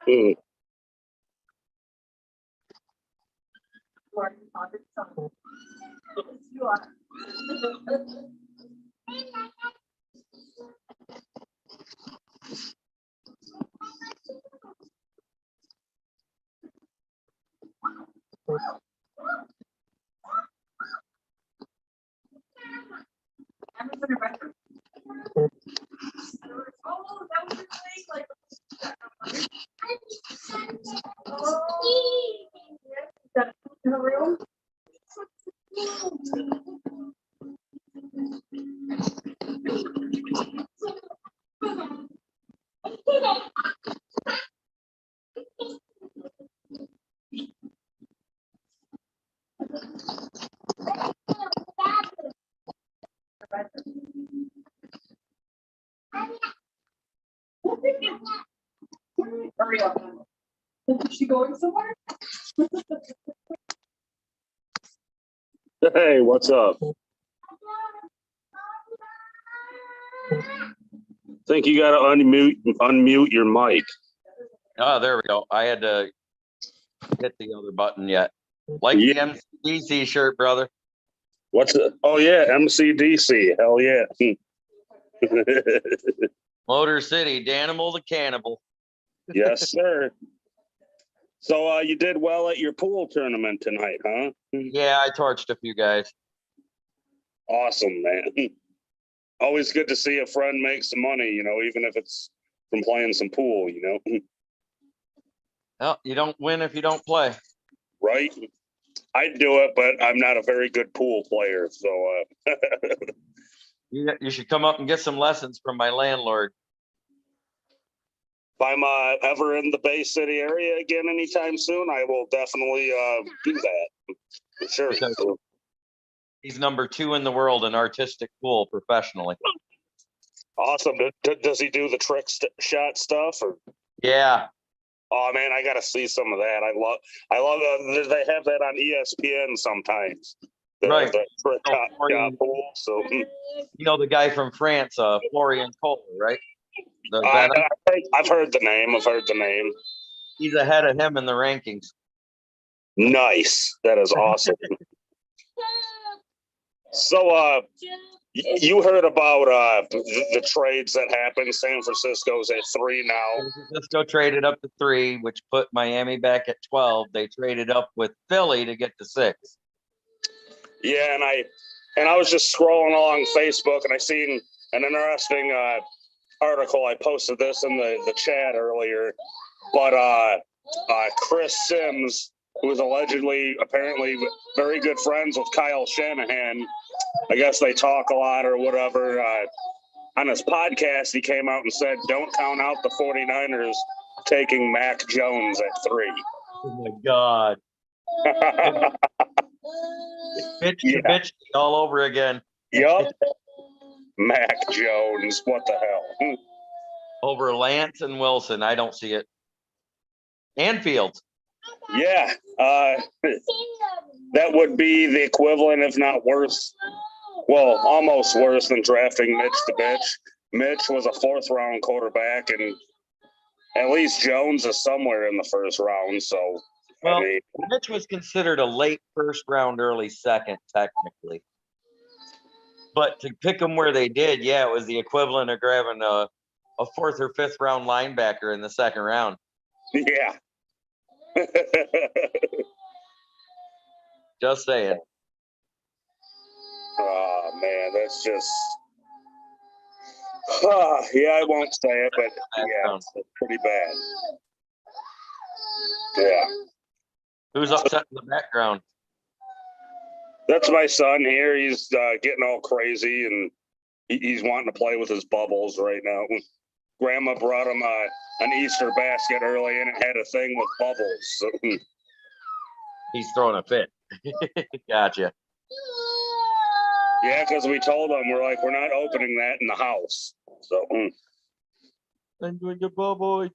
Mm. Hurry up. Is she going somewhere? Hey, what's up? Think you gotta unmute your mic. Oh, there we go. I had to hit the other button yet. Like Yeah. the MCDC shirt, brother. What's it? Oh yeah, MCDC. Hell yeah. Motor City, Danimal the Cannibal. Yes, sir. So you did well at your pool tournament tonight, huh? Yeah, I torched a few guys. Awesome, man. Always good to see a friend make some money, even if it's from playing some pool, Well, you don't win if you don't play. Right? I'd do it, but I'm not a very good pool player. So You should come up and get some lessons from my landlord. if I'm ever in the Bay City area again anytime soon, I will definitely do that. For sure. Because he's number 2 in the world in artistic pool professionally. Awesome. Does he do the trick shot stuff? Or? Yeah. Oh man, I gotta see some of that. I love. They have that on ESPN sometimes. Right. The trick Oh, shot pool. So you know the guy from France, Florian Kohler, right? I've heard the name. He's ahead of him in the rankings. Nice. That is awesome. So you heard about the trades that happened. San Francisco's at 3 now. San Francisco traded up to 3, which put Miami back at 12. They traded up with Philly to get to 6. Yeah, and I was just scrolling along Facebook and I seen an interesting article. I posted this in the chat earlier, but Chris Sims, who is apparently very good friends with Kyle Shanahan, I guess they talk a lot or whatever. On his podcast, he came out and said, don't count out the 49ers taking Mac Jones at 3. Oh, my God. Bitch all over again. Yup. Mac Jones. What the hell? Over Lance and Wilson. I don't see it. And Fields. Yeah. That would be the equivalent, if not worse. Well, almost worse than drafting Mitch the bitch. Mitch was a 4th-round quarterback, and at least Jones is somewhere in the 1st round. So, well, Mitch was considered a late 1st round, early 2nd, technically. But to pick them where they did, yeah, it was the equivalent of grabbing a 4th or 5th round linebacker in the 2nd round. Yeah. Just saying. Oh, man, that's just... yeah, I won't say it, but yeah, it's pretty bad. Yeah. Who's upset in the background? That's my son here. He's getting all crazy, and he's wanting to play with his bubbles right now. Grandma brought him an Easter basket early, and it had a thing with bubbles. So. He's throwing a fit. Gotcha. Yeah, because we told him, we're not opening that in the house. So. I'm doing the bubbles.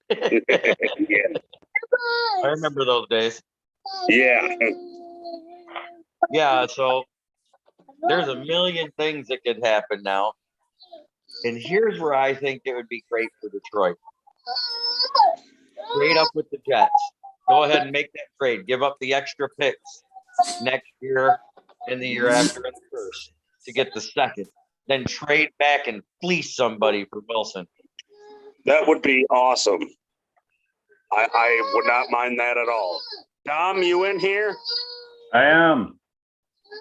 Yeah. I remember those days. Yeah. Yeah, so there's a million things that could happen now. And here's where I think it would be great for Detroit. Trade up with the Jets. Go ahead and make that trade. Give up the extra picks next year and the year after and the first to get the second. Then trade back and fleece somebody for Wilson. That would be awesome. I would not mind that at all. Dom, you in here? I am.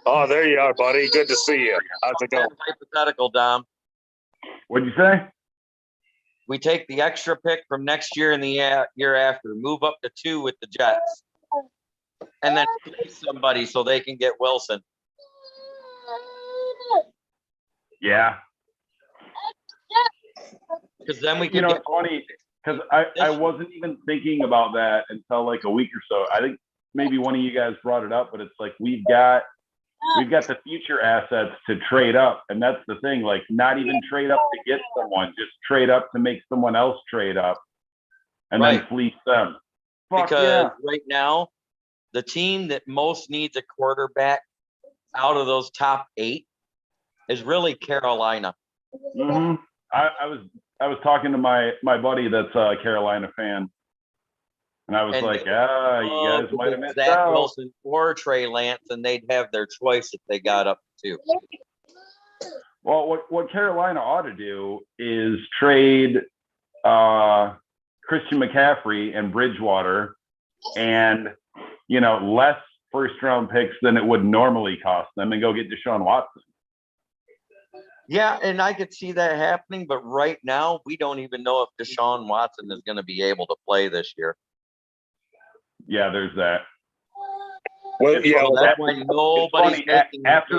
Oh, there you are, buddy. Good to see you. How's it going? Hypothetical, Dom. What'd you say? We take the extra pick from next year and the year after, move up to 2 with the Jets, and then fleece somebody so they can get Wilson. Yeah. Because then we You can know, get it's funny because I wasn't even thinking about that until like a week or so. I think maybe one of you guys brought it up, but it's like we've got the future assets to trade up, and that's the thing. Like, not even trade up to get someone, just trade up to make someone else trade up, and then Right. fleece them. Fuck because yeah. right now, the team that most needs a quarterback out of those top 8 is really Carolina. hmm I was talking to my buddy that's a Carolina fan, and I was And like, they you guys might have missed Zach out. Wilson or Trey Lance, and they'd have their choice if they got up to 2. Well, what Carolina ought to do is trade Christian McCaffrey and Bridgewater, and less first round picks than it would normally cost them, and go get Deshaun Watson. Yeah, and I could see that happening, but right now we don't even know if Deshaun Watson is going to be able to play this year. Yeah, there's that. Well, yeah, So that's why It's nobody's funny, making the after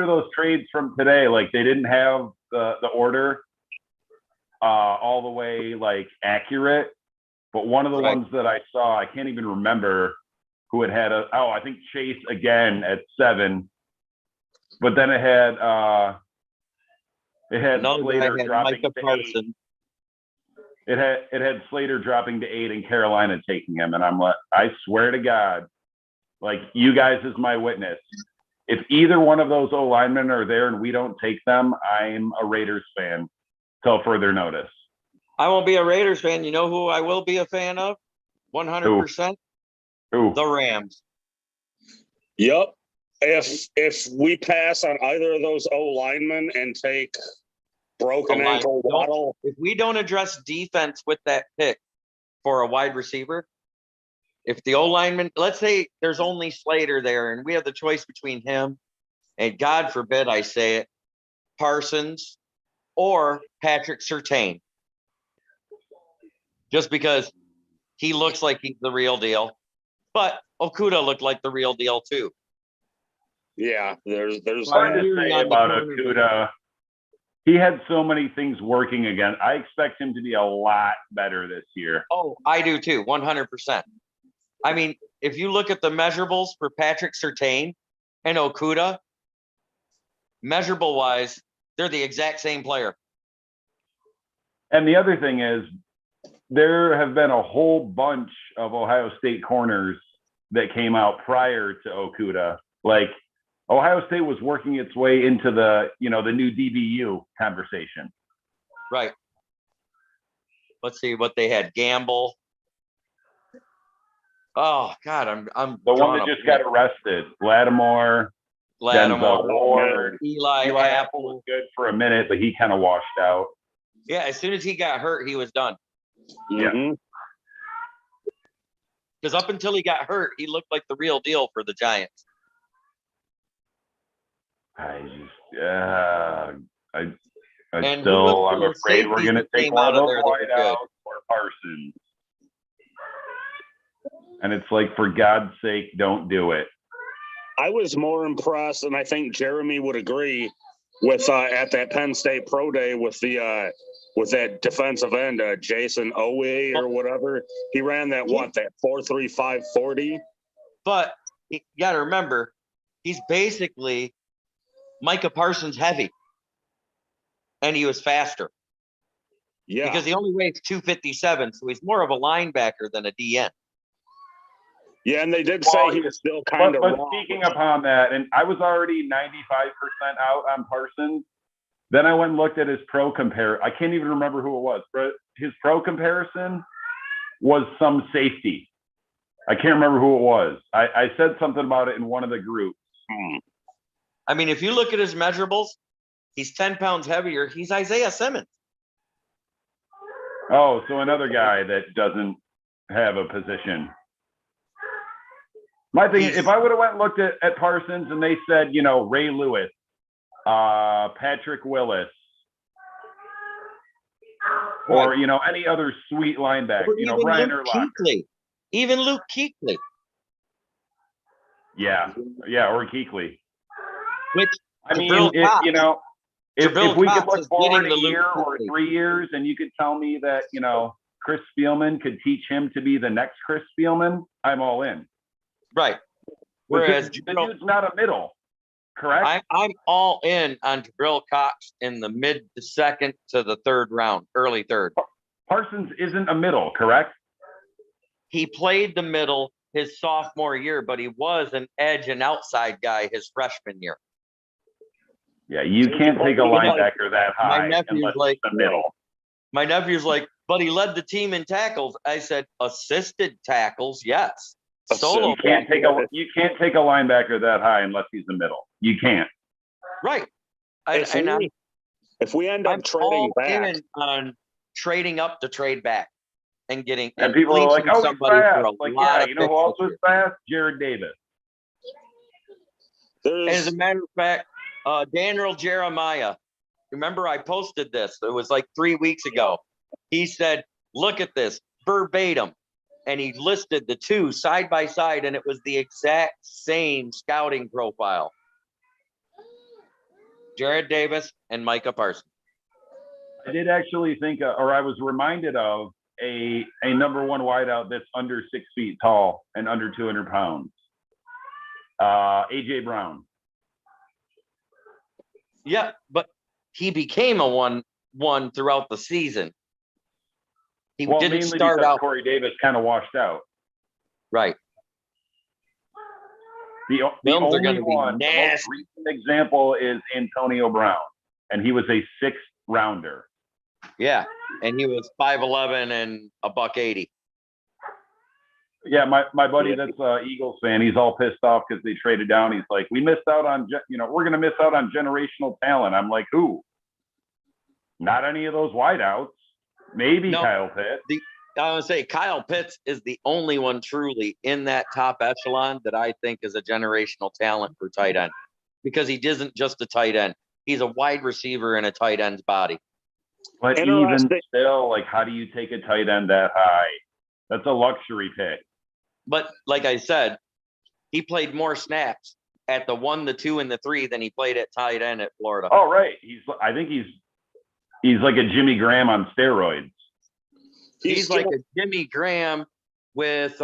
move. those trades from today, like they didn't have the order all the way like accurate, but one of the Right. ones that I saw, I can't even remember who it had. I think Chase again at 7, but then it had Another guy Slater had dropping Micah to 8. Parsons. It had Slater dropping to 8 and Carolina taking him, and I'm like, I swear to God, like, you guys is my witness. If either one of those O linemen are there and we don't take them, I'm a Raiders fan till further notice. I won't be a Raiders fan. You know who I will be a fan of? 100%. Who? The Rams. Yep. If we pass on either of those O linemen and take broken O-line. ankle Waddle, If we don't address defense with that pick for a wide receiver, if the O lineman, let's say there's only Slater there and we have the choice between him and, God forbid I say it, Parsons or Patrick Surtain. Just because he looks like he's the real deal. But Okuda looked like the real deal too. yeah, there's Hard to Really say on the about corner. Okuda. He had so many things working again. I expect him to be a lot better this year. Oh, I do too, 100%. I mean, if you look at the measurables for Patrick Surtain and Okuda, measurable wise, they're the exact same player. And the other thing is, there have been a whole bunch of Ohio State corners that came out prior to Okuda. Like, Ohio State was working its way into the new DBU conversation. Right. Let's see what they had. Gamble. Oh God, I'm The one drawing that a just got arrested, Lattimore, Lattimore, Denzel Ward. Eli Eli Apple Apple. was good for a minute, but he kind of washed out. Yeah, as soon as he got hurt, he was done. Yeah. Mhm. Because up until he got hurt, he looked like the real deal for the Giants. I just, And I'm afraid we're going to take came one out of of those there that were good. wideouts or Parsons. And it's like, for God's sake, don't do it. I was more impressed, and I think Jeremy would agree with at that Penn State Pro Day with the with that defensive end, Jason Owe or whatever. He ran that 4.35 40. But you got to remember, he's basically Micah Parsons heavy, and he was faster Yeah, because he only weighs 257, so he's more of a linebacker than a DN. yeah, and they did say Well, he was still kind of But raw. speaking upon that, and I was already 95% out on Parsons. Then I went and looked at his pro compare. I can't even remember who it was, but his pro comparison, was some safety. I can't remember who it was. I said something about it in one of the groups. I mean, if you look at his measurables, he's 10 pounds heavier. He's Isaiah Simmons. Oh, so another guy that doesn't have a position. My thing, if I would have went and looked at Parsons and they said, you know, Ray Lewis, Patrick Willis, or, you know, any other sweet linebacker, you know, Brian Urlacher. Even Luke Kuechly. Yeah, or Kuechly. Which, I mean, you know, if we could look forward a year or 3 years and you could tell me that, you know, Chris Spielman could teach him to be the next Chris Spielman, I'm all in. Right. Whereas the dude's not a middle, correct? I'm all in on Jabril Cox in the mid to second to the third round, early third. Parsons isn't a middle, correct? He played the middle his sophomore year, but he was an edge and outside guy his freshman year. Yeah, you can't take a linebacker that high unless it's the middle. My nephew's like, but he led the team in tackles. I said, assisted tackles, yes. Solo. You can't take a linebacker that high unless he's the middle. You can't. Right. If we end up trading back on trading up to trade back and getting and people are like, oh, he's fast. Like, yeah, you know who else was fast? Jared Davis. As a matter of fact, Daniel Jeremiah, remember I posted this, it was like 3 weeks ago. He said, look at this verbatim. And he listed the two side by side, and it was the exact same scouting profile. Jared Davis and Micah Parsons. I did actually think, or I was reminded of a number one wideout that's under 6 feet tall and under 200 pounds. AJ Brown. Yeah, but he became a one throughout the season. He didn't start out. Corey Davis kind of washed out. Right. The only one, the most recent example is Antonio Brown, and he was a 6th rounder. Yeah, and he was 5'11" and $180. Yeah, my buddy that's a Eagles fan, he's all pissed off because they traded down. He's like, we missed out on, we're going to miss out on generational talent. I'm like, who? Not any of those wideouts. Maybe no, Kyle Pitts. I would say Kyle Pitts is the only one truly in that top echelon that I think is a generational talent for tight end, because he isn't just a tight end. He's a wide receiver in a tight end's body. But even still, like, how do you take a tight end that high? That's a luxury pick. But like I said, he played more snaps at the 1, the 2, and the 3 than he played at tight end at Florida. Oh, right. I think he's like a Jimmy Graham on steroids. He's like a Jimmy Graham with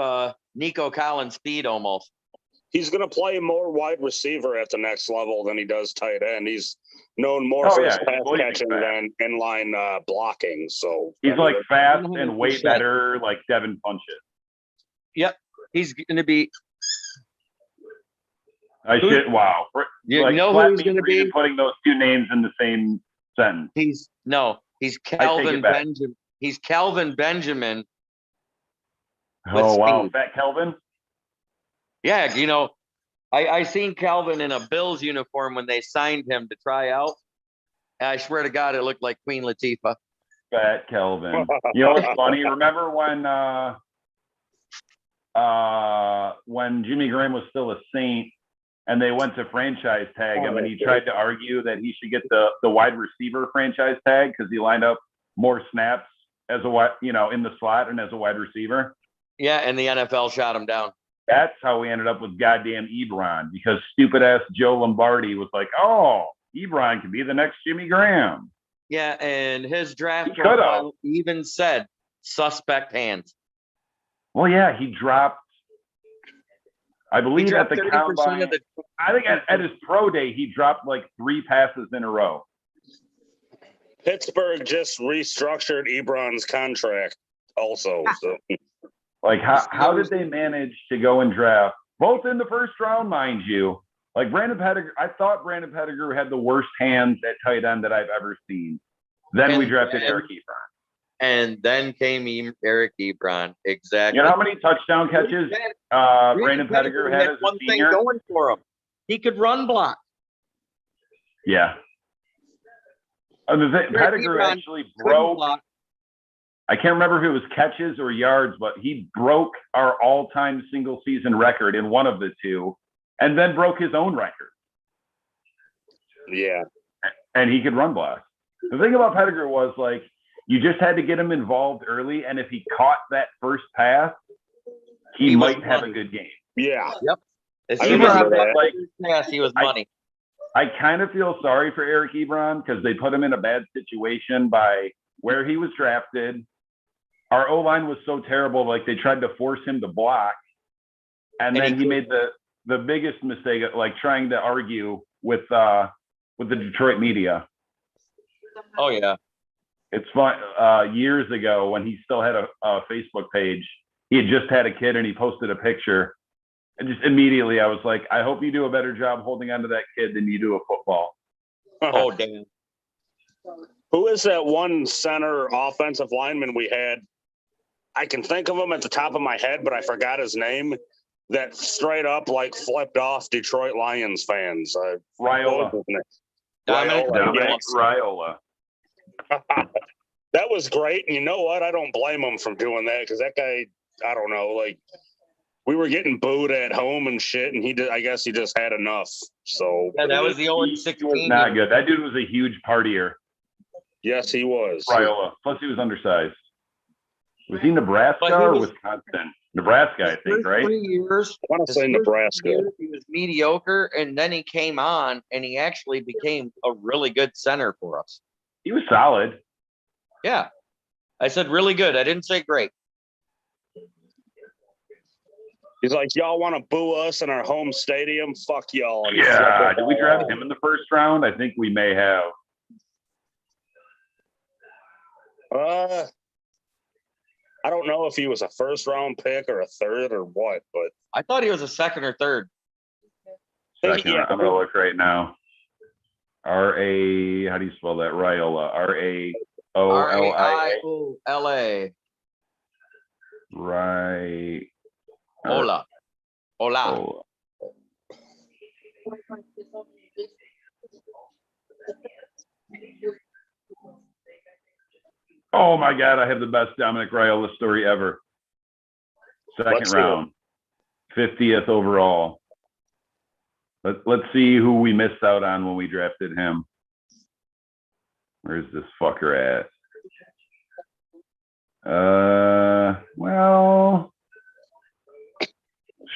Nico Collins speed almost. He's going to play more wide receiver at the next level than he does tight end. He's known more for his pass catching than inline blocking. So he's like fast 100%. And way better, like Devin Funchess. Yep, he's going to be. Wow. You know who he's going to be? Putting those two names in the same sentence. He's Kelvin Benjamin. He's Kelvin Benjamin. Oh wow, Fat Kelvin. Yeah, you know, I seen Kelvin in a Bills uniform when they signed him to try out. And I swear to God, it looked like Queen Latifah. Fat Kelvin. You know what's funny? Remember when Jimmy Graham was still a Saint and they went to franchise tag him and he tried to argue that he should get the wide receiver franchise tag because he lined up more snaps as in the slot and as a wide receiver. Yeah, and the NFL shot him down. That's how we ended up with goddamn Ebron, because stupid ass Joe Lombardi was like, oh, Ebron could be the next Jimmy Graham. Yeah, and his draft profile even said suspect hands. Well, yeah, he dropped. I believe at the combine. I think at his pro day, he dropped like 3 passes in a row. Pittsburgh just restructured Ebron's contract also. So. Like, how did they manage to go and draft, both in the first round, mind you? Like, Brandon Pettigrew, I thought Brandon Pettigrew had the worst hands at tight end that I've ever seen. Then we drafted Eric Ebron. and then came Eric Ebron. Exactly. You know how many touchdown catches Brandon Pettigrew had as a one thing senior? going for him. He could run block. Yeah. Pettigrew Ebron actually couldn't broke. block. I can't remember if it was catches or yards, but he broke our all-time single-season record in one of the two, and then broke his own record. Yeah. And he could run block. The thing about Pettigrew was, like, you just had to get him involved early, and if he caught that first pass, he was might have a money. good game. Yeah. As I soon remember as he that. like pass, he was money. I kind of feel sorry for Eric Ebron because they put him in a bad situation by where he was drafted. Our O-line was so terrible, like they tried to force him to block. And then he made the biggest mistake, like trying to argue with the Detroit media. Oh yeah. It's fun. Years ago when he still had a Facebook page, he had just had a kid and he posted a picture. And just immediately I was like, I hope you do a better job holding onto that kid than you do a football. Oh damn. Who is that one center offensive lineman we had? I can think of him at the top of my head, but I forgot his name. That straight up like flipped off Detroit Lions fans. Raiola. Dominic Raiola. That was great. And you know what? I don't blame him from doing that because that guy, I don't know, like we were getting booed at home and shit, and I guess he just had enough. So Yeah, that was the old He was 16. not good. That dude was a huge partier. yes, he was. Raiola. Plus he was undersized. Was he Nebraska But he or was- Wisconsin? Nebraska, I think, First right? 3 years, I want to his say first Nebraska. 3 years, he was mediocre, and then he came on, and he actually became a really good center for us. He was solid. Yeah, I said really good. I didn't say great. He's like, y'all want to boo us in our home stadium? Fuck y'all. And Yeah. Did we draft him in the first round? I think we may have. I don't know if he was a first round pick or a third or what, but I thought he was a second or third. Second, Yeah. I'm gonna look right now. R-A, how do you spell that? Raiola. R-A-O-L-I-A. Raiola. Right. Hola. Hola. Oh my God, I have the best Dominic Raiola story ever. Second Let's hear it. round, 50th overall. Let's see who we missed out on when we drafted him. Where's this fucker at? Well,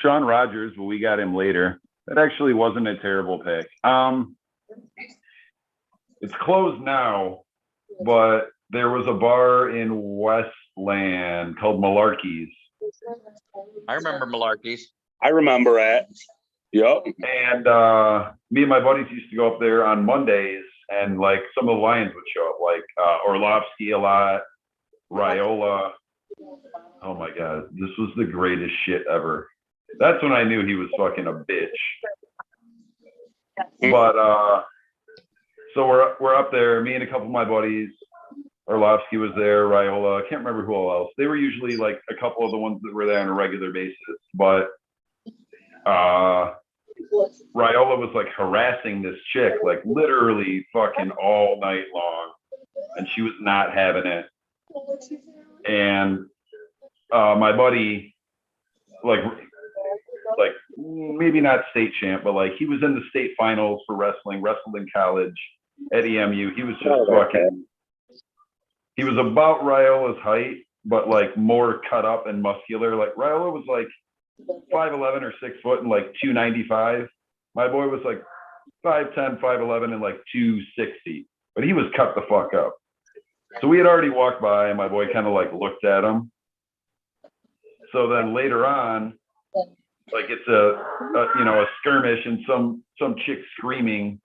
Sean Rogers, but we got him later. That actually wasn't a terrible pick. It's closed now, but there was a bar in Westland called Malarkey's. I remember Malarkey's. I remember it. Yep. And me and my buddies used to go up there on Mondays, and like some of the Lions would show up, like Orlovsky a lot, Raiola. Oh my God, this was the greatest shit ever. That's when I knew he was fucking a bitch. But so we're up there, me and a couple of my buddies. Orlovsky was there, Raiola. I can't remember who else. They were usually like a couple of the ones that were there on a regular basis, but Raiola was like harassing this chick, like literally fucking all night long, and she was not having it. And my buddy, like maybe not state champ, but like he was in the state finals for wrestling, wrestled in college at EMU. He was just fucking. He was about Raiola's height, but like more cut up and muscular. Like Raiola was like 5'11" or 6 foot and like 295. My boy was like 5'10", 5'11" and like 260. But he was cut the fuck up. So we had already walked by and my boy kind of like looked at him. So then later on, like it's a skirmish and some chick screaming.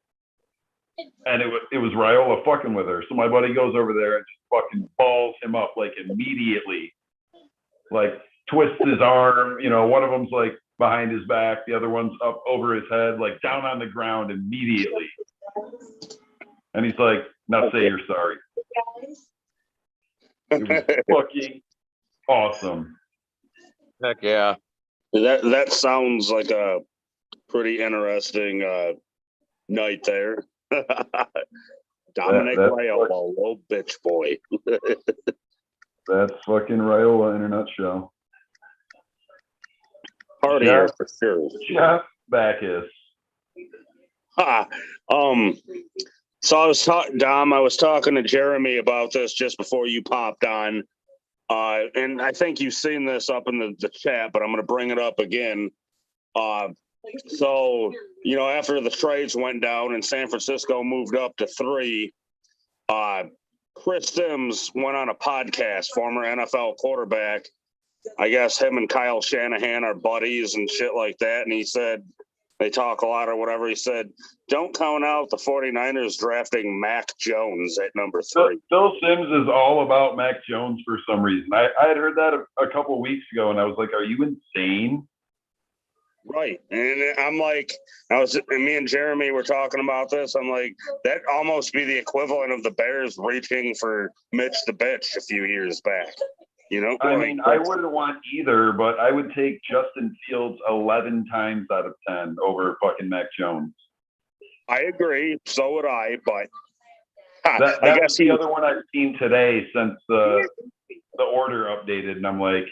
And it was Raiola fucking with her. So my buddy goes over there and just fucking balls him up like immediately. Like twists his arm, one of them's like behind his back, the other one's up over his head, like down on the ground immediately. And he's like, now say you're sorry. It was fucking awesome. Heck yeah. That sounds like a pretty interesting night there. Dominic that's Raiola, little bitch boy. That's fucking Raiola in a nutshell. Partier for sure. Jeff Backus. Ha. So I was Dom. I was talking to Jeremy about this just before you popped on, and I think you've seen this up in the chat, but I'm going to bring it up again. So after the trades went down and San Francisco moved up to 3, Chris Sims went on a podcast, former NFL quarterback. I guess him and Kyle Shanahan are buddies and shit like that, and he said they talk a lot or whatever. He said, don't count out the 49ers drafting Mac Jones at number 3. Phil Sims is all about Mac Jones for some reason. I had heard that a couple of weeks ago, and I was like, are you insane? Right. And I'm like, me and Jeremy were talking about this. I'm like, that almost be the equivalent of the Bears reaching for Mitch the Bitch a few years back. I mean, I wouldn't want either, but I would take Justin Fields 11 times out of 10 over fucking Mac Jones. I agree. So would I, but I guess the other one I've seen today since the order updated, and I'm like,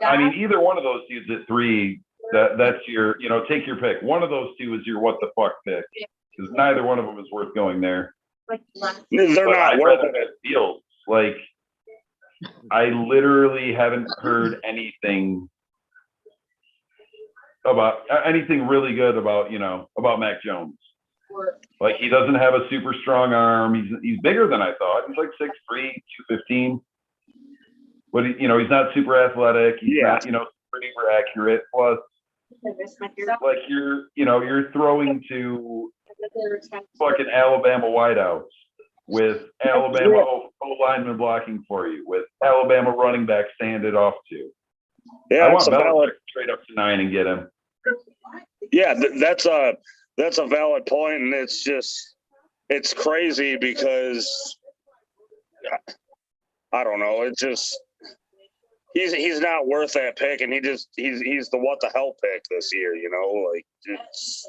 I mean, either one of those dudes at 3, that's your, take your pick. One of those two is your what the fuck pick, because neither one of them is worth going there. They're not worth it. Fields, like, I literally haven't heard anything really good about Mac Jones. Like, he doesn't have a super strong arm. He's bigger than I thought. He's like 6'3", 215. But he's not super athletic. He's not, super accurate. Plus, like, you're throwing to fucking Alabama wideouts with Alabama O-lineman blocking for you, with Alabama running back stand it off to. Yeah, I want Belichick to trade up to 9 and get him. Yeah, that's a valid point, and it's crazy because I don't know. It's just he's not worth that pick, and he's the what the hell pick this year. Like it's.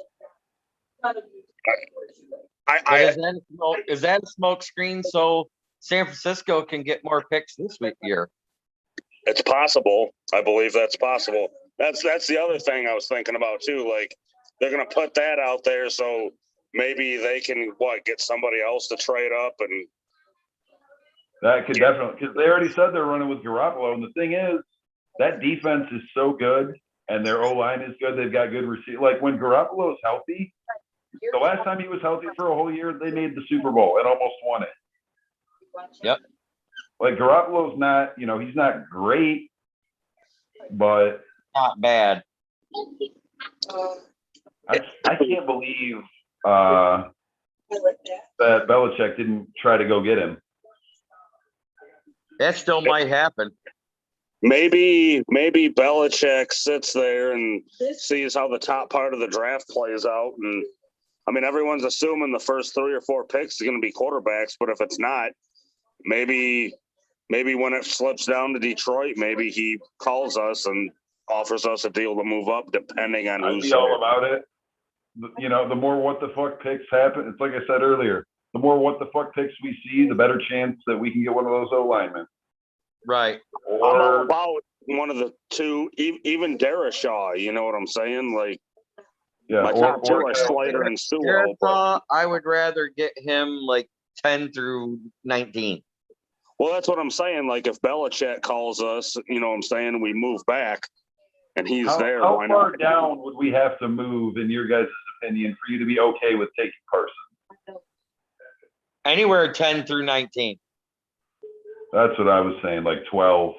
Is that a smoke screen so San Francisco can get more picks this year? It's possible. I believe that's possible. That's the other thing I was thinking about too. Like, they're going to put that out there, so maybe they can get somebody else to trade up, and that could definitely, because they already said they're running with Garoppolo, and the thing is, that defense is so good, and their O-line is good. They've got good receivers. Like, when Garoppolo is healthy, the last time he was healthy for a whole year, they made the Super Bowl and almost won it. Yep. Like, Garoppolo's not, he's not great, but not bad. I can't believe that Belichick didn't try to go get him. That still might happen. Maybe Belichick sits there and sees how the top part of the draft plays out, and I mean, everyone's assuming the first 3 or 4 picks are going to be quarterbacks, but if it's not, maybe when it slips down to Detroit, maybe he calls us and offers us a deal to move up, depending on who's. I'd be all about it. The more what the fuck picks happen, it's like I said earlier, the more what the fuck picks we see, the better chance that we can get one of those O-linemen. Right. I'm all about one of the two, even Darashaw, you know what I'm saying? Like, yeah, my top 2 are Slater and Sewell. I would rather get him like 10 through 19. Well, that's what I'm saying. Like, if Belichick calls us, you know what I'm saying, we move back and he's there. How far down would we have to move, in your guys' opinion, for you to be okay with taking Carson? Anywhere 10 through 19. That's what I was saying, like 12.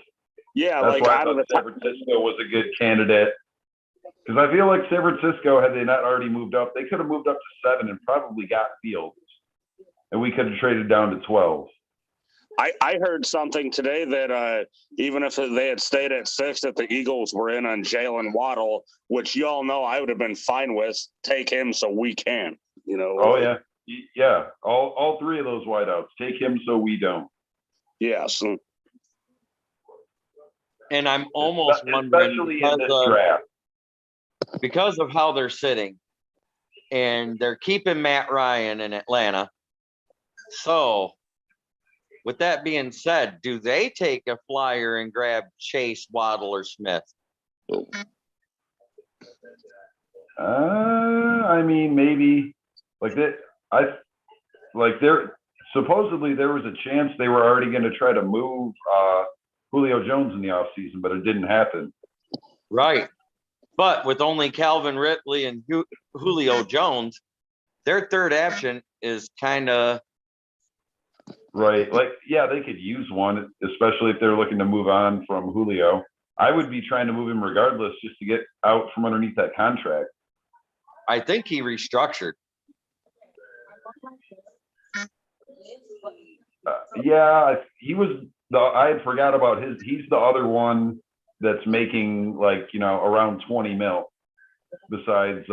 Yeah, that's like why I thought San Francisco was a good candidate. Because I feel like San Francisco, had they not already moved up, they could have moved up to 7 and probably got Fields. And we could have traded down to 12. I heard something today that even if they had stayed at 6, that the Eagles were in on Jalen Waddle, which y'all know I would have been fine with. Take him so we can, Oh, yeah. Yeah. All 3 of those wideouts. Take him so we don't. Yes. And I'm almost wondering Especially in this draft. because of how they're sitting, and they're keeping Matt Ryan in Atlanta. So, with that being said, do they take a flyer and grab Chase, Waddle, or Smith? I mean, maybe like that. Supposedly there was a chance they were already going to try to move Julio Jones in the offseason, but it didn't happen. Right. But with only Calvin Ridley and Julio Jones, their third option is kind of right. Like, yeah, they could use one, especially if they're looking to move on from Julio. I would be trying to move him regardless, just to get out from underneath that contract. I think he restructured. He was I forgot about his. He's the other one that's making like, around 20 mil besides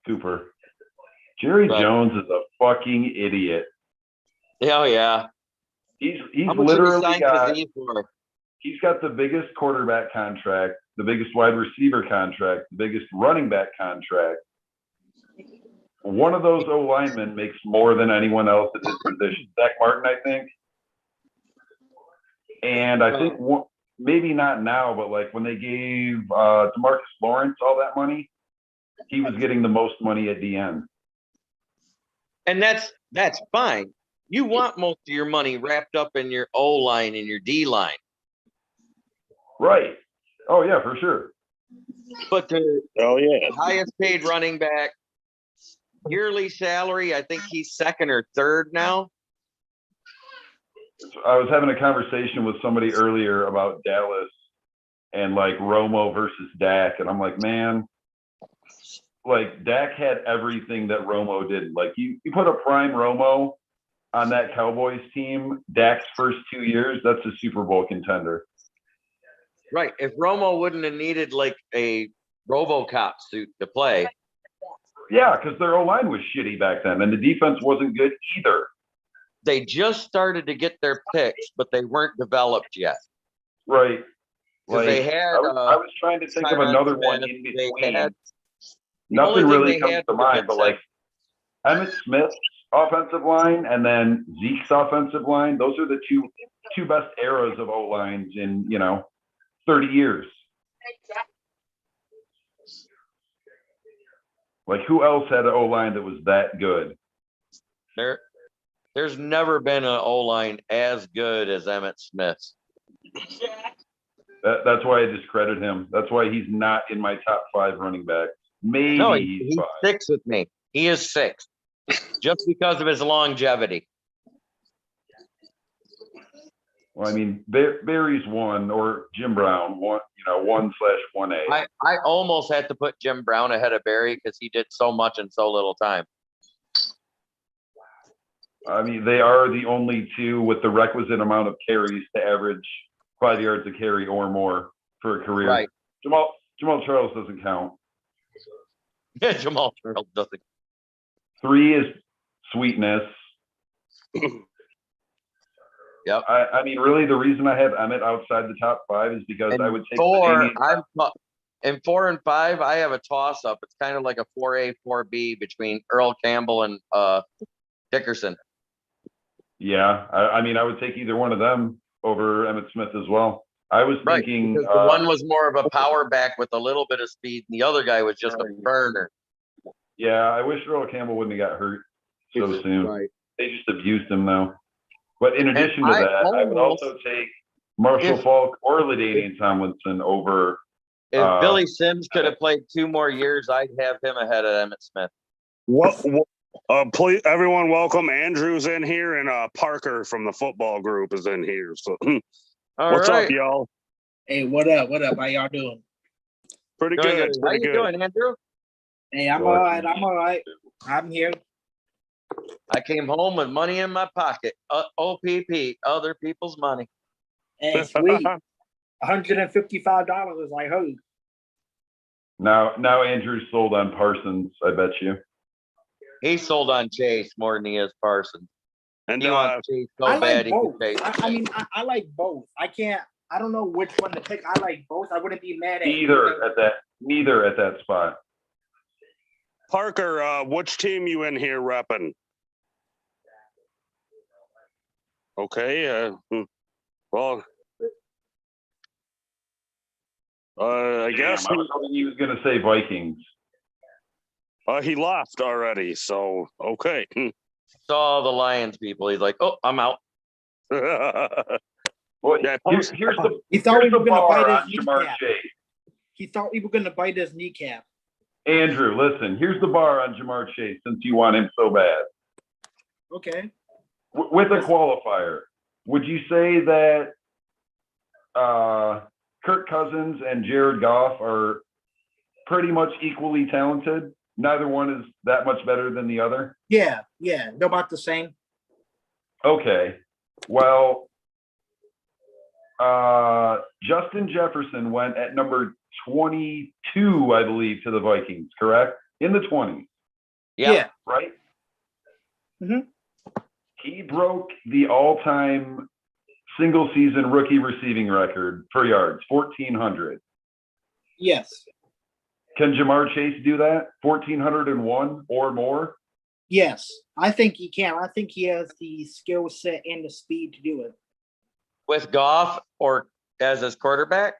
Cooper. Jerry Jones is a fucking idiot. Hell yeah. He's How much literally did he sign got, Kazee for? he's got the biggest quarterback contract, the biggest wide receiver contract, the biggest running back contract. One of those O linemen makes more than anyone else at his position. Zach Martin, I think. And I think maybe not now, but like when they gave DeMarcus Lawrence all that money, he was getting the most money at the end. And that's fine. You want most of your money wrapped up in your O line and your D line. Right. Oh yeah, for sure. But the yeah. highest paid running back, yearly salary, I think he's second or third now. I was having a conversation with somebody earlier about Dallas and like Romo versus Dak, and I'm like, man, like Dak had everything that Romo did. Like you put a prime Romo on that Cowboys team, Dak's first 2 years, that's a Super Bowl contender. Right. If Romo wouldn't have needed like a RoboCop suit to play. Yeah, because their O-line was shitty back then, and the defense wasn't good either. They just started to get their picks, but they weren't developed yet. Right. Because they had. I was trying to think of another one in between. Nothing really comes to mind, but like Emmitt Smith's offensive line and then Zeke's offensive line, those are the two best eras of O-lines in, 30 years. Like who else had an O-line that was that good? There's never been an O-line as good as Emmitt Smith's. That's why I discredit him. That's why he's not in my top 5 running backs. Maybe no, he's 5. 6 with me. He is 6, just because of his longevity. Well, I mean, Barry's 1 or Jim Brown 1, 1/1A. I almost had to put Jim Brown ahead of Barry because he did so much in so little time. I mean, they are the only 2 with the requisite amount of carries to average 5 yards a carry or more for a career. Right. Jamal Charles doesn't count. Jamal Charles doesn't. 3 is sweetness. Yep. I mean, really, the reason I have Emmitt outside the top 5 is because I would take 4. In 4 and 5, I have a toss-up. It's kind of like a 4A, 4B between Earl Campbell and Dickerson. Yeah, I mean, I would take either one of them over Emmitt Smith as well. I was thinking because the one was more of a power back with a little bit of speed, and the other guy was just a burner. Yeah, I wish Earl Campbell wouldn't have got hurt so soon. Right. They just abused him though. But in addition to that, I would also take Marshall Faulk or LaDainian Tomlinson over. If Billy Sims could have played 2 more years, I'd have him ahead of Emmitt Smith. Please, everyone, welcome. Andrew's in here, and Parker from the football group is in here. So, what's up, y'all? Hey, what up? What up? How y'all doing? Pretty good. How you doing, Andrew? Hey, I'm all right. I'm all right. I'm here. I came home with money in my pocket. OPP, other people's money. Hey, sweet. $155. I hope. Now Andrew's sold on Parsons, I bet you. He sold on Chase more than he is Parsons. And he wants Chase so I bad like both. he can pay. I mean, I like both. I can't I don't know which one to pick. I like both. I wouldn't be mad at Neither at that spot. Parker, which team you in here repping? Okay, well, I guess I was hoping he was going to say Vikings. he left already. So okay. Saw the Lions people. He's like, oh, I'm out. Well, Yeah, here's the He thought we here's the were gonna bar bite on his Jamar kneecap. Chase. He thought we were gonna bite his kneecap. Andrew, listen. Here's the bar on Jamar Chase. Since you want him so bad, Okay. with a qualifier, would you say that Kirk Cousins and Jared Goff are pretty much equally talented? Neither one is that much better than the other. Yeah, they're about the same. Okay. Well, Justin Jefferson went at number 22, I believe, to the Vikings, correct? In the 20s, Yeah. right? Mhm. He broke the all-time single season rookie receiving record per yards, 1,400. Yes. Can Jamar Chase do that? 1,401 or more? Yes. I think he can. I think he has the skill set and the speed to do it. With Goff or as his quarterback,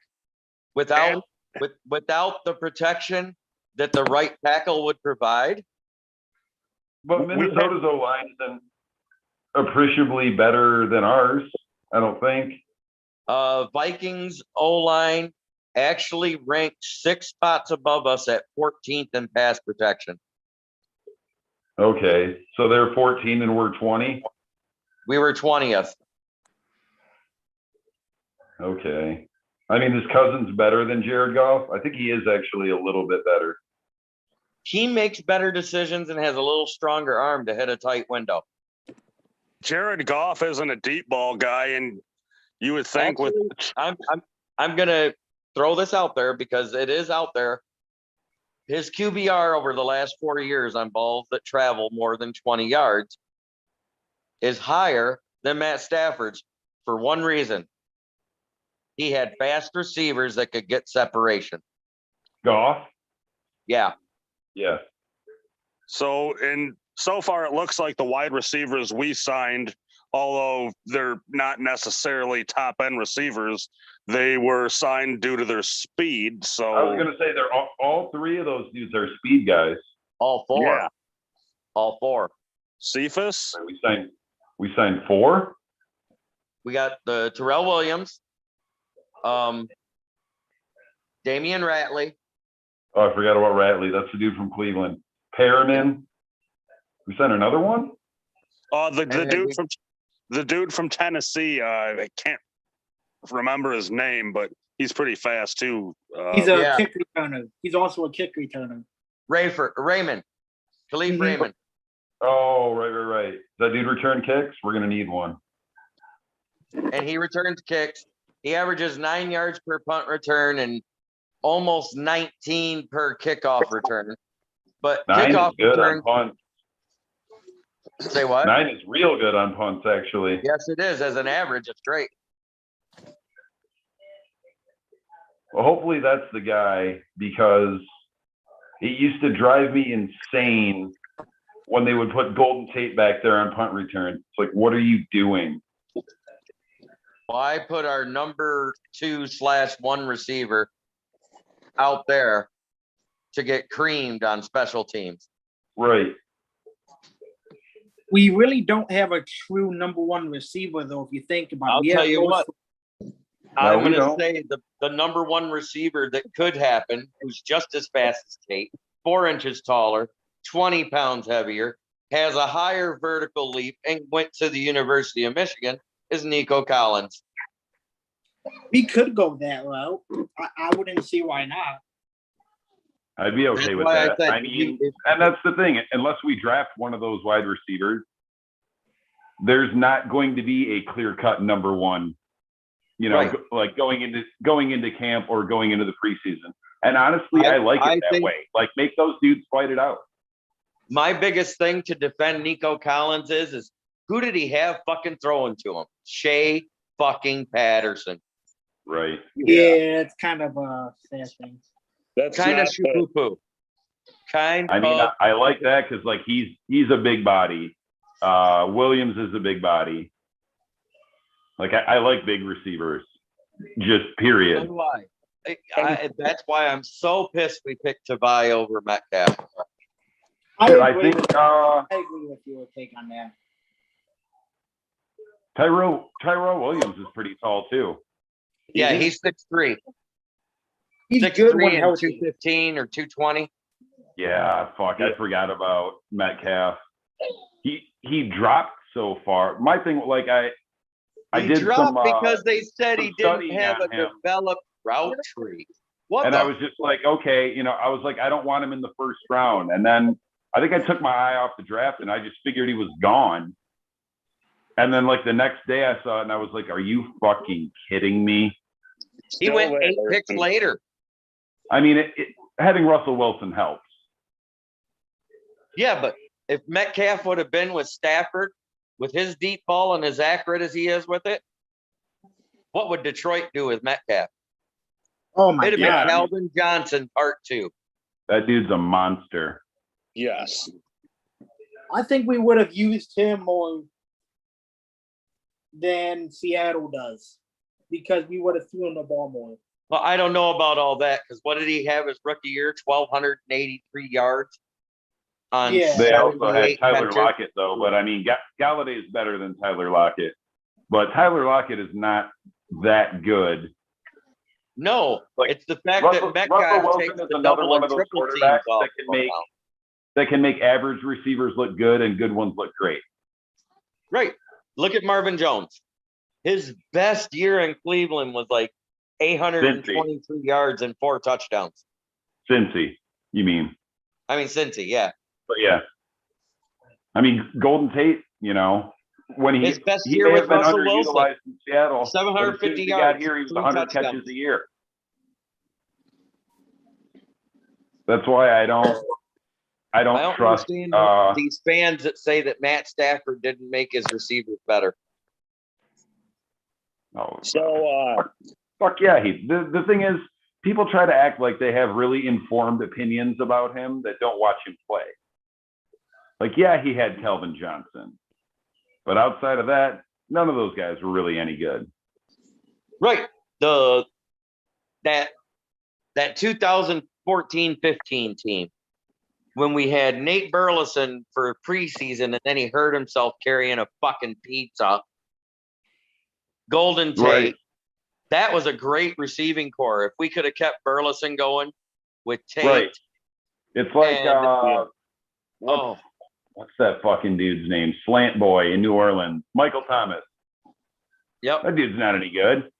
without without the protection that the right tackle would provide. But Minnesota's O-line isn't appreciably better than ours, I don't think. Vikings O-line actually ranked 6 spots above us at 14th in pass protection. Okay, so they're 14 and we're 20. We were 20th. Okay. I mean, is Cousins better than Jared Goff? I think he is actually a little bit better. He makes better decisions and has a little stronger arm to hit a tight window. Jared Goff isn't a deep ball guy, and you would think Actually, I'm gonna throw this out there because it is out there. His QBR over the last 4 years on balls that travel more than 20 yards is higher than Matt Stafford's for one reason. He had fast receivers that could get separation. Goff? Yeah. Yeah. so far it looks like the wide receivers we signed, although they're not necessarily top end receivers, they were signed due to their speed. So I was going to say they're all three of those dudes are speed guys. All four. Yeah. All four. Cephas, We signed 4. We got the Terrell Williams, Damian Ratley. Oh, I forgot about Ratley. That's the dude from Cleveland. Perriman. We signed another one? the dude from Tennessee, I can't remember his name, but he's pretty fast too. He's a Yeah. kick returner. He's also a kick returner. Raymond. Khalif Mhm. Raymond. Oh, right. Does that dude return kicks? We're going to need one. And he returns kicks. He averages 9 yards per punt return and almost 19 per kickoff return. But 9 kickoff is good return, on punts. say what? 9 is real good on punts, actually. Yes, it is. As an average, it's great. Well, hopefully that's the guy, because it used to drive me insane when they would put Golden Tate back there on punt return. It's like, what are you doing? Well, I put our number 2/1 receiver out there to get creamed on special teams. Right. We really don't have a true number one receiver, though, if you think about it. I'll We tell have you those- what. I'm we going to don't. say the number 1 receiver that could happen, who's just as fast as Tate, 4 inches taller, 20 pounds heavier, has a higher vertical leap, and went to the University of Michigan, is Nico Collins. We could go that route. I wouldn't see why not. I'd be okay That's with why I that. said I mean, he- and that's the thing. Unless we draft one of those wide receivers, there's not going to be a clear-cut number one, Right. like going into camp or going into the preseason. And honestly, I like it that think- way. Like, make those dudes fight it out. My biggest thing to defend Nico Collins is who did he have fucking throwing to him? Shea fucking Patterson. Right. Yeah, it's kind of a sad thing. That's Kind of not the- poo. Kind I mean, of. I like that because like he's a big body. Williams is a big body. Like I like big receivers, just So period. do that's why I'm so pissed we picked Tavai over Metcalf. I I agree, think I agree with your take on that. Tyrell Williams is pretty tall too. Yeah, he's 6'3", He's good 6'3" when and healthy. 215 or 220. Yeah, fuck, I forgot about Metcalf. He dropped so far. My thing, like I He did dropped some because they said he some didn't studying have a on him. developed route tree. What and the? I was just like, okay, I was like, I don't want him in the first round. And then I think I took my eye off the draft and I just figured he was gone. And then like the next day I saw it and I was like, are you fucking kidding me? He Still went 8 there. picks later. I mean, having Russell Wilson helps. Yeah, but if Metcalf would have been with Stafford, with his deep ball and as accurate as he is with it, what would Detroit do with Metcalf? Oh my It'd have god. been Calvin Johnson part 2. That dude's a monster. Yes. I think we would have used him more than Seattle does because we would have thrown the ball more. Well, I don't know about all that because what did he have his rookie year? 1,283 yards on Yeah. They also had 78 Tyler catches. Lockett though, but I mean, Galladay is better than Tyler Lockett. But Tyler Lockett is not that good. No, Like, it's the fact Russell that Metcalf Wilson takes is the another double one and of those triple teams quarterbacks off. that can make average receivers look good and good ones look great. Right. Look at Marvin Jones. His best year in Cleveland was like 823 yards and 4 touchdowns. Cincy, you mean? I mean, Cincy, yeah. But yeah, I mean Golden Tate. When His best he year may with have been Russell Wilson. underutilized in Seattle, but as soon 750 as he yards, got here, he was 3 100 touchdowns. catches a year. That's why I don't I don't trust. understand these fans that say that Matt Stafford didn't make his receivers better. So, Fuck yeah, the thing is, people try to act like they have really informed opinions about him that don't watch him play. Like, yeah, he had Calvin Johnson, but outside of that, none of those guys were really any good. Right. That 2014-15 team, when we had Nate Burleson for preseason and then he hurt himself carrying a fucking pizza. Golden Tate. Right. That was a great receiving core. If we could have kept Burleson going with Tate. Right. It's like, And- what's that fucking dude's name? Slant boy in New Orleans, Michael Thomas. Yep. That dude's not any good.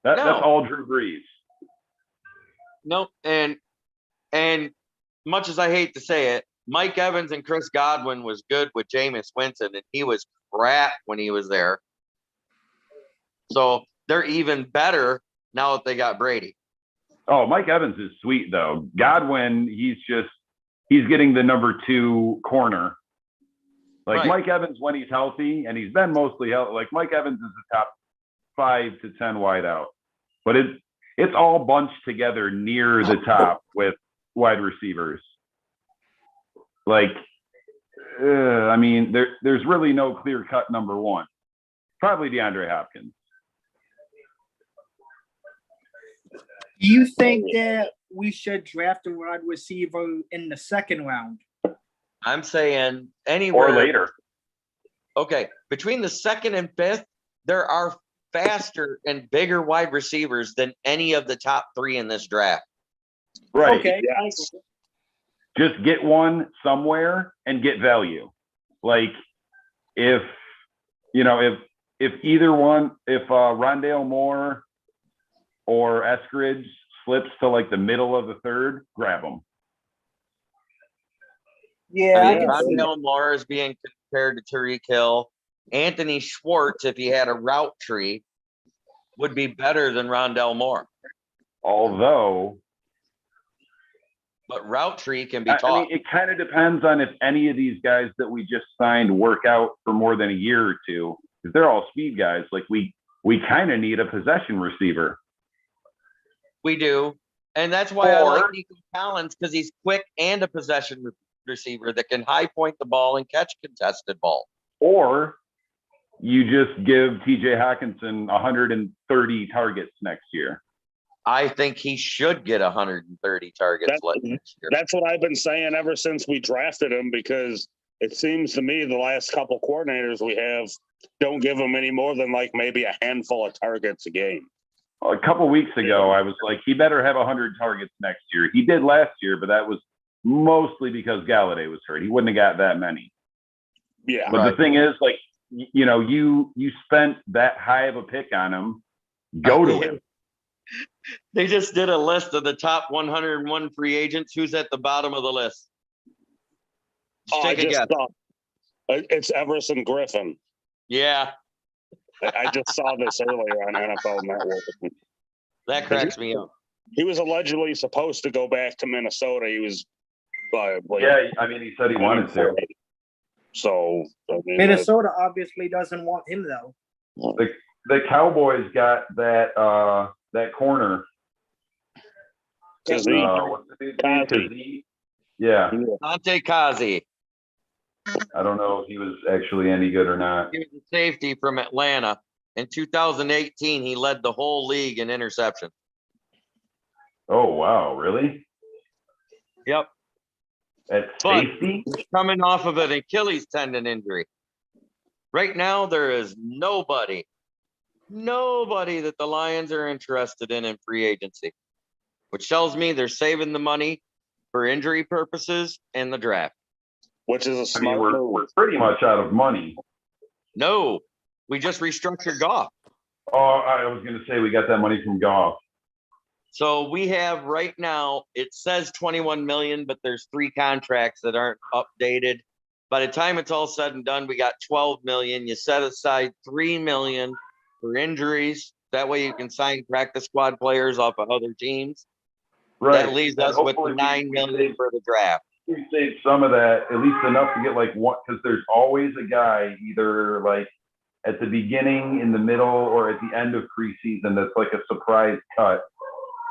That's all Drew Brees. Nope. And much as I hate to say it, Mike Evans and Chris Godwin was good with Jameis Winston, and he was crap when he was there. So they're even better now that they got Brady. Oh, Mike Evans is sweet though. Godwin, he's getting the number 2 corner. Like Right. Mike Evans when he's healthy, and he's been mostly healthy. Like Mike Evans is the top 5 to 10 wide out, but it's all bunched together near the top with wide receivers. Like, I mean, there's really no clear cut number 1. Probably DeAndre Hopkins. Do you think that we should draft a wide receiver in the second round? I'm saying anywhere. Or later. Okay. Between the 2nd and 5th, there are faster and bigger wide receivers than any of the top 3 in this draft. Right. Okay. yes. Just get one somewhere and get value. Like if either one, if Rondale Moore or Eskridge slips to like the middle of the 3rd, grab them. Yeah, I I mean, can see that. Rondale Moore is being compared to Tariq Hill. Anthony Schwartz, if he had a route tree, would be better than Rondale Moore. Although, But route tree can be I taught. mean, it kind of depends on if any of these guys that we just signed work out for more than a year or two, because they're all speed guys. Like we kind of need a possession receiver. We do. And that's why I like Or- Nico Collins, because he's quick and a possession receiver that can high point the ball and catch contested ball. Or you just give TJ Hawkinson 130 targets next year. I think he should get 130 targets next year. That's what I've been saying ever since we drafted him, because it seems to me the last couple coordinators we have don't give him any more than like maybe a handful of targets a game. A couple weeks ago, I was like, he better have 100 targets next year. He did last year, but that was mostly because Galladay was hurt. He wouldn't have got that many. Yeah. But the thing is, like, you know, you spent that high of a pick on him. Go to him. They just did a list of the top 101 free agents. Who's at the bottom of the list? Just Oh, I take a just guess. saw. It's Everson Griffin. Yeah, I just saw this earlier on NFL Network. that cracks me up. He was allegedly supposed to go back to Minnesota. He was, Yeah, I mean, he said he wanted to. So I mean, Minnesota obviously doesn't want him though. The Cowboys got that corner. Because What's the dude's name? Kazi. Kazi? Yeah, Dante Kazi, I don't know if he was actually any good or not. he was a safety from Atlanta. In 2018, he led the whole league in interception. Oh wow, really? Yep. At But- safety? Coming off of an Achilles tendon injury. Right now, there is nobody that the Lions are interested in free agency, which tells me they're saving the money for injury purposes and the draft. which is a I mean, smart we're move. pretty much out of money. No, we just restructured Goff. Oh, I was going to say we got that money from Goff. So we have right now, it says 21 million, but there's 3 contracts that aren't updated. By the time it's all said and done, we got 12 million. You set aside 3 million for injuries. That way you can sign practice squad players off of other teams. Right. That leaves And us with hopefully 9 million save- for the draft. we saved some of that, at least enough to get like one, because there's always a guy either like at the beginning, in the middle, or at the end of preseason that's like a surprise cut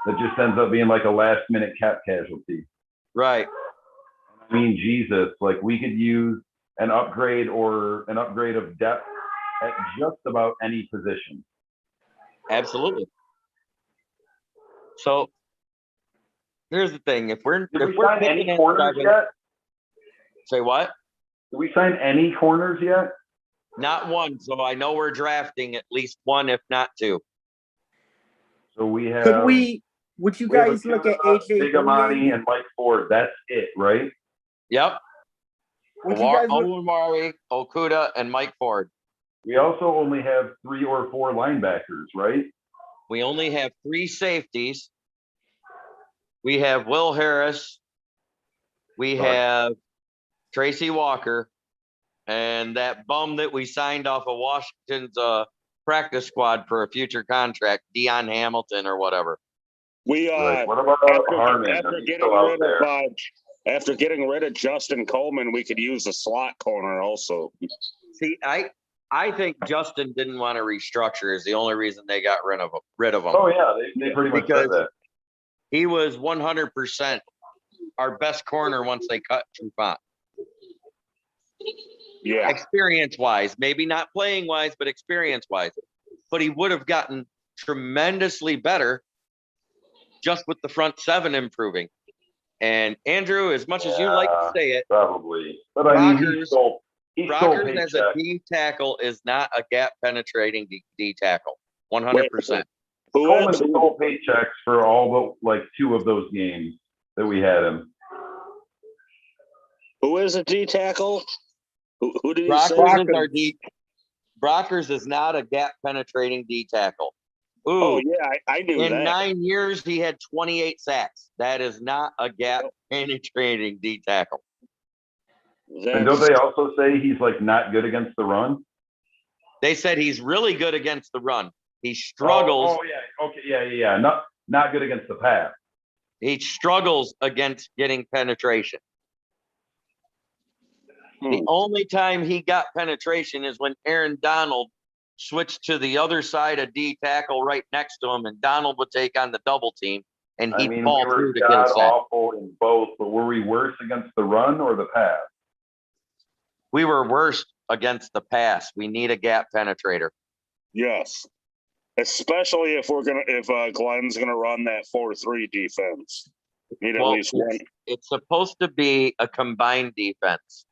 that just ends up being like a last minute cap casualty. Right. I mean, Jesus, like we could use an upgrade of depth at just about any position. Absolutely. So here's the thing. If we're Did we we're sign picking any in corners 7 yet? say what? Did we sign any corners yet? Not one. So I know we're drafting at least 1, if not 2. So we have. Would you we have guys look at Akuda, AJ Big Amani Bouye? and Mike Ford. That's it, right? Yep. Would you guys look, Owamari, Okuda, and Mike Ford. We also only have 3 or 4 linebackers, right? We only have 3 safeties. We have Will Harris. We Sorry. have Tracy Walker. And that bum that we signed off of Washington's practice squad for a future contract, Deion Hamilton or whatever. We Right. What about Harmon? Are you still out there? after getting rid of Justin Coleman, we could use a slot corner also. See, I think Justin didn't want to restructure is the only reason they got rid of him. Oh yeah, they pretty much said Because- that. He was 100% our best corner once they cut Trufant. Yeah. Experience wise, maybe not playing wise, but experience wise. But he would have gotten tremendously better just with the front 7 improving. And Andrew, as much as you like to say it, Probably, but I mean, he Brockers- stole Brockers as a paycheck. D tackle is not a gap penetrating D tackle. 100%. Coleman stole paychecks for all but like 2 of those games that we had him. Who is a D tackle? Who did he say? Brockers is our D. Brockers is not a gap penetrating D tackle. Ooh, Oh yeah, I knew in that. 9 years he had 28 sacks. That is not a gap penetrating D tackle. And don't they also say he's like not good against the run? They said he's really good against the run. He struggles. Oh yeah, okay, yeah. Not good against the pass. He struggles against getting penetration. The only time he got penetration is when Aaron Donald switch to the other side of D tackle right next to him, and Donald would take on the double team, and I he'd mean, fall we through were to get a god sack. awful in both, but were we worse against the run or the pass? We were worse against the pass. We need a gap penetrator. Yes. Especially if Glenn's gonna run that 4-3 defense. Need at Well, least one. It's supposed to be a combined defense.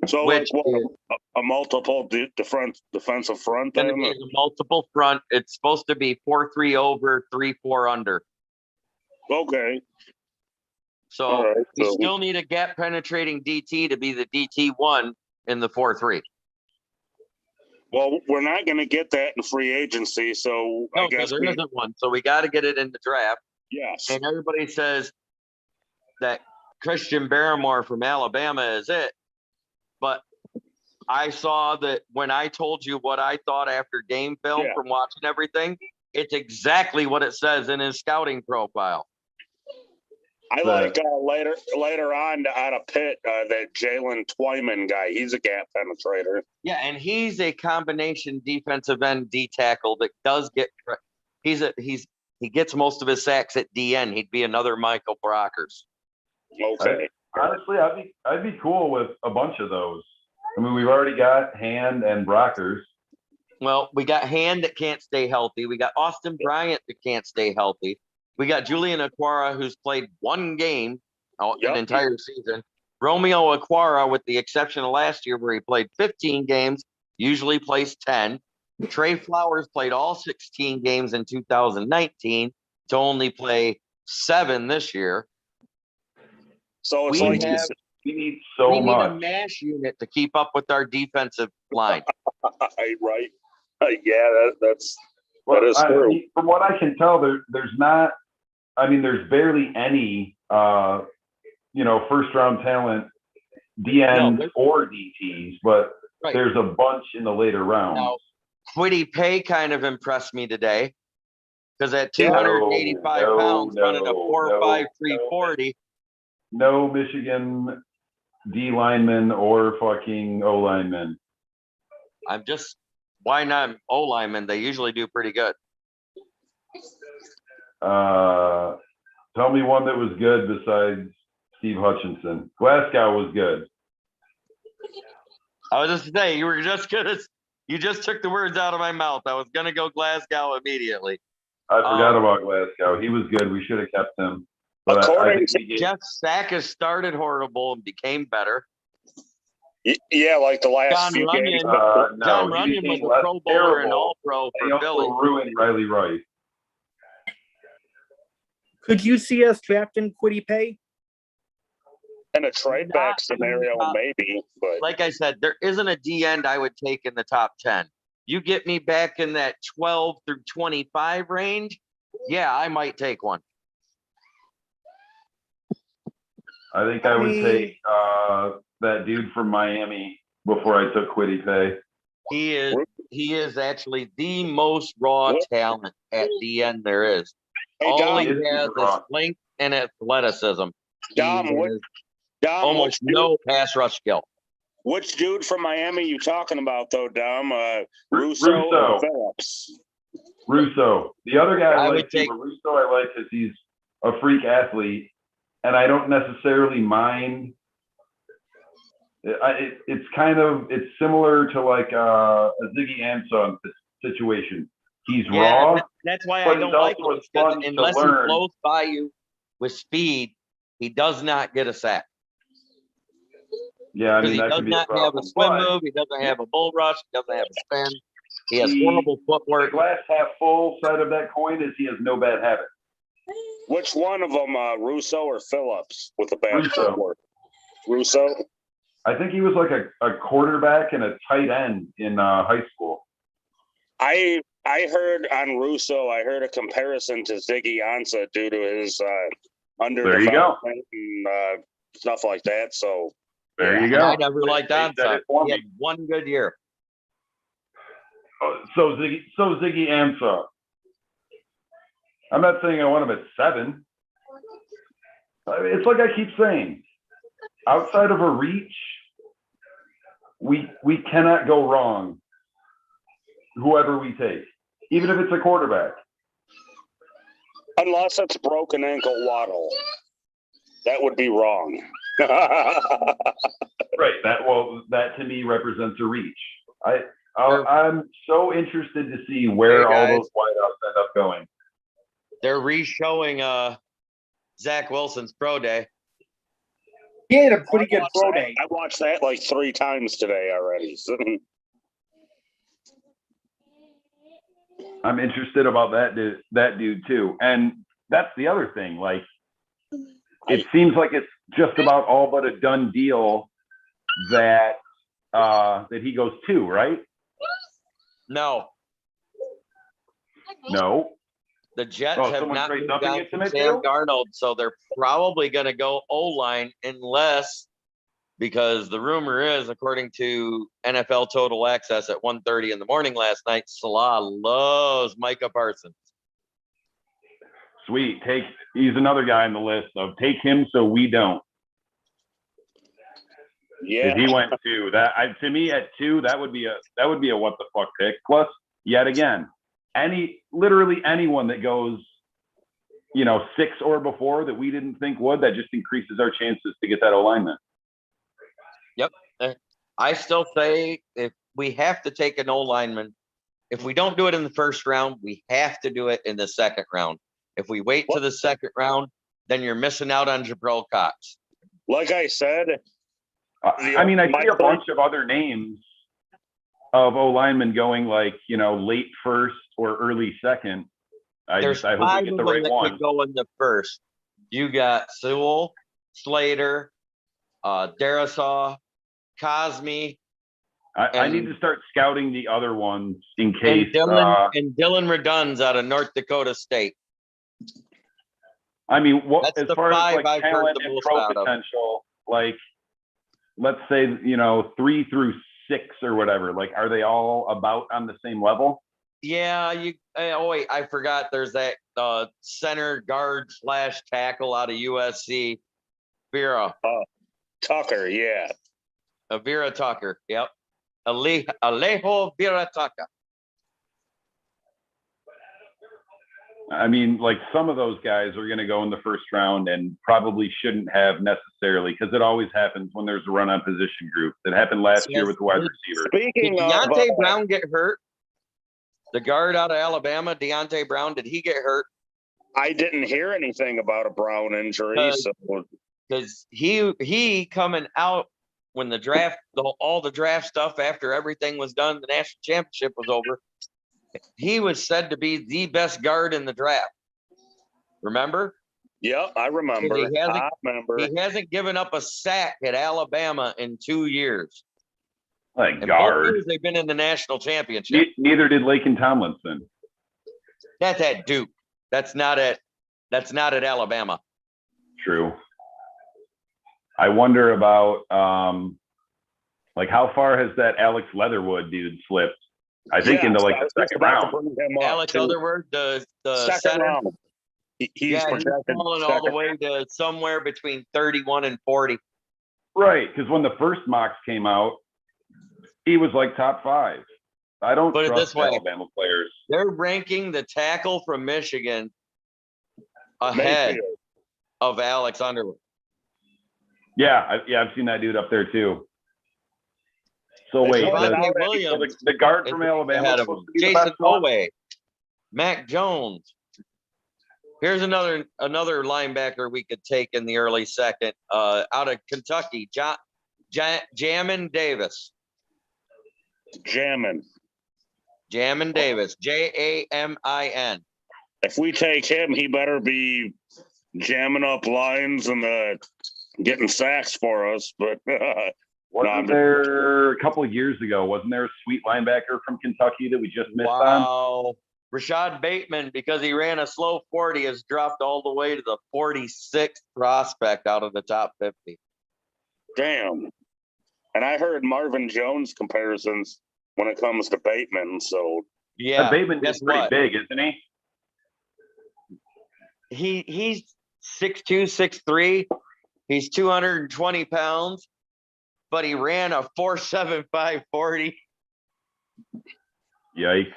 So which like what, a multiple defensive front Going to then? be a multiple front. It's supposed to be 4-3 over, 3-4 under. Okay. So All right. we So, still need a gap penetrating DT to be the DT1 in the 4-3. well, we're not gonna get that in free agency, so I No, guess because there isn't one. So we got to get it in the draft. yes. And everybody says that Christian Barrymore from Alabama is it. But I saw that when I told you what I thought after game film Yeah. from watching everything, it's exactly what it says in his scouting profile. I like later on out of Pitt, that Jalen Twyman guy. He's a gap penetrator. Yeah, and he's a combination defensive end D tackle that does get he gets most of his sacks at DN. He'd be another Michael Brockers. Okay. Honestly, I'd be cool with a bunch of those. I mean, we've already got Hand and Brockers. Well, we got Hand that can't stay healthy. We got Austin Bryant that can't stay healthy. We got Julian Aquara, who's played one game an entire season. Romeo Aquara, with the exception of last year where he played 15 games, usually plays 10. Trey Flowers played all 16 games in 2019 to only play 7 this year. So it's We like have- We need We so need a much. mash unit to keep up with our defensive line. right. Yeah, that's Well, that is true. from what I can tell, there's not. I mean, there's barely any, first round talent, DN No, or DTs, but Right. there's a bunch in the later rounds. Now, Quiddy Pay kind of impressed me today because at Yeah. 285 No, pounds, running a no, 4.5 no, 340. No Michigan D lineman or fucking O lineman. Why not O lineman? They usually do pretty good. Tell me one that was good besides Steve Hutchinson. Glasgow was good. I was just saying, you just took the words out of my mouth. I was gonna go Glasgow immediately. I forgot about Glasgow. He was good. We should have kept him. But According think we Jeff Sackus started horrible and became better. Yeah, like the last John few games. Runyon, no, John he Runyon was became a less Pro Bowler and terrible. All-Pro They for also Philly. ruined Riley Rice. Could you see us drafting Quiddy Pay? In a trade back Not in the scenario, top- maybe, but Like I said, there isn't a D end I would take in the top 10. You get me back in that 12 through 25 range, yeah, I might take one. I think I would take that dude from Miami before I took Quiddy Pay. He is actually the most raw talent at the end there is. hey, All Dom, he has is raw. length and athleticism. Dom, He has Dom, almost no pass rush skill. which dude from Miami you talking about though, Dom? Russo Russo. or Phillips? Russo. The other guy I I would like too, take- but Russo I like because he's a freak athlete, and I don't necessarily mind. It's similar to like a Ziggy Ansah situation. He's raw. That's why but I don't he's like also him. a Because sponge to unless he learn. blows by you with speed, he does not get a sack. Yeah, I Because mean he that does could be a not have a problem. swim But move. He doesn't have a bull rush. He doesn't have a spin. He has He- horrible the footwork. glass half full side of that coin is he has no bad habit. Which one of them, Russo or Phillips, with the bad Russo. footwork? Russo. I think he was like a quarterback and a tight end in high school. I heard on Russo, I heard a comparison to Ziggy Ansah due to his under There you go. and stuff like that. So There you And go. I never liked They said Ansah. it for He me. had one good year. So Ziggy Ansah. I'm not saying I want him at 7. I mean, it's like I keep saying, outside of a reach, we cannot go wrong. whoever we take, even if it's a quarterback. Unless it's broken ankle Waddle. That would be wrong. Right. That to me represents a reach. I'm so interested to see where Hey, all guys. those wideouts end up going. They're re-showing Zach Wilson's pro day. He had a pretty good pro day. I watched that like 3 times today already. I'm interested about that dude too. And that's the other thing. Like, it seems like it's just about all but a done deal that he goes to, right? No, No. the Jets Oh, have someone not trades moved up and on gets him from a Sam deal? Darnold, so they're probably going to go O-line unless, because the rumor is, according to NFL Total Access at 1:30 in the morning last night, Salah loves Micah Parsons. Sweet. He's another guy on the list of take him so we don't. Yeah. If he went to me at 2, that would be a what the fuck pick. Plus, yet again, literally anyone that goes, 6 or before that we didn't think would, that just increases our chances to get that alignment. Yep. I still say if we have to take an O-lineman, if we don't do it in the first round, we have to do it in the second round. If we wait to the second round, then you're missing out on Jabril Cox. Like I said, I see a bunch of other names of O linemen going like, late first or early second. I hope we get the right one. Could go in the first. You got Sewell, Slater, Darisaw, Cosme. I need to start scouting the other ones in case. And Dylan Redun's out of North Dakota State. As That's far as like I've heard talent the and most pro out of. potential, like let's say 3 through 6 or whatever, like are they all about on the same level? Yeah, I forgot. There's that center guard / tackle out of USC, Vera. Tucker, yeah. Vera Tucker. Yep. Alejo Vera Tucker. Like some of those guys are going to go in the first round and probably shouldn't have necessarily, because it always happens when there's a run on position group. That happened last year with the wide receiver. Speaking Did of Deontay Brown get hurt? The guard out of Alabama, Deontay Brown, did he get hurt? I didn't hear anything about a Brown injury, because he coming out when the draft, all the draft stuff after everything was done, the national championship was over. He was said to be the best guard in the draft. Remember? Yeah, I remember. He hasn't given up a sack at Alabama in 2 years. Like guard. They've been in the national championship. Neither did Laken Tomlinson. That's at Duke. That's not at Alabama. True. I wonder about how far has that Alex Leatherwood dude slipped? I think into like the second round. Alex Leatherwood, the second center. round. He's projected falling all the way to somewhere between 31 and 40. Right, because when the first mocks came out, he was like top 5. I don't Put it trust this way. Alabama players. They're ranking the tackle from Michigan ahead of Alex Underwood. Yeah, I've seen that dude up there too. So wait, Williams, the guard from Alabama ahead of him. Jason Oweh, Mac Jones. Here's another linebacker we could take in the early second, out of Kentucky, Jamin Davis. Jamin Davis, Jamin. If we take him, he better be jamming up lines and getting sacks for us. But wasn't there a couple of years ago? Wasn't there a sweet linebacker from Kentucky that we just missed on? Rashad Bateman, because he ran a slow 40, has dropped all the way to the 46th prospect out of the top 50. Damn. And I heard Marvin Jones comparisons when it comes to Bateman. So yeah, Bateman is pretty big, isn't he? He's 6'2", 6'3". He's 220 pounds, but he ran a 4.75 40. Yikes.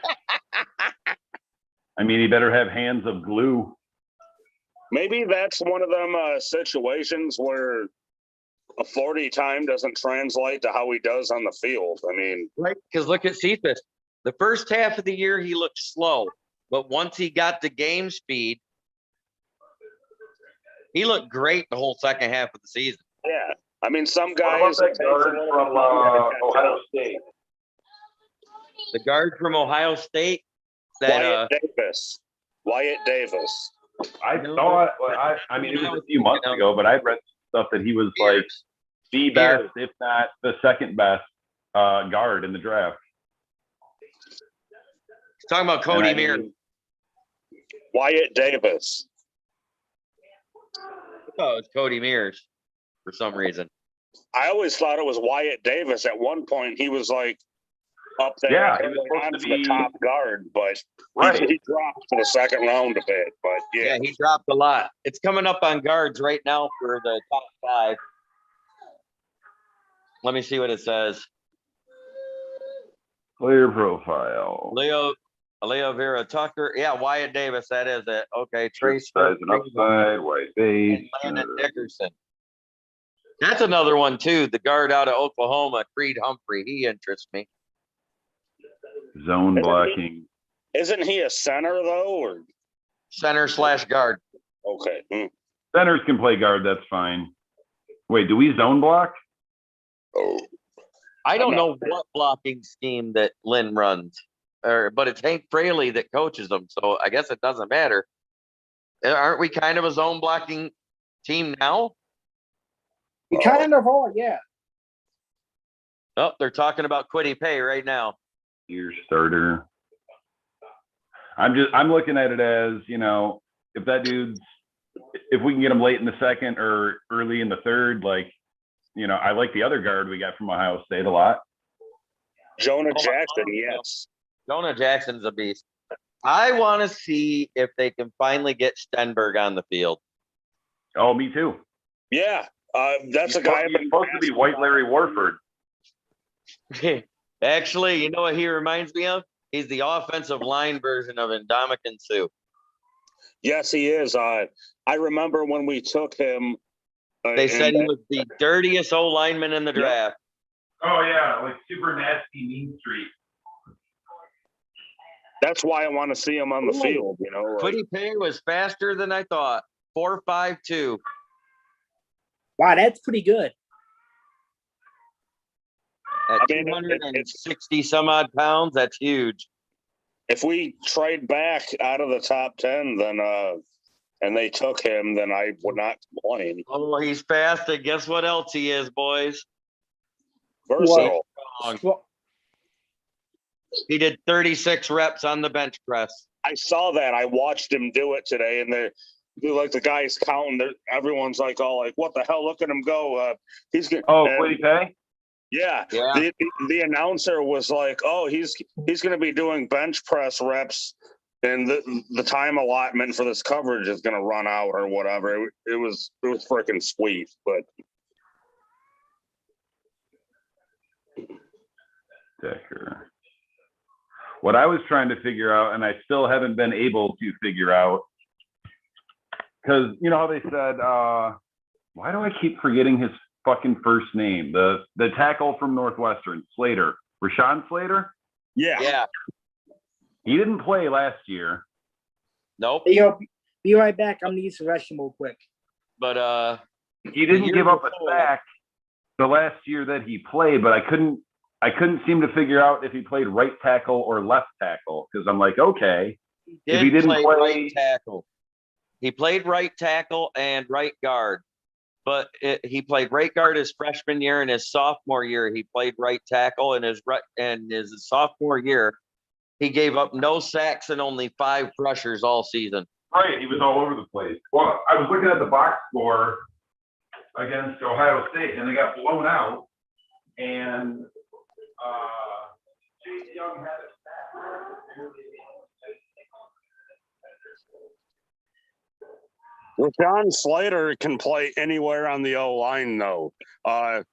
I mean, he better have hands of glue. Maybe that's one of them situations where a 40 time doesn't translate to how he does on the field. I mean, Right, because look at Cephas. The first half of the year, he looked slow, but once he got the game speed, he looked great the whole second half of the season. yeah. I mean, some What about guys. that guard from Ohio State? The guard from Ohio State, that Wyatt Davis. Wyatt Davis. I No, thought, but- I mean, it was a few months ago, but I'd read stuff that he was like the Beard. best, if not the second best guard in the draft. talking about Cody And I Mears. mean, Wyatt Davis. Oh, it's Cody Mears for some reason. I always thought it was Wyatt Davis. At one point, he was like up there, Yeah, he early was supposed on to for the be- top guard, but Right. he dropped to the second round a bit. But Yeah, yeah, he dropped a lot. It's coming up on guards right now for the top 5. Let me see what it says. Player profile. Leo Vera Tucker. Yeah, Wyatt Davis. That is it. Okay, Trace Size Smith and upside, white base. and Landon Dickerson. That's another one too. The guard out of Oklahoma, Creed Humphrey. He interests me. Zone Isn't he- blocking. isn't he a center though? Or Center/guard. okay, Centers can play guard, that's fine. Wait, do we zone block? oh, I don't I'm know what blocking scheme that Lynn runs, but it's Hank Fraley that coaches them, so I guess it doesn't matter. Aren't we kind of a zone blocking team now? We kind of are, yeah. Oh, they're talking about Quiddy Pay right now. Your starter. I'm looking at it as, you know, if that dude's, if we can get him late in the second or early in the third, like, you know, I like the other guard we got from Ohio State a lot. Jonah Jackson, yes. Jonah Jackson's a beast. I want to see if they can finally get Stenberg on the field. Oh, me too. Yeah, that's He's a guy. He's supposed to be White Larry Warford. Actually, you know what he reminds me of? He's the offensive line version of Ndamukong Suh. Yes, he is. I remember when we took him. They said he was the dirtiest O lineman in the draft. Oh yeah, like super nasty Mean Street. That's why I want to see him on the Ooh. field. You know, like, Quiddy Pay was faster than I thought. 4.52. Wow, that's pretty good. At I mean, 260 some odd pounds, that's huge. if we trade back out of the top 10, then and they took him, then I would not complain. Oh, he's fast, and guess what else he is, boys? Versatile. Well, He did 36 reps on the bench press. I saw that. I watched him do it today, and they're like the guys counting. Everyone's like, "Oh, like what the hell? Look at him go! He's good." Oh, Quiddy Pay? Yeah. Yeah. The announcer was like, "Oh, he's going to be doing bench press reps, and the time allotment for this coverage is going to run out or whatever." It was freaking sweet, but Decker. What I was trying to figure out, and I still haven't been able to figure out, because you know how they said, why do I keep forgetting his fucking first name? The tackle from Northwestern, Slater, Rashawn Slater. yeah, Yeah. He didn't play last year. Nope. hey, yo, be right back. I'm gonna use the restroom real quick. But He didn't year give up a before- sack the last year that he played, but I couldn't seem to figure out if he played right tackle or left tackle, because I'm like, okay, if he didn't play- right tackle. He played right tackle and right guard, but he played right guard his freshman year, and his sophomore year he played right tackle, and his sophomore year he gave up no sacks and only 5 pressures all season. right, he was all over the place. Well, I was looking at the box score against Ohio State, and they got blown out, and Chase Young had a sack. Well, John Slater can play anywhere on the O line, though. I was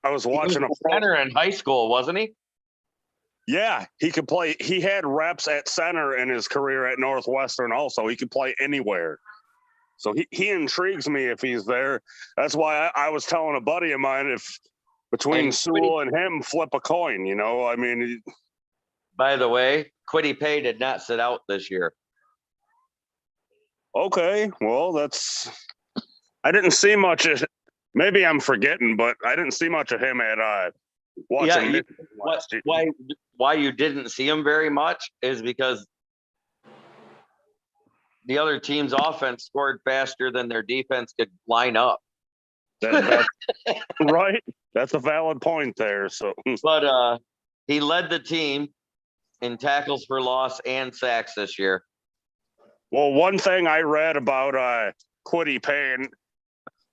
He was watching a center in high school, wasn't he? Yeah, he could play. He had reps at center in his career at Northwestern also. He could play anywhere. So he intrigues me if he's there. That's why I was telling a buddy of mine if between And Sewell and him, flip a coin, you know? I mean, By the way, Quiddy Pay did not sit out this year. okay, well, I didn't see much of, maybe I'm forgetting, but I didn't see much of him at watching Yeah, it last year. Why you didn't see him very much is because the other team's offense scored faster than their defense could line up. That's right. That's a valid point there. So, But he led the team in tackles for loss and sacks this year. well, one thing I read about Quiddy Payne,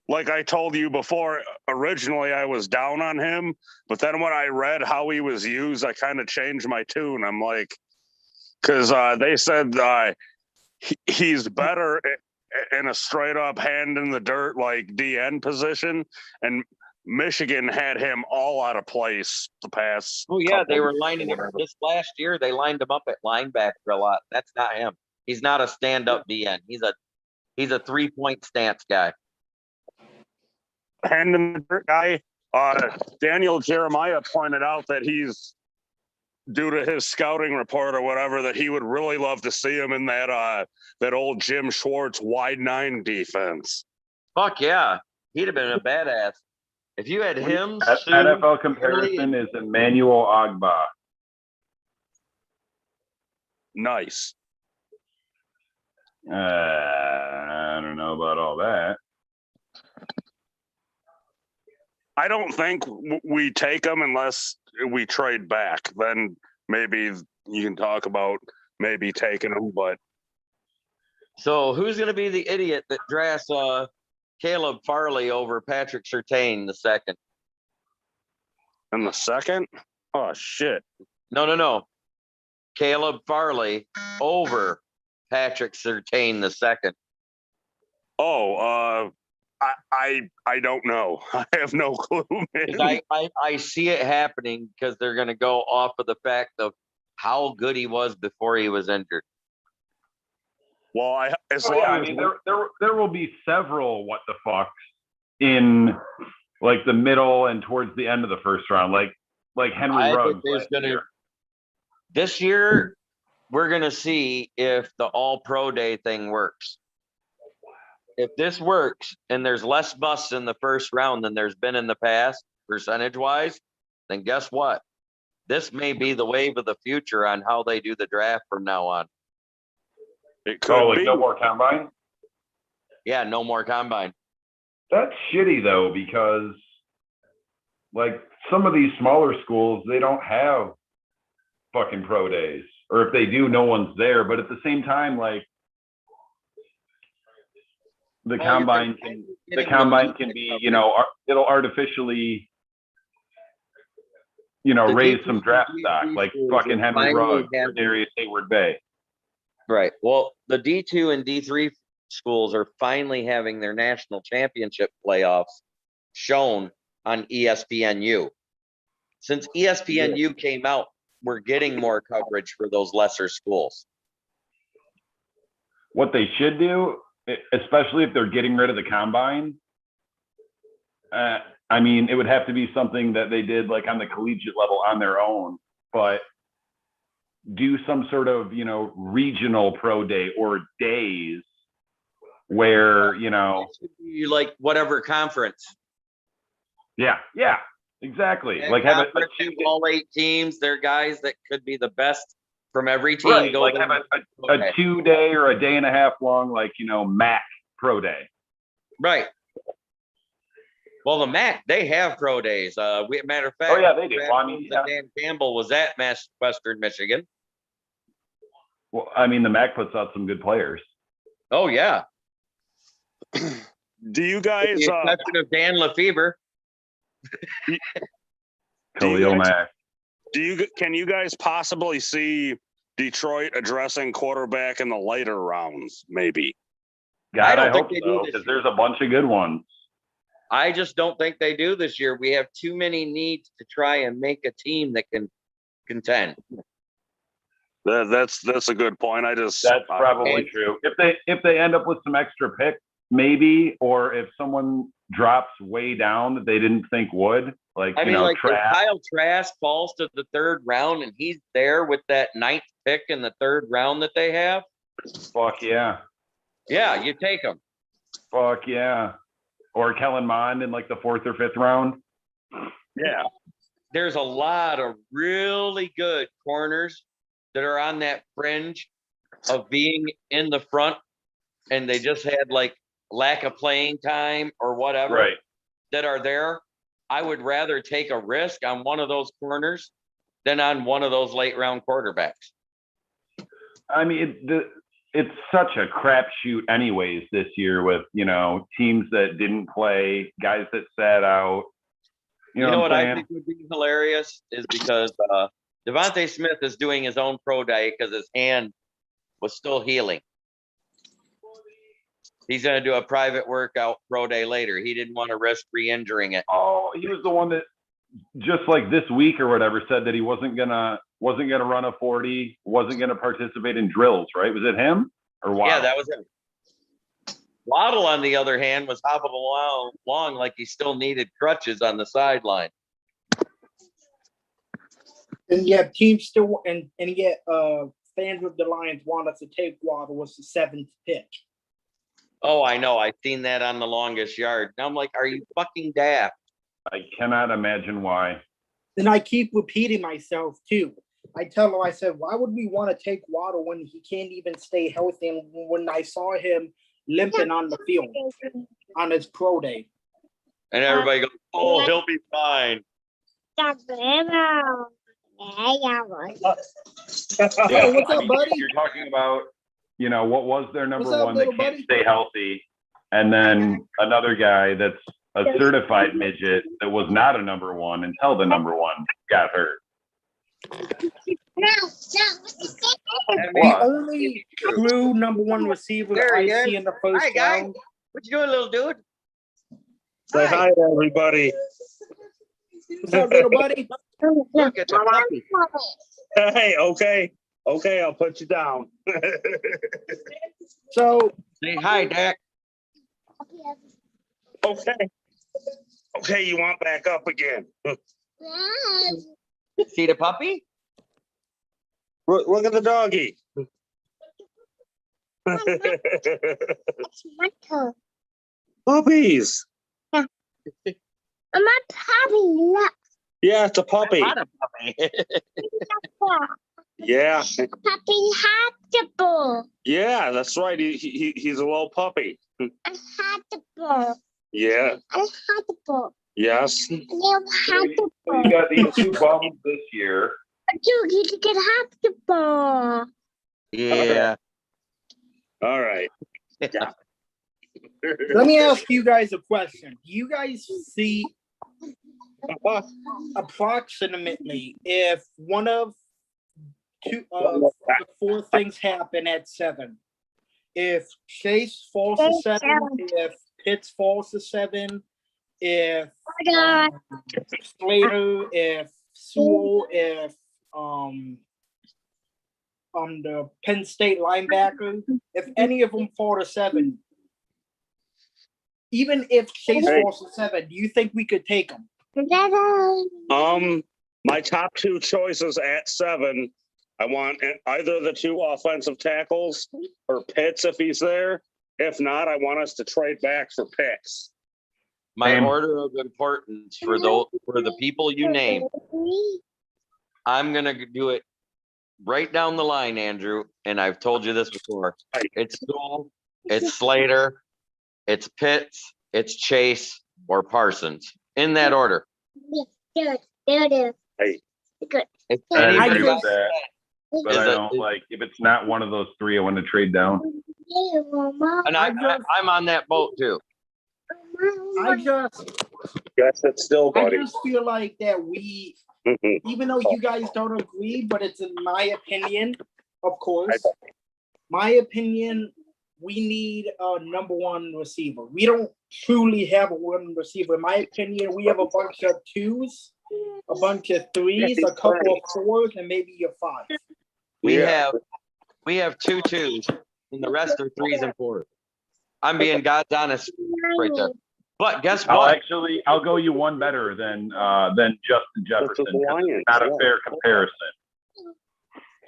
like I told you before, originally I was down on him, but then when I read how he was used, I kind of changed my tune. I'm like, because they said he's better in a straight up hand in the dirt like DN position, and Michigan had him all out of place the past. Oh yeah, they couple were weeks lining or him whatever. this last year. They lined him up at linebacker a lot. That's not him. He's not a stand-up DN. He's a 3-point stance guy. Hand in the dirt guy. Daniel Jeremiah pointed out that he's, due to his scouting report or whatever, that he would really love to see him in that old Jim Schwartz wide 9 defense. Fuck yeah, he'd have been a badass if you had him. Sue, NFL comparison is Emmanuel Ogba. Nice. I don't know about all that. I don't think we take him unless we trade back. Then maybe you can talk about maybe taking him, but So who's going to be the idiot that drafts Caleb Farley over Patrick Surtain the second? in the second, oh shit. No. Caleb Farley over Patrick Surtain the second. Oh, I don't know. I have no clue, man. I see it happening because they're going to go off of the fact of how good he was before he was injured. Well, as Oh, long yeah, I as mean, there will be several what the fucks in like the middle and towards the end of the first round, like Henry I think Ruggs. there's last gonna- year. This year, we're going to see if the all pro day thing works. If this works and there's less busts in the first round than there's been in the past, percentage wise, then guess what? This may be the wave of the future on how they do the draft from now on. it could Oh, like be. no more combine? Yeah, no more combine. That's shitty though, because like some of these smaller schools, they don't have fucking pro days, or if they do, no one's there. But at the same time, like the combine can be, you know, it'll artificially, you know, The raise D2 some draft stock, like schools fucking will Henry finally Ruggs or have- Darius Hayward Bay. Right. Well, the D2 and D3 schools are finally having their national championship playoffs shown on ESPNU. Since ESPNU came out, we're getting more coverage for those lesser schools. What they should do, especially if they're getting rid of the combine, I mean, it would have to be something that they did like on the collegiate level on their own, but do some sort of, you know, regional pro day or days where, you know, You like whatever conference. yeah, exactly. That Like have it conference, like, all 8 teams, they're guys that could be the best from every team. right, Go like there. have a Okay. 2-day or a day and a half long, like, you know, MAC pro day. Right. Well, the MAC, they have pro days. Matter of fact, Oh yeah, they do. Brad Well, I mean, Holmes yeah. and Dan Campbell was at Western Michigan. Well, I mean, the MAC puts out some good players. Oh yeah. Do you With guys the exception of Dan Lefebvre. Do you Khalil guys- Mack. can you guys possibly see Detroit addressing quarterback in the later rounds, maybe? God, don't I think hope they do so, this because year. there's a bunch of good ones. I just don't think they do this year. We have too many needs to try and make a team that can contend. That's a good point. That's probably true. If they end up with some extra picks, maybe, or if someone drops way down that they didn't think would, like, I you mean, know, like if Trask. Kyle Trask falls to the 3rd round and he's there with that 9th pick in the 3rd round that they have, Fuck yeah. yeah, you take him. Fuck yeah. Or Kellen Mond in like the 4th or 5th round. Yeah. There's a lot of really good corners that are on that fringe of being in the front, and they just had like lack of playing time or whatever Right. that are there. I would rather take a risk on one of those corners than on one of those late round quarterbacks. I mean, it's such a crapshoot anyways this year with, you know, teams that didn't play, guys that sat out. You know what I think would be hilarious is because Devontae Smith is doing his own pro day because his hand was still healing. He's going to do a private workout pro day later. He didn't want to risk re-injuring it. Oh, he was the one that just like this week or whatever said that he wasn't gonna run a 40, wasn't gonna participate in drills, right? Was it him or Waddle? Yeah, that was him. Waddle, on the other hand, was hopping along like he still needed crutches on the sideline. And yet teams still and yet fans of the Lions want us to take Waddle was the 7th pick. Oh, I know. I've seen that on the longest yard. Now I'm like, are you fucking daft? I cannot imagine why. And I keep repeating myself too. I tell him, I said, why would we want to take Waddle when he can't even stay healthy? And when I saw him limping on the field on his pro day. And everybody goes, oh, he'll be fine. Yeah, Hey, what's up, buddy? You're talking about, you know, what was their number What's up, one that little can't buddy? stay healthy, and then another guy that's a certified midget that was not a number one until the number one got hurt. The only true number one receiver There he I is. see in the first Hi, guy. round. What you doing, little dude? Say hi to everybody. What's up, little buddy? Look at the puppy. Hey, okay. Okay, I'll put you down. So Say hi, Dak. Okay. Okay, you want back up again. See the puppy? Look at the doggy. Puppies. I'm a puppy. Look, Yeah, it's a puppy. Not a puppy. Yeah. puppy had the ball. Yeah, that's right. He's a little puppy. I had the ball. Yeah. I had the ball. Yes. You had the So you got these two bums this year. You can have the ball. Yeah. All right. let me ask you guys a question. Do you guys see approximately if one of the 4 things happen at 7? If Chase falls to 7, if Pitts falls to 7, if Slater, if Sewell, if the Penn State linebacker, if any of them fall to 7, even if Chase falls to 7, do you think we could take them? My top 2 choices at 7. I want either the 2 offensive tackles or Pitts if he's there. If not, I want us to trade back for picks. My Same. order of importance for the people you name, I'm gonna do it right down the line, Andrew. And I've told you this before. It's Sewell, it's Slater, it's Pitts, it's Chase, or Parsons. In that order. There. Hey. Good. If I anybody agree with else- that, but Is I it- don't like if it's not one of those 3. I want to trade down. And I'm on that boat too. I just Yes, it's still, buddy. feel like that we, even though you guys don't agree, but it's in my opinion, of course, my opinion, we need a number 1 receiver. We don't truly have a 1 receiver. In my opinion, we have a bunch of 2s a bunch of threes, a couple of fours, and maybe a five. We Yeah. have 2 twos, and the rest are 3s and 4s. I'm being God's honest right there. But guess what? I'll go you one better than Justin Jefferson. 'Cause Lions, it's not a yeah. fair comparison.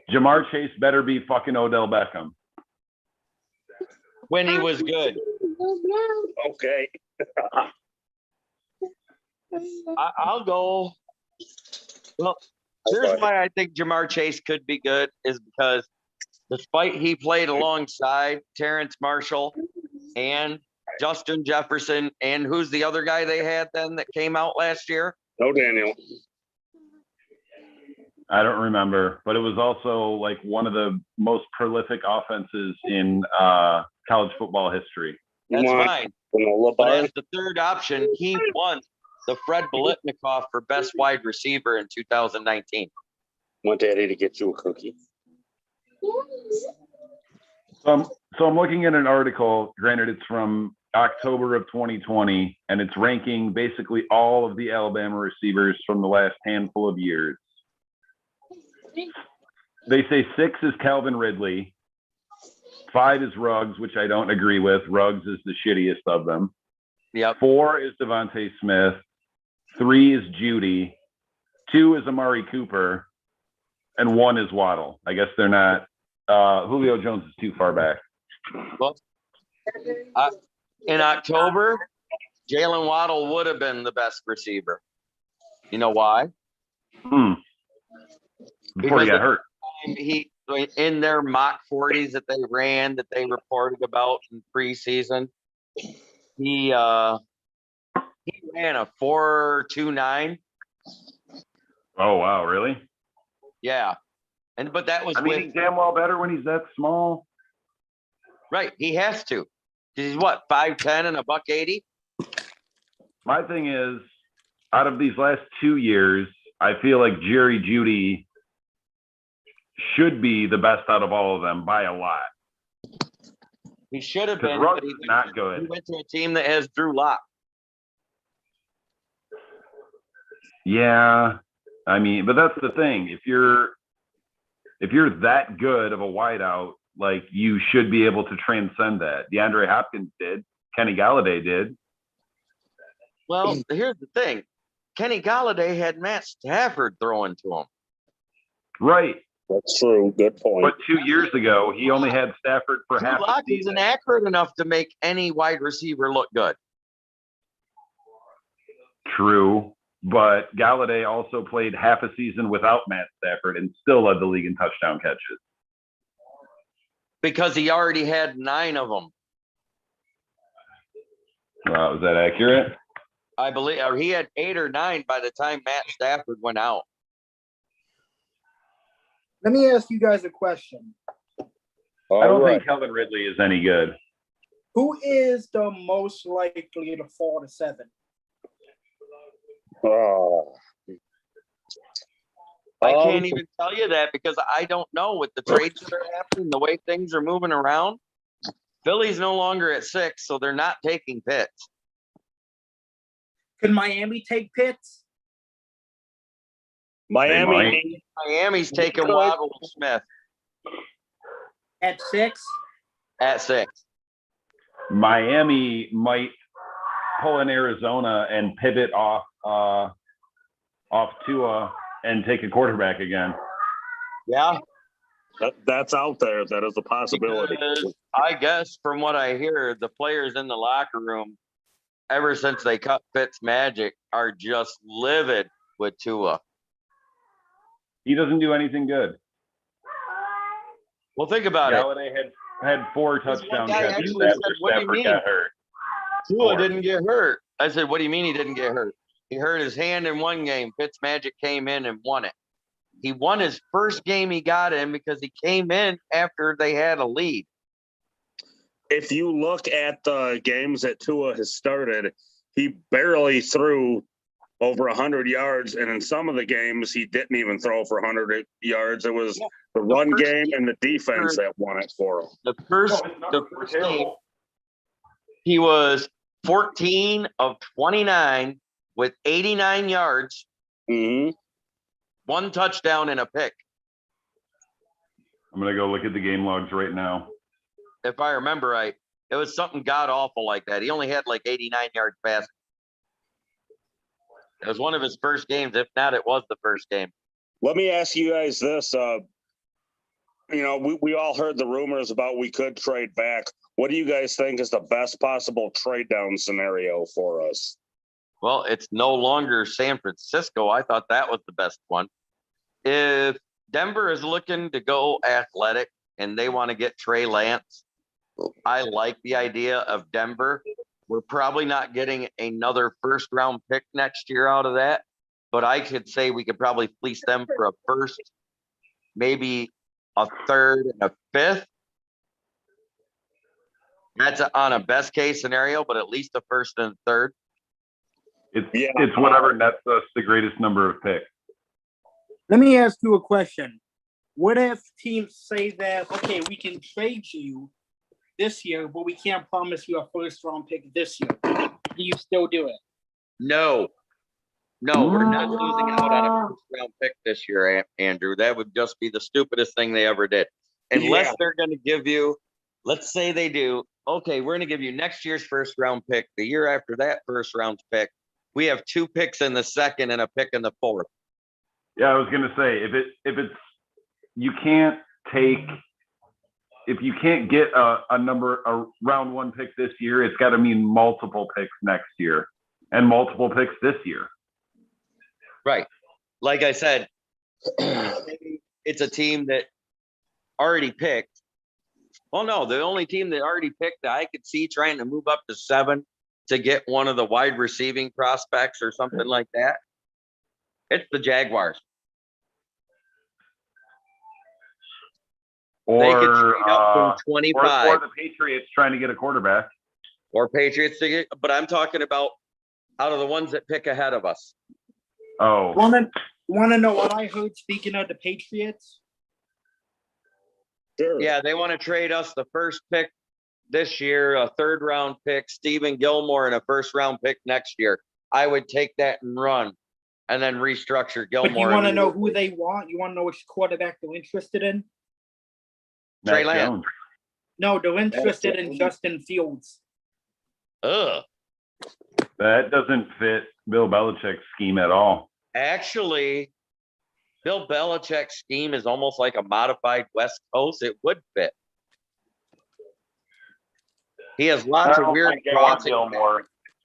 Jamar Chase better be fucking Odell Beckham. When he was good. Okay. I'll go. Well, here's why I think Jamar Chase could be good is because despite he played alongside Terrence Marshall and Justin Jefferson, and who's the other guy they had then that came out last year? No, Daniel. I don't remember, but it was also like one of the most prolific offenses in college football history. That's Come on, fine. Labar. But as the third option, he won the Fred Biletnikoff for best wide receiver in 2019. Want Daddy to get you a cookie? So I'm looking at an article, granted it's from October of 2020, and it's ranking basically all of the Alabama receivers from the last handful of years. They say 6 is Calvin Ridley, 5 is Ruggs, which I don't agree with. Ruggs is the shittiest of them. Yep. 4 is Devontae Smith, 3 is Judy, 2 is Amari Cooper, and 1 is Waddle. I guess they're not. Julio Jones is too far back. Well, in October, Jalen Waddle would have been the best receiver. You know why? Before he got hurt. He in their mock 40s that they ran, that they reported about in preseason, he ran a 4.29. Oh wow, really? Yeah, but that was I mean, with he's damn well better when he's that small. right. He has to. He's what, 5'10" and $180. My thing is, out of these last 2 years, I feel like Jerry Jeudy should be the best out of all of them by a lot. He should have Because been, Ruggs but is not good. he went to a team that has Drew Lock. Yeah, I mean, but that's the thing. If you're that good of a wideout, like you should be able to transcend that. DeAndre Hopkins did. Kenny Galladay did. Well, here's the thing. Kenny Galladay had Matt Stafford throwing to him. Right. That's true. Good point. But 2 years ago, he only had Stafford for Drew half the Lock season. isn't accurate enough to make any wide receiver look good. True. But Galladay also played half a season without Matt Stafford and still led the league in touchdown catches. Because he already had 9 of them. Is that accurate? I believe, or he had 8 or 9 by the time Matt Stafford went out. Let me ask you guys a question. All I don't right. think Calvin Ridley is any good. Who is the most likely to fall to 7? Oh. I can't even tell you that because I don't know with the trades that are happening, the way things are moving around. Philly's no longer at 6, so they're not taking Pitts. Could Miami take Pitts? Miami. Miami's taking Waddle Smith At 6? at 6. Miami might pull in Arizona and pivot off Tua and take a quarterback again. Yeah. That's out there. That is a possibility. Because I guess from what I hear, the players in the locker room, ever since they cut Fitz Magic, are just livid with Tua. He doesn't do anything good. Well, think about it. Galladay had 4 touchdown guy catches actually after said, "What do you Stafford mean?" got hurt. Tua didn't get hurt. I said, what do you mean he didn't get hurt? He hurt his hand in one game. Fitz Magic came in and won it. He won his first game he got in because he came in after they had a lead. If you look at the games that Tua has started, he barely threw over 100 yards, and in some of the games, he didn't even throw for 100 yards. It was the run game and the defense that won it for him. The first game, he was 14 of 29 with 89 yards Hmm. 1 touchdown and a pick. I'm gonna go look at the game logs right now. If I remember right, it was something god awful like that. He only had like 89 yards passing. It was one of his first games. If not, it was the first game. Let me ask you guys this. We all heard the rumors about we could trade back. What do you guys think is the best possible trade down scenario for us? Well, it's no longer San Francisco. I thought that was the best one. If Denver is looking to go athletic and they want to get Trey Lance, I like the idea of Denver. We're probably not getting another first round pick next year out of that, but I could say we could probably fleece them for a first, maybe a third and a fifth. That's on a best case scenario, but at least a first and a third. It's whatever nets us the greatest number of picks. Let me ask you a question. What if teams say that, okay, we can trade you this year, but we can't promise you a first round pick this year? Do you still do it? No, we're not losing out on a first round pick this year, Andrew. That would just be the stupidest thing they ever did. Unless they're going to give you, let's say they do, okay, we're going to give you next year's first round pick, the year after that first round pick. We have 2 picks in the second and a pick in the fourth. Yeah, I was gonna say if it's you can't get a round 1 pick this year, it's got to mean multiple picks next year and multiple picks this year. Right. Like I said, it's a team that already picked. Oh no, the only team that already picked that I could see trying to move up to 7 to get one of the wide receiving prospects or something like that. It's the Jaguars. They could trade up from 25 or the Patriots trying to get a quarterback. or Patriots to get, but I'm talking about out of the ones that pick ahead of us. Oh, Want to know what I heard speaking of the Patriots? Sure. Yeah, they want to trade us the first pick this year, a 3rd round pick, Stephen Gilmore, and a 1st round pick next year. I would take that and run and then restructure Gilmore. But you want to know who they want? You want to know which quarterback they're interested in? Trey Mac Lance. Jones. No, they're interested in Justin Fields. Ugh. That doesn't fit Bill Belichick's scheme at all. Actually, Bill Belichick's scheme is almost like a modified West Coast. It would fit. He has lots of weird crossing.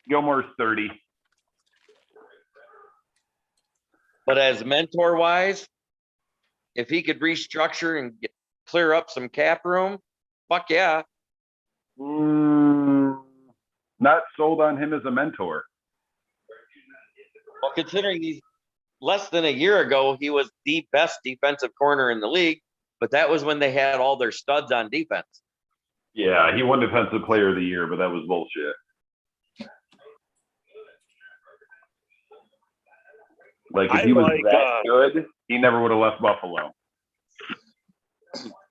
Gilmore's 30. But as mentor wise, if he could restructure and clear up some cap room, fuck yeah. Not sold on him as a mentor. Well, considering he's less than a year ago, he was the best defensive corner in the league, but that was when they had all their studs on defense. Yeah, he won Defensive Player of the Year, but that was bullshit. Like, if he was that good, he never would have left Buffalo.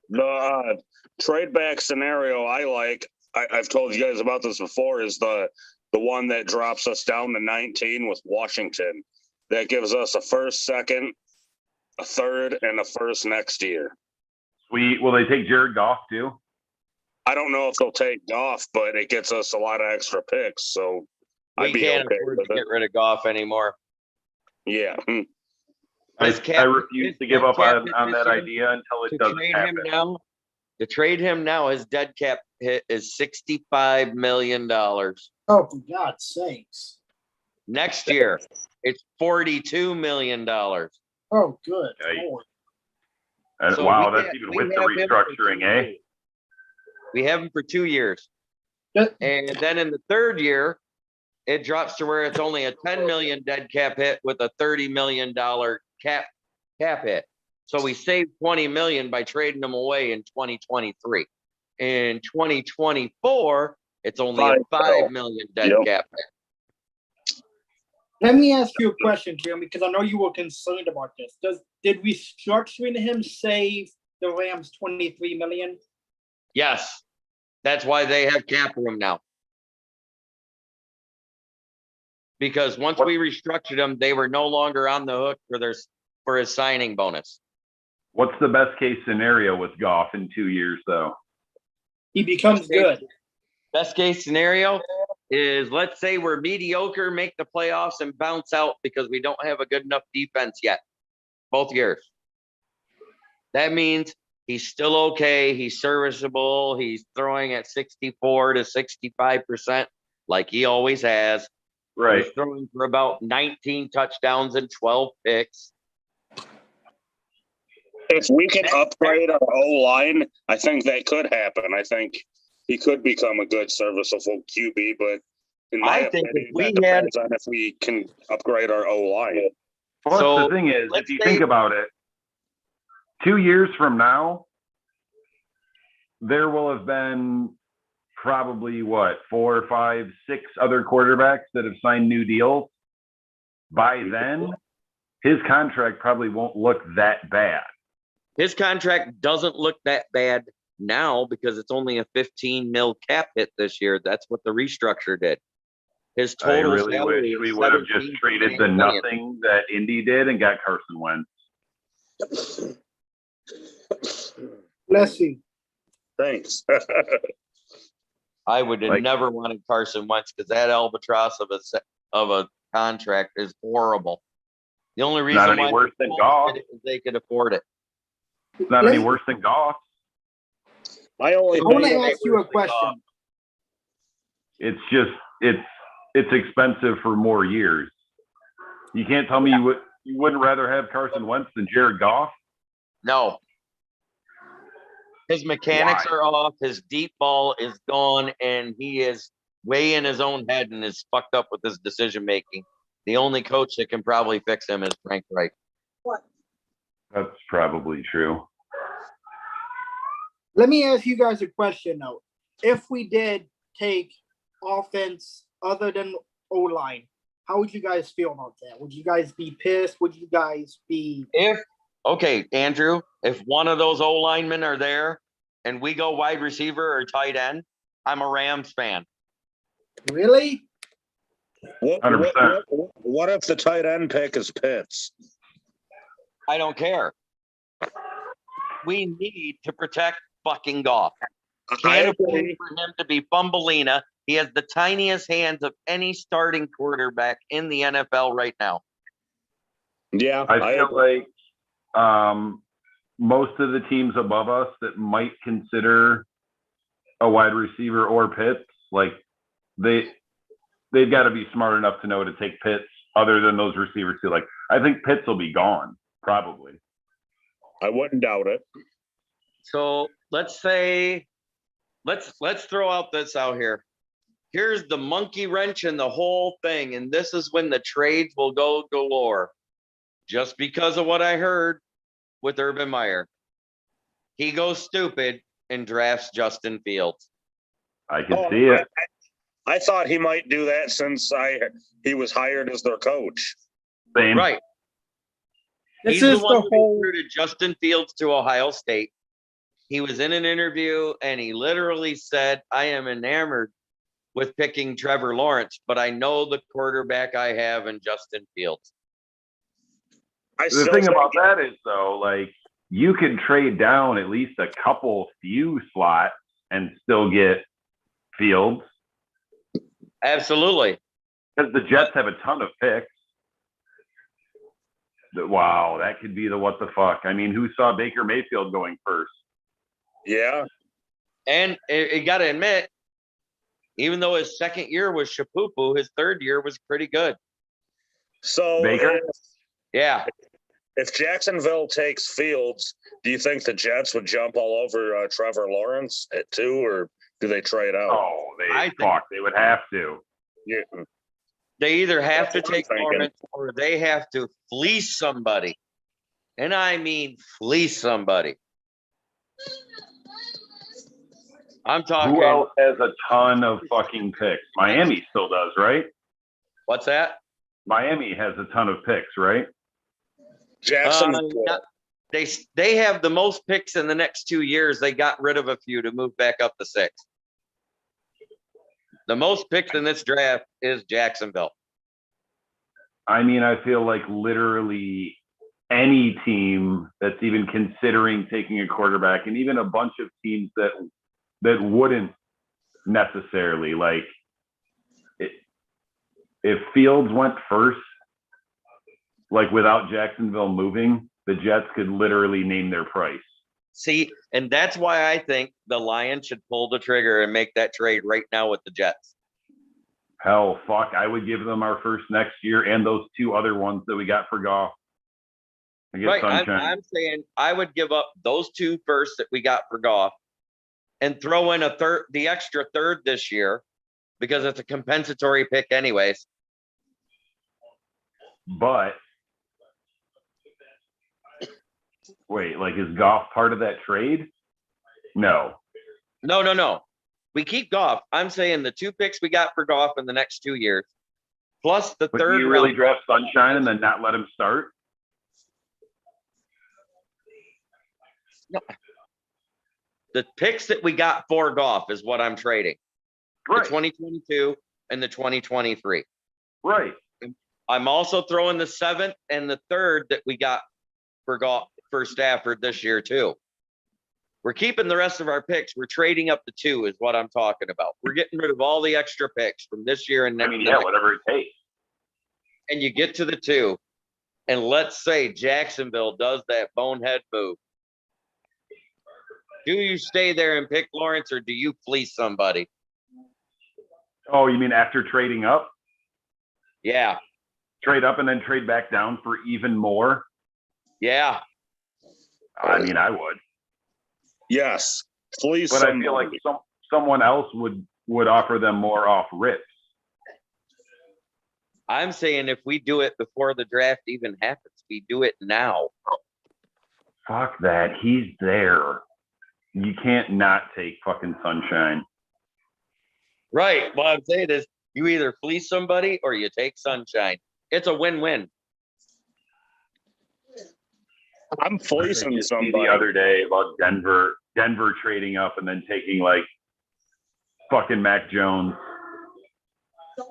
The trade back scenario I've told you guys about this before, is the one that drops us down to 19 with Washington. That gives us a first, second, a third, and a first next year. Sweet. Will they take Jared Goff too? I don't know if they'll take Goff, but it gets us a lot of extra picks. So We I'd be can't okay afford with to it. get rid of Goff anymore. Yeah. I refuse to give up on that idea until it To doesn't trade happen. him now, to trade him now, his dead cap hit is $65 million. Oh, for God's sakes. Next year, it's $42 million. Oh, good. Yikes. Lord. So Wow, we that's have- even we with the have him for restructuring, 2 eh? years. We have him for 2 years. Just- And then in the 3rd year, it drops to where it's only a 10 million dead cap hit with a $30 million cap hit. So we saved 20 million by trading them away in 2023. In 2024, it's only a 5 million dead cap hit. Let me ask you a question, Jeremy, because I know you were concerned about this. Did restructuring him save the Rams 23 million? Yes, that's why they have cap room now. Because once What- we restructured him, they were no longer on the hook for his signing bonus. What's the best case scenario with Goff in 2 years, though? He becomes good. Best case scenario is, let's say we're mediocre, make the playoffs and bounce out because we don't have a good enough defense yet, both years. That means he's still okay. He's serviceable. He's throwing at 64 to 65% like he always has. Right. He's throwing for about 19 touchdowns and 12 picks. If we can upgrade our O-line, I think that could happen. I think he could become a good serviceable QB, but in my I think opinion, if we that had- depends on if we can upgrade our O-line. Plus, So, the thing is, let's if you say- think about it, 2 years from now, there will have been probably 4, 5, 6 other quarterbacks that have signed new deals. By then, his contract probably won't look that bad. His contract doesn't look that bad now because it's only a 15 mil cap hit this year. That's what the restructure did. His I total really salary wish is we would have just 17 traded the million. nothing that Indy did and got Carson Wentz. Bless you. Thanks. I would have Like- never wanted Carson Wentz because that albatross of a contract is horrible. The only reason Not any why worse the than Colts Goff. did it is they could afford it. It's not any worse than Goff. My only I want to thing- ask you a question. It's just it's expensive for more years. You can't tell me you wouldn't rather have Carson Wentz than Jared Goff. No. His mechanics are off. His deep ball is gone, and he is way in his own head and is fucked up with his decision making. The only coach that can probably fix him is Frank Reich. That's probably true. Let me ask you guys a question though. If we did take offense other than O-line, how would you guys feel about that? Would you guys be pissed? Would you guys be Okay, Andrew, if one of those O linemen are there and we go wide receiver or tight end, I'm a Rams fan. really? What, 100%. what if the tight end pick is Pitts? I don't care. We need to protect fucking Goff. I Can't afford agree. for him to be Fumbleina. He has the tiniest hands of any starting quarterback in the NFL right now. Yeah, I feel like most of the teams above us that might consider a wide receiver or Pitts, like they've got to be smart enough to know to take Pitts other than those receivers too. Like I think Pitts will be gone probably. I wouldn't doubt it. So let's say, let's throw out this out here. Here's the monkey wrench in the whole thing, and this is when the trades will go galore. Just because of what I heard with Urban Meyer, he goes stupid and drafts Justin Fields. I can Oh, see it. I thought he might do that since he was hired as their coach. Same. Right. This He's is the one the who whole. recruited Justin Fields to Ohio State. He was in an interview and he literally said, I am enamored with picking Trevor Lawrence, but I know the quarterback I have in Justin Fields. I The still thing think- about that is though, like you could trade down at least a few slots and still get Fields Absolutely. because the Jets have a ton of picks. Wow, that could be the what the fuck. I mean, who saw Baker Mayfield going first? Yeah, And you got to admit, even though his second year was Shapupu, his third year was pretty good. so Baker? Yeah. if Jacksonville takes Fields, do you think the Jets would jump all over Trevor Lawrence at 2, or do they trade out? Oh, I they would have to. Yeah. They either have That's to what I'm take thinking. Lawrence or they have to fleece somebody. And I mean fleece somebody. I'm talking, Who else has a ton of fucking picks? Miami still does, right? what's that? Miami has a ton of picks, right? Jackson. They have the most picks in the next 2 years. They got rid of a few to move back up to 6. The most picks in this draft is Jacksonville. I mean, I feel like literally any team that's even considering taking a quarterback, and even a bunch of teams that wouldn't necessarily, like, if Fields went first, like without Jacksonville moving, the Jets could literally name their price. See, and that's why I think the Lions should pull the trigger and make that trade right now with the Jets. Hell, fuck, I would give them our first next year and those two other ones that we got for Goff. I get Right, Sunshine. I'm saying I would give up those 2 firsts that we got for Goff and throw in the extra third this year because it's a compensatory pick anyways. But wait, like, is Goff part of that trade? No. No. We keep Goff. I'm saying the 2 picks we got for Goff in the next 2 years, plus the But third do you really round. draft Sunshine and then not let him start? The picks that we got for Goff is what I'm trading. The Right. 2022 and the 2023. Right. I'm also throwing the 7th and the 3rd that we got for Goff for Stafford this year too. We're keeping the rest of our picks. We're trading up the 2 is what I'm talking about. We're getting rid of all the extra picks from this year and I next. mean, yeah, whatever it takes. And you get to the 2, and let's say Jacksonville does that bonehead move. Do you stay there and pick Lawrence, or do you fleece somebody? Oh, you mean after trading up? Yeah, Trade up and then trade back down for even more? yeah. I mean, I would. Yes. Please. But I feel like someone else would offer them more off rips. I'm saying if we do it before the draft even happens, we do it now. Fuck that. He's there. You can't not take fucking Sunshine. Right. What I'm saying is you either fleece somebody or you take Sunshine. It's a win-win. I'm fleecing You see somebody. the other day about Denver trading up and then taking like fucking Mac Jones.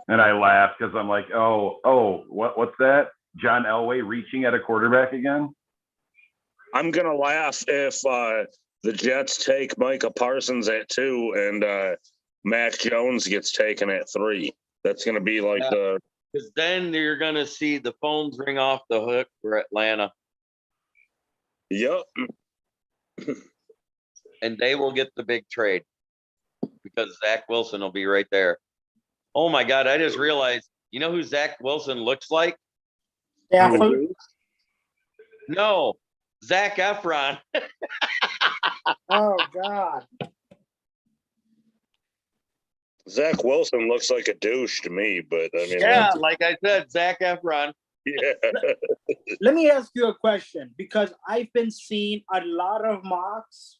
And I laughed because I'm like, what's that? John Elway reaching at a quarterback again? I'm gonna laugh if the Jets take Micah Parsons at 2 and Mac Jones gets taken at 3. That's gonna be like Yeah. Because then you're going to see the phones ring off the hook for Atlanta, Yep. and they will get the big trade because Zach Wilson will be right there. Oh my God, I just realized, you know who Zach Wilson looks like? Stafford. No, Zach Efron. Oh, God. Zach Wilson looks like a douche to me, but I mean, Yeah, like I said, Zach Efron. yeah. Let me ask you a question, because I've been seeing a lot of mocks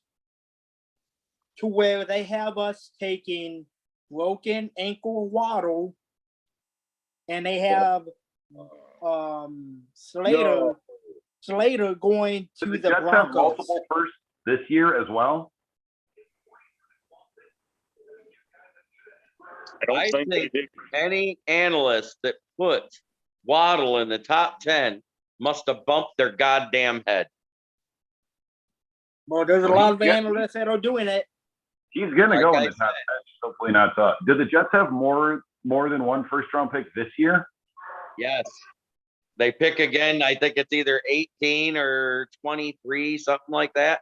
to where they have us taking broken ankle Waddle, and they have Slater going Did to the the Jets have Broncos. multiple firsts this year as well? I don't I think they think did. any analyst that puts Waddle in the top 10 must have bumped their goddamn head. Well, there's a Well, lot of yeah. analysts that are doing it. He's gonna Like go I in the top 10. Hopefully not top. Did the Jets have more than one first round pick this year? Yes. They pick again. I think it's either 18 or 23, something like that.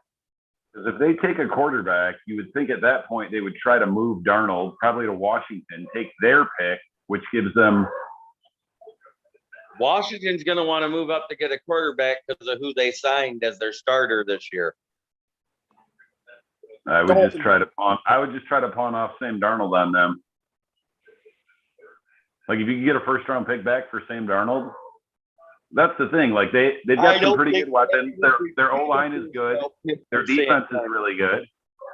Because if they take a quarterback, you would think at that point they would try to move Darnold probably to Washington, take their pick, which gives them. Washington's going to want to move up to get a quarterback because of who they signed as their starter this year. I would just try to pawn off Sam Darnold on them. Like if you could get a first round pick back for Sam Darnold, that's the thing. Like they've got some pretty good weapons. Their O line is good. Their defense is really good.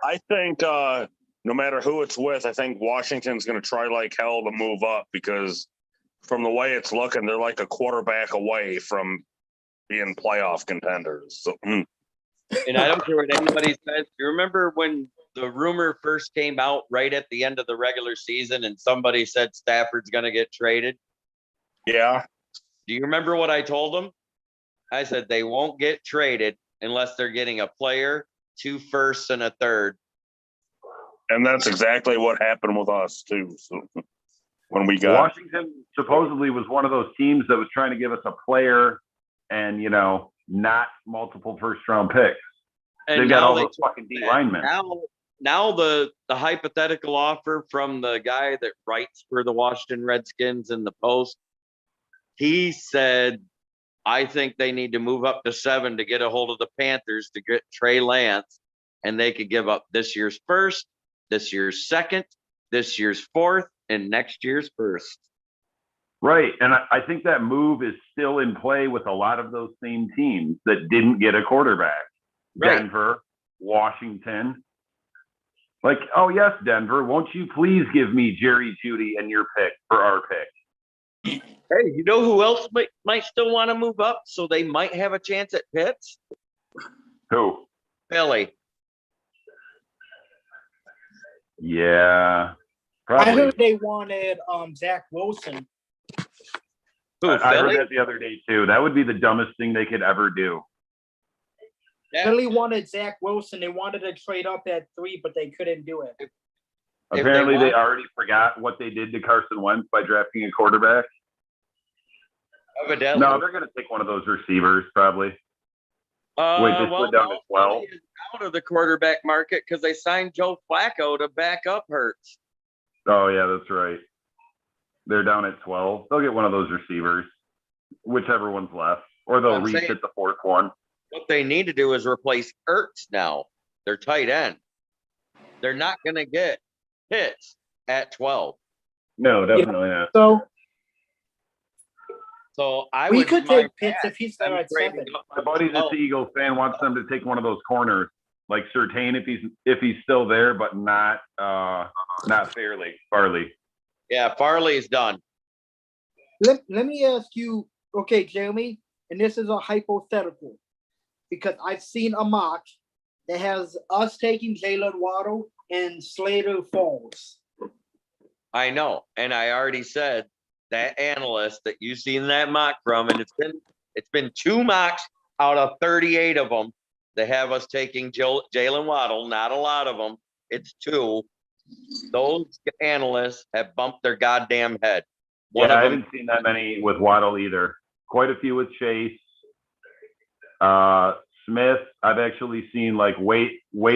I think no matter who it's with, I think Washington's going to try like hell to move up because from the way it's looking, they're like a quarterback away from being playoff contenders. So, And I don't care what anybody says. You remember when the rumor first came out right at the end of the regular season and somebody said Stafford's going to get traded? yeah. Do you remember what I told them? I said they won't get traded unless they're getting a player, 2 firsts, and a third. And that's exactly what happened with us too. So when we got Washington supposedly was one of those teams that was trying to give us a player and, not multiple first-round picks. And They've got now all they those fucking D linemen. now the hypothetical offer from the guy that writes for the Washington Redskins in the Post, he said, I think they need to move up to 7 to get a hold of the Panthers to get Trey Lance, and they could give up this year's first, this year's second, this year's fourth, and next year's first. Right. And I think that move is still in play with a lot of those same teams that didn't get a quarterback. Right. Denver, Washington. Like, oh, yes, Denver, won't you please give me Jerry Jeudy and your pick for our pick? Hey, you know who else might still want to move up, so they might have a chance at Pitts? Who? Philly. Yeah. I Probably. heard they wanted Zach Wilson. Who, I heard Philly? that the other day, too. That would be the dumbest thing they could ever do. Yeah. Philly wanted Zach Wilson. They wanted to trade up at 3, but they couldn't do it. If Apparently, they want- already forgot what they did to Carson Wentz by drafting a quarterback. Evidently. No, they're going to take one of those receivers, probably. Wait, they slid down to 12? Philly is out of the quarterback market because they signed Joe Flacco to back up Hurts. Oh, yeah, that's right. They're down at 12. They'll get one of those receivers, whichever one's left, or they'll I'm reach saying- at the 4th one. What they need to do is replace Ertz now, their tight end. They're not going to get Pitts at 12. No, definitely not. So So I we would could my take Pitts bad, if he's I'm there at trading 7. up. My buddy that's an Eagles fan wants them to take one of those corners, like Surtain if he's still there, but not Farley. Yeah, Farley's done. Let me ask you, okay, Jeremy, and this is a hypothetical, because I've seen a mock that has us taking Jalen Waddle and Slater Falls. I know, and I already said that analyst that you've seen that mock from, and it's been 2 mocks out of 38 of them. They have us taking Jalen Waddle, not a lot of them. It's 2. Those analysts have bumped their goddamn head. One Yeah, I of them, haven't seen that many with Waddle either. Quite a few with Chase. Smith, I've actually seen like way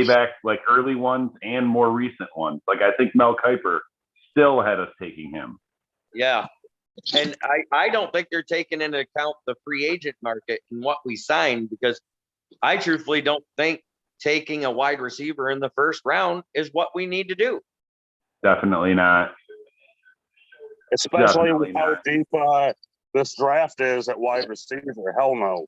back, like early ones and more recent ones. Like I think Mel Kiper still had us taking him. yeah. And I don't think they're taking into account the free agent market and what we signed, because I truthfully don't think taking a wide receiver in the first round is what we need to do. Definitely not. especially Definitely with how not. deep this draft is at wide receiver. Hell no.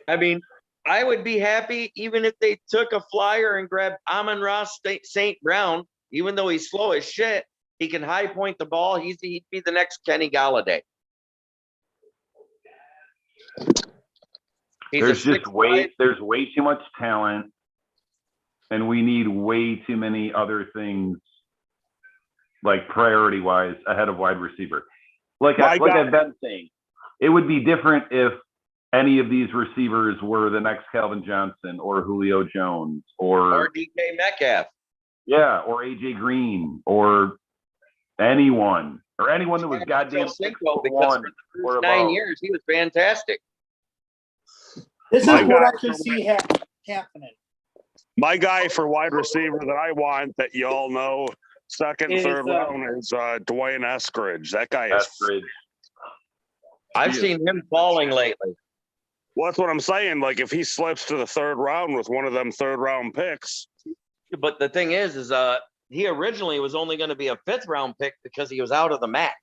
I mean, I would be happy even if they took a flyer and grabbed Amon-Ra St. Brown, even though he's slow as shit. He can high point the ball. He'd be the next Kenny Galladay. He's There's a just 6'5" there's way too much talent, and we need way too many other things, like priority wise, ahead of wide receiver. Like I've been saying, it would be different if any of these receivers were the next Calvin Johnson or Julio Jones or DK Metcalf. Yeah, or AJ Green or anyone that was goddamn Cinco, 6'1" because for the or first 9 above. years he was fantastic. This is My what guy I can see happening. My guy for wide receiver that I want, that you all know, second, Is, third round, is Dwayne Eskridge. That guy is. Eskridge. I've seen him falling lately. Well, that's what I'm saying. Like, if he slips to the third round with one of them third round picks, But the thing is he originally was only going to be a 5th round pick because he was out of the MAC.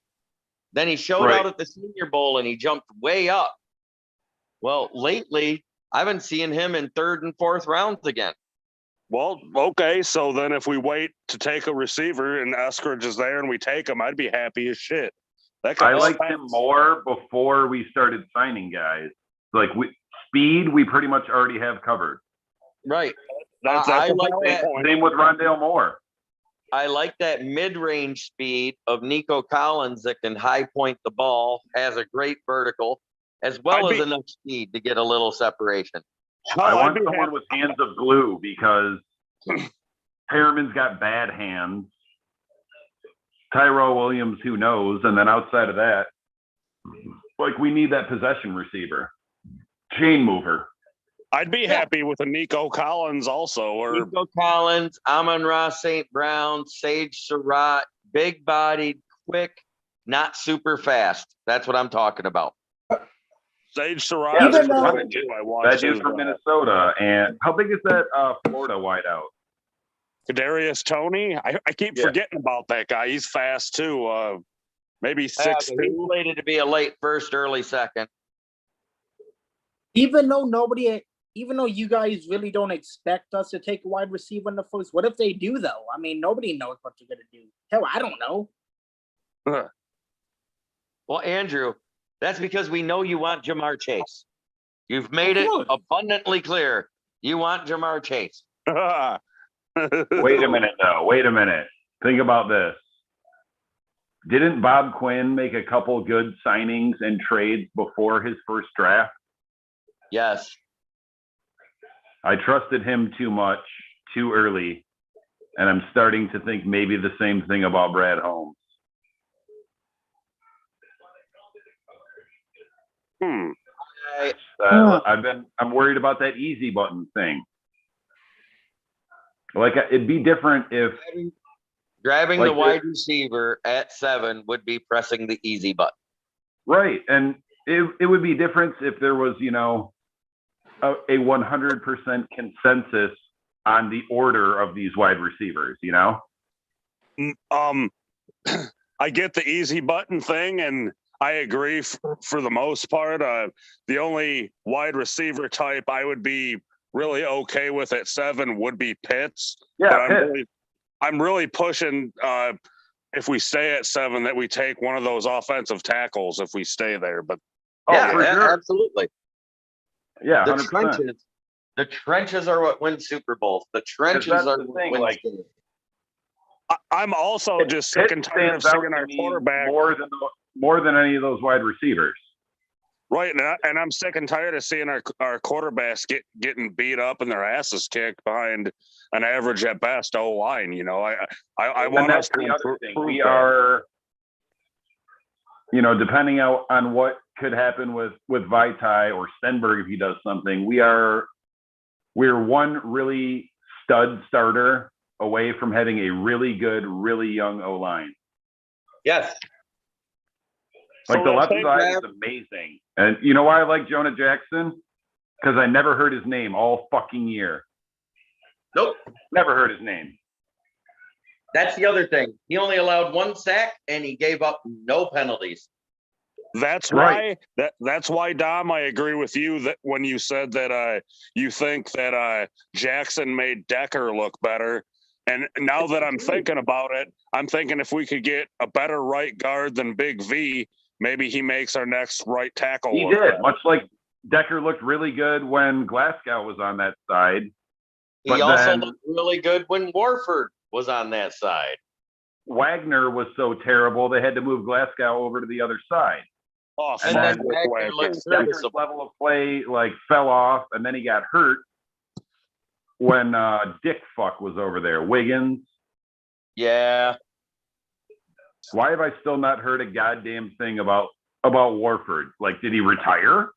Then he showed Right. out at the Senior Bowl and he jumped way up. Well, lately I've been seeing him in 3rd and 4th rounds again. well, okay. So then if we wait to take a receiver and Eskridge is there and we take him, I'd be happy as shit. That guy I liked him more before we started signing guys. Like speed, we pretty much already have covered. Right. That's I a like valid that. point. Same with Rondale Moore. I like that mid-range speed of Nico Collins that can high point the ball, has a great vertical, as well I'd as be- enough speed to get a little separation. Hell, I I'd want be someone happy. with hands of glue because Harriman's got bad hands. Tyrell Williams, who knows? And then outside of that, like we need that possession receiver, chain mover. I'd be happy with a Nico Collins also, or Nico Collins, Amon-Ra St. Brown, Sage Surratt, big-bodied, quick, not super fast. That's what I'm talking about. Sage Surratt. Yeah, Even is though- good too. I watched That dude his, from Minnesota. And how big is that Florida wideout? Kadarius Toney. I keep Yeah. forgetting about that guy. He's fast too. Maybe Yeah, 6'2". he's slated to be a late first, early second. Even though you guys really don't expect us to take a wide receiver in the first, what if they do though? I mean, nobody knows what they're gonna do. Hell, I don't know. Well, Andrew, that's because we know you want Jamar Chase. You've made it course. abundantly clear. You want Jamar Chase. Wait a minute, though. Wait a minute. Think about this. Didn't Bob Quinn make a couple good signings and trades before his first draft? Yes. I trusted him too much, too early, and I'm starting to think maybe the same thing about Brad Holmes. Hmm. I'm worried about that easy button thing. Like it'd be different if Grabbing Like the wide receiver at 7 would be pressing the easy button. right, and it would be different if there was, a 100% consensus on the order of these wide receivers, I get the easy button thing, and I agree for the most part. The only wide receiver type I would be really okay with at 7 would be Pitts. Yeah, But Pitt. I'm really pushing if we stay at 7 that we take one of those offensive tackles if we stay there. But Yeah, for sure. absolutely. Yeah, The 100%. trenches are what win Super Bowls. The trenches that's are the what thing, win like- games. I'm also just sick Pitt and tired of stands out seeing to our me quarterback. more than any of those wide receivers. Right, and I'm sick and tired of seeing our quarterbacks getting beat up and their asses kicked behind an average at best O line. I And want that's us to the other thing. improve We that. are, depending on what could happen with Vitae or Stenberg if he does something, we're one really stud starter away from having a really good, really young O line. Yes. So Like the that left thing, side is amazing. And you know why I like Jonah Jackson? Because I never heard his name all fucking year. Nope. Never heard his name. That's the other thing. He only allowed 1 sack and he gave up no penalties. That's Right. why that's why Dom, I agree with you that when you said that you think that Jackson made Decker look better. And now that I'm thinking about it, I'm thinking if we could get a better right guard than Big V, maybe he makes our next right tackle. He look did, better. much like Decker looked really good when Glasgow was on that side. He But also then- looked really good when Warford was on that side. Wagner was so terrible they had to move Glasgow over to the other side. Oh, And fuck then with Wagner Wagner. looked Decker's serviceable. level of play fell off, and then he got hurt when Dick fuck was over there. Wiggins. Yeah. Why have I still not heard a goddamn thing about Warford? Like, did he retire?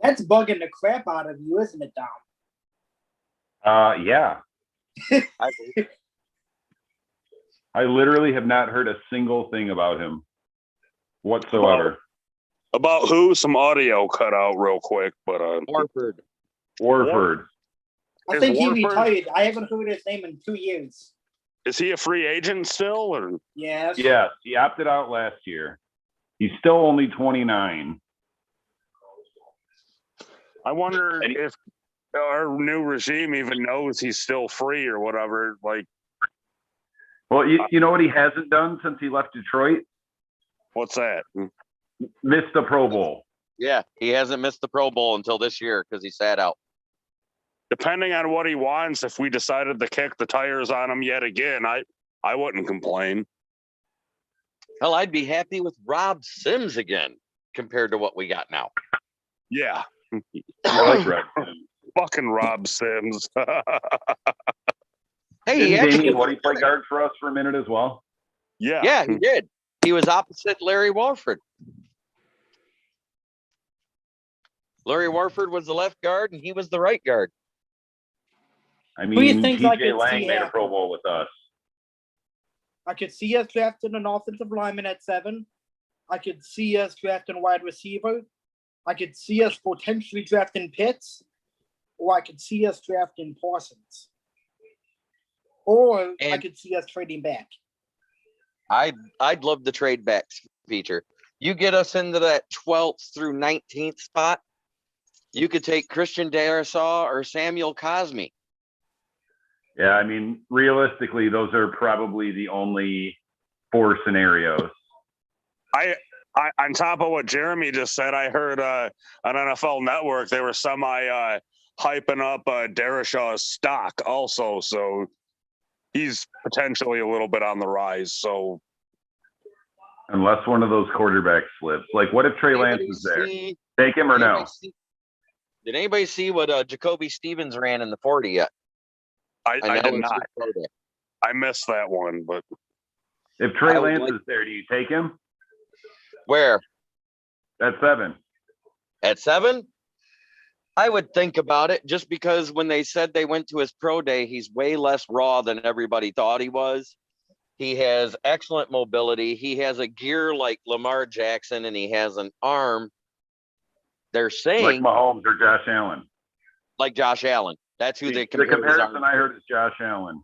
That's bugging the crap out of you, isn't it, Dom? Yeah. I literally have not heard a single thing about him whatsoever. About who? Some audio cut out real quick, but Warford. Warford. I Is think he Warford- retired. I haven't heard his name in 2 years. is he a free agent still? Or Yes. Yes, he opted out last year. He's still only 29. I wonder And he- if our new regime even knows he's still free or whatever. Like, Well, you know what he hasn't done since he left Detroit? what's that? Missed the Pro Bowl. Yeah. He hasn't missed the Pro Bowl until this year because he sat out. depending on what he wants, if we decided to kick the tires on him yet again, I wouldn't complain. Hell, I'd be happy with Rob Sims again compared to what we got now. Yeah, I like Red. fucking Rob Sims. Hey, Didn't he actually, Damien Woody play guard for us for a minute as well? yeah, he did. He was opposite Larry Warford. Larry Warford was the left guard and he was the right guard. I do you mean, think I could TJ Lang see made a happen? Pro Bowl with us. I could see us drafting an offensive lineman at 7. I could see us drafting a wide receiver. I could see us potentially drafting Pitts, or I could see us drafting Parsons. Or I And- could see us trading back. I'd love the trade backs feature. You get us into that 12th through 19th spot, you could take Christian Darrisaw or Samuel Cosme. Yeah, I mean, realistically, those are probably the only 4 scenarios. I on top of what Jeremy just said, I heard on NFL Network they were semi hyping up Darrishaw's stock also, so he's potentially a little bit on the rise. So Unless one of those quarterbacks slips. Like, what if Trey Lance is there? Take him or no? Did anybody see what Jacoby Stevens ran in the 40 yet? I know did it's not. his pro day. I missed that one, but If Trey I would Lance like- is there, do you take him? Where? At 7. At 7? I would think about it just because when they said they went to his pro day, he's way less raw than everybody thought he was. He has excellent mobility. He has a gear like Lamar Jackson and he has an arm. They're Like saying Mahomes or Josh Allen. like Josh Allen. That's who The they compare his comparison arm. I heard is Josh Allen.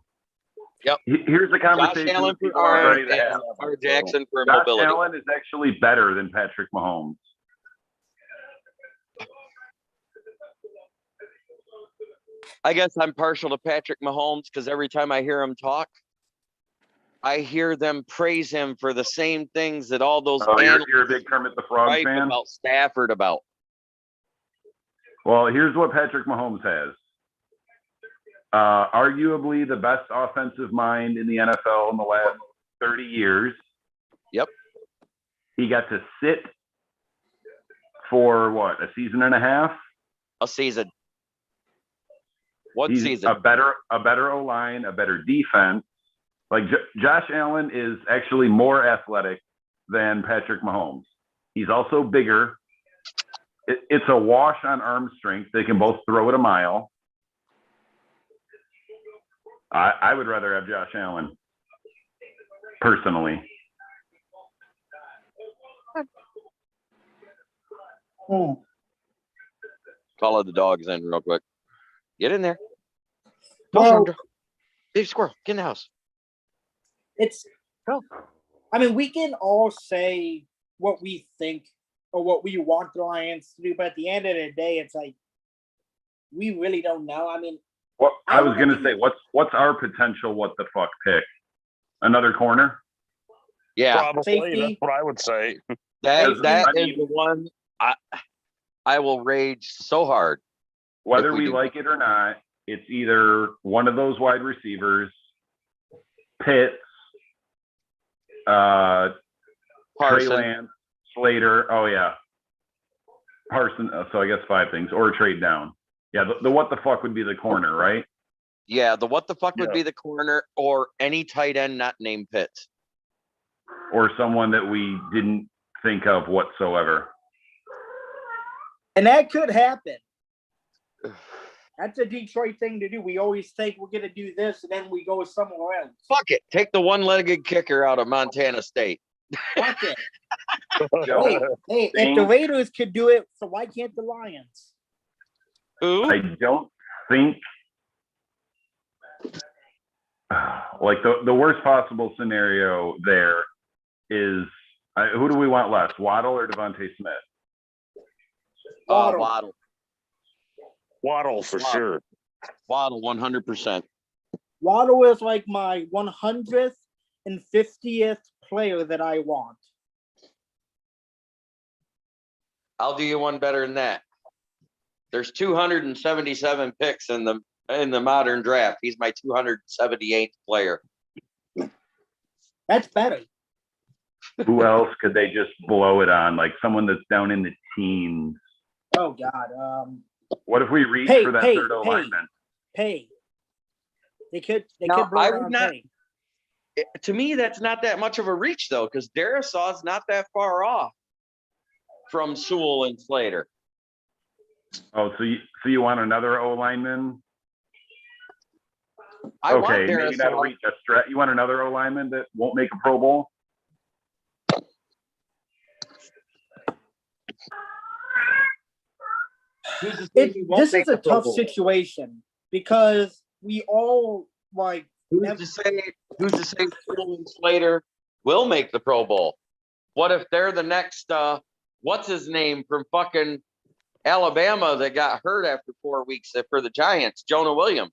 Yep. Here's the Josh conversation Allen that for people are arm ready and to have. Lamar Jackson for Josh mobility. Allen is actually better than Patrick Mahomes. I guess I'm partial to Patrick Mahomes because every time I hear him talk, I hear them praise him for the same things that all those Oh, analysts you're a big Kermit the Frog write fan? about Stafford about. Well, here's what Patrick Mahomes has. Arguably the best offensive mind in the NFL in the last 30 years. Yep. He got to sit for what, a season and a half? A season. One He's season. a better O-line, a better defense. Like Josh Allen is actually more athletic than Patrick Mahomes. He's also bigger. It's a wash on arm strength. They can both throw it a mile. I would rather have Josh Allen, personally. Follow the dogs in real quick. Get in there. Well, Big squirrel, get in the house. it's Go. I mean, we can all say what we think or what we want the Lions to do, but at the end of the day, it's like we really don't know. I mean, Well, I was gonna say, what's our potential what the fuck pick? Another corner? Yeah, probably Safety. that's what I would say. that Because, that I is mean- the one I will rage so hard. Whether If we we do. like it or not, it's either one of those wide receivers, Pitts, Trey Parson. Lance, Slater. Oh yeah, Parson. So I guess 5 things, or trade down. Yeah, the what the fuck would be the corner, right? Yeah, the what the fuck would Yeah. be the corner or any tight end not named Pitts. Or someone that we didn't think of whatsoever. and that could happen. That's a Detroit thing to do. We always think we're gonna do this, and then we go somewhere else. Fuck it. Take the one-legged kicker out of Montana State. Fuck it. Joe, Hey, if the Raiders could do it, so why can't the Lions? Who? I don't think like the worst possible scenario there is who do we want less, Waddle or Devontae Smith? Waddle. Waddle. Waddle for Waddle. sure. Waddle 100%. Waddle is like my 150th player that I want. I'll do you one better than that. There's 277 picks in the modern draft. He's my 278th player. That's better. Who else could they just blow it on? Like someone that's down in the teens. Oh God. What if we reach Hey, for that hey, third hey. alignment? Pay. They could No, blow I it would on not- pay. To me, that's not that much of a reach though, because Darrisaw's not that far off from Sewell and Slater. Oh, so you want another O lineman? I want Okay, maybe that'll Darrisaw. reach a stretch. You want another O lineman that won't make a Pro Bowl? Who's to say he won't This make is a the Pro tough Bowl? situation because we all like. Who's to say Sewell and Slater will make the Pro Bowl? What if they're the next what's his name from fucking Alabama that got hurt after 4 weeks for the Giants, Jonah Williams?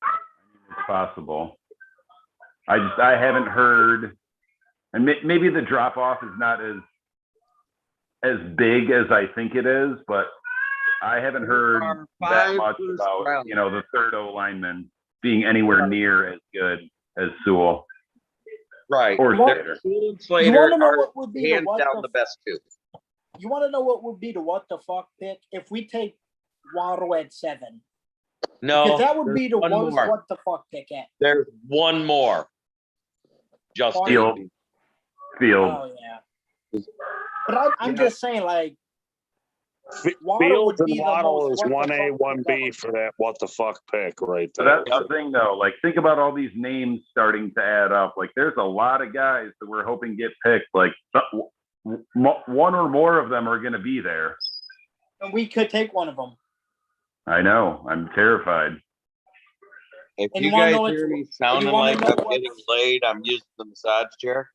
It's possible. I haven't heard, and maybe the drop off is not as big as I think it is, but I haven't heard There are that 5 much first about round. the third O lineman being anywhere near as good as Sewell Right. or What- Slater. Sewell and You Slater want to know are what would be the hands what down the the best two. You want to know what would be the what the fuck pick if we take Waddle at 7? No, Because that would be the there's one worst more. what the fuck pick at. There's one more. Justin. Field. Field. Oh yeah. But I'm Yeah. just saying, like, Waddle Fields would and be the Waddle most is what the 1A, fuck 1B pick for that what the fuck pick right So there. that's the thing, though. Like, think about all these names starting to add up. Like, there's a lot of guys that we're hoping get picked. Like, one or more of them are going to be there. ever. And we could take one of them. I know. I'm terrified. If And you you wanna guys know what's- hear me you sounding wanna like know I'm what's- getting laid, I'm using the massage chair.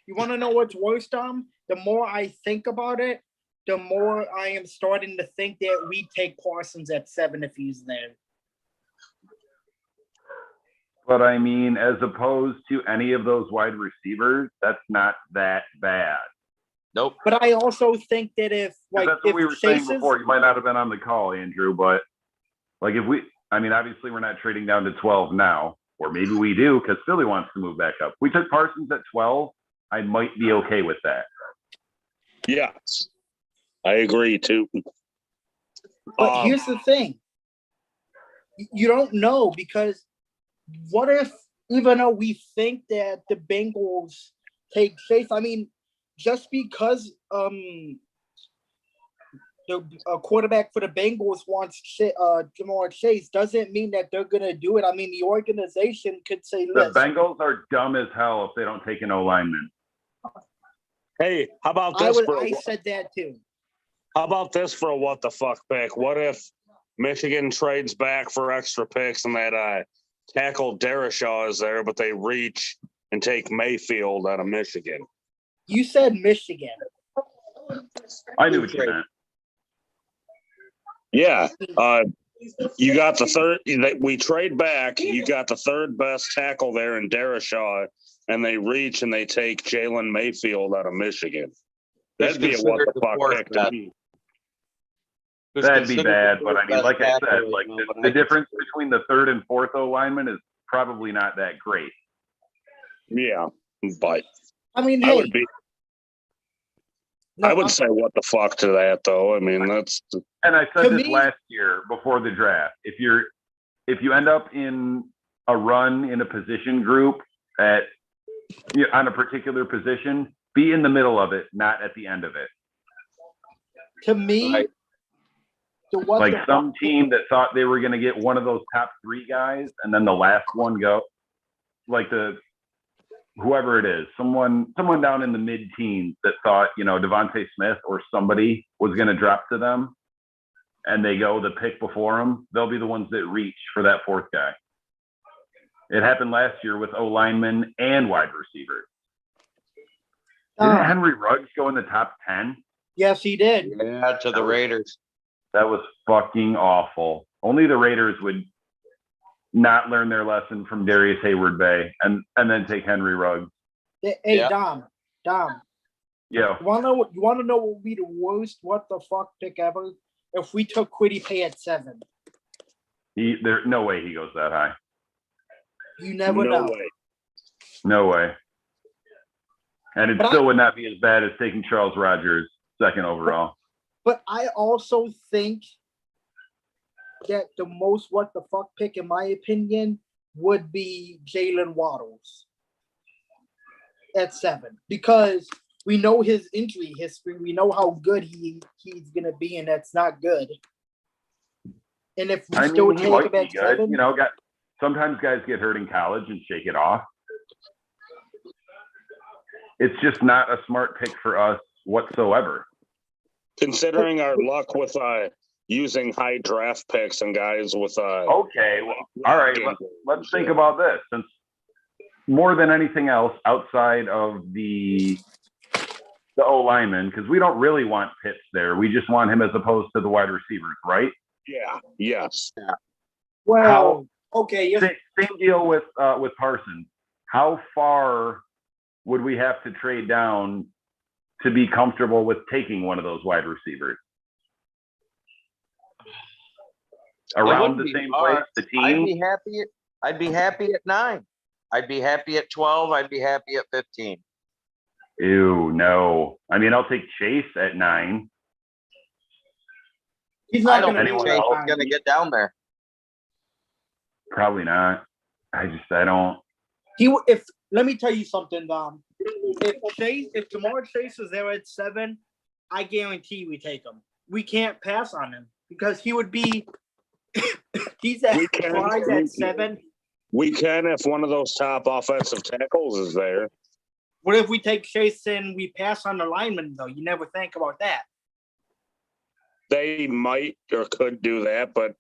You want to know what's worse, Tom? The more I think about it, the more I am starting to think that we take Parsons at 7 if he's there. But I mean, as opposed to any of those wide receivers, that's not that bad. Nope. But I also think that if 'Cause like that's what if we were saying Chase's, before. You might not have been on the call, Andrew, but like I mean, obviously we're not trading down to 12 now, or maybe we do because Philly wants to move back up. We took Parsons at 12. I might be okay with that. Yes, I agree too. but here's the thing. You don't know because what if even though we think that the Bengals take Chase, I mean, just because the quarterback for the Bengals wants Jamar Chase doesn't mean that they're gonna do it. I mean, the organization could say, The "Listen, Bengals are dumb as hell if they don't take an O lineman. Hey, how about this? I said that too." How about this for a what the fuck pick? What if Michigan trades back for extra picks and that tackle Darrisaw is there, but they reach and take Mayfield out of Michigan? You said Michigan. I knew what you meant. Yeah. You got the third. We trade back. You got the third best tackle there in Darrisaw, and they reach and they take Jalen Mayfield out of Michigan. That'd be a what the fuck pick to me. That'd be bad, but I mean, like I said, like the difference between the third and fourth O lineman is probably not that great. Yeah, but I mean, I hey, would be. no, I would say what the fuck to that though. I mean, that's And I To said this me- last year before the draft. If you end up in a run in a position group on a particular position, be in the middle of it, not at the end of it. to me, Right. the what Like the some fuck- team that thought they were going to get one of those top 3 guys, and then the last one go, like whoever it is, someone down in the mid-teens that thought, Devontae Smith or somebody was going to drop to them, and they go the pick before them, they'll be the ones that reach for that fourth guy. It happened last year with O linemen and wide receivers. Didn't Henry Ruggs go in the top 10? Yes, he did. Yeah, to the Raiders. That was fucking awful. Only the Raiders would not learn their lesson from Darius Hayward Bay and then take Henry Ruggs. Hey, Yeah. Dom, Yeah, You wanna know what would be the worst what the fuck pick ever? If we took Quiddy Pay at 7. there's no way he goes that high. You never No know. way. No way. And it But still would not be as bad as taking Charles Rogers second overall. But I also think that the most what the fuck pick, in my opinion, would be Jalen Waddles at 7, because we know his injury history. We know how good he's gonna be, and that's not good. And if we still he take might him be at good. 7, Sometimes guys get hurt in college and shake it off. It's just not a smart pick for us whatsoever. Considering our luck with using high draft picks and guys with Okay, well, all right. Let's think about this. Since more than anything else, outside of the O lineman, because we don't really want Pitts there. We just want him as opposed to the wide receivers, right? Yeah. Yes. well, okay, yes, Same deal with Parsons. How far would we have to trade down to be comfortable with taking one of those wide receivers? Around the wouldn't be same hard. place, the I'd team. be happy at 9. I'd be happy at 12. I'd be happy at 15. Ew, no. I mean, I'll take Chase at 9. he's I not don't gonna think be Chase that is high. gonna get down there. Probably not. I don't. If let me tell you something, Dom. If Jamar Chase is there at 7, I guarantee we take him. We can't pass on him because he would be. He's at We can- prize at 7. We can if one of those top offensive tackles is there. What if we take Chase and we pass on the lineman though? You never think about that. They might or could do that, but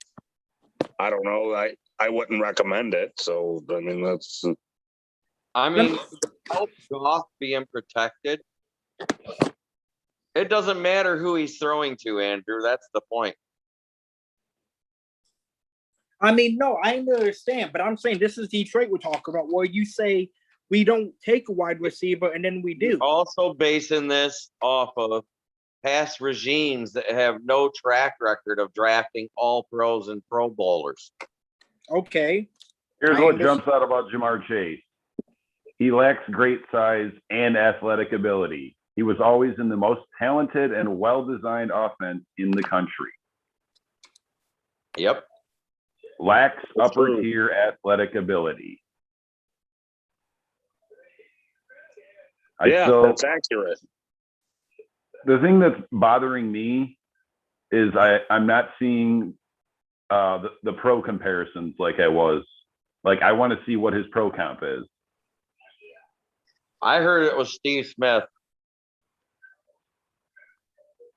I don't know. I wouldn't recommend it. So I mean, that's I mean, help Goff being protected. It doesn't matter who he's throwing to, Andrew. That's the point. I mean, no, I understand, but I'm saying this is Detroit we're talking about, where you say we don't take a wide receiver and then we do. Also basing this off of past regimes that have no track record of drafting all pros and pro bowlers. Okay. Here's I what understand. jumps out about Jamar Chase. He lacks great size and athletic ability. He was always in the most talented and well-designed offense in the country. Yep. Lacks That's upper true. tier athletic ability. that's accurate. The thing that's bothering me is I'm not seeing the pro comparisons like I was. Like, I want to see what his pro comp is. I heard it was Steve Smith.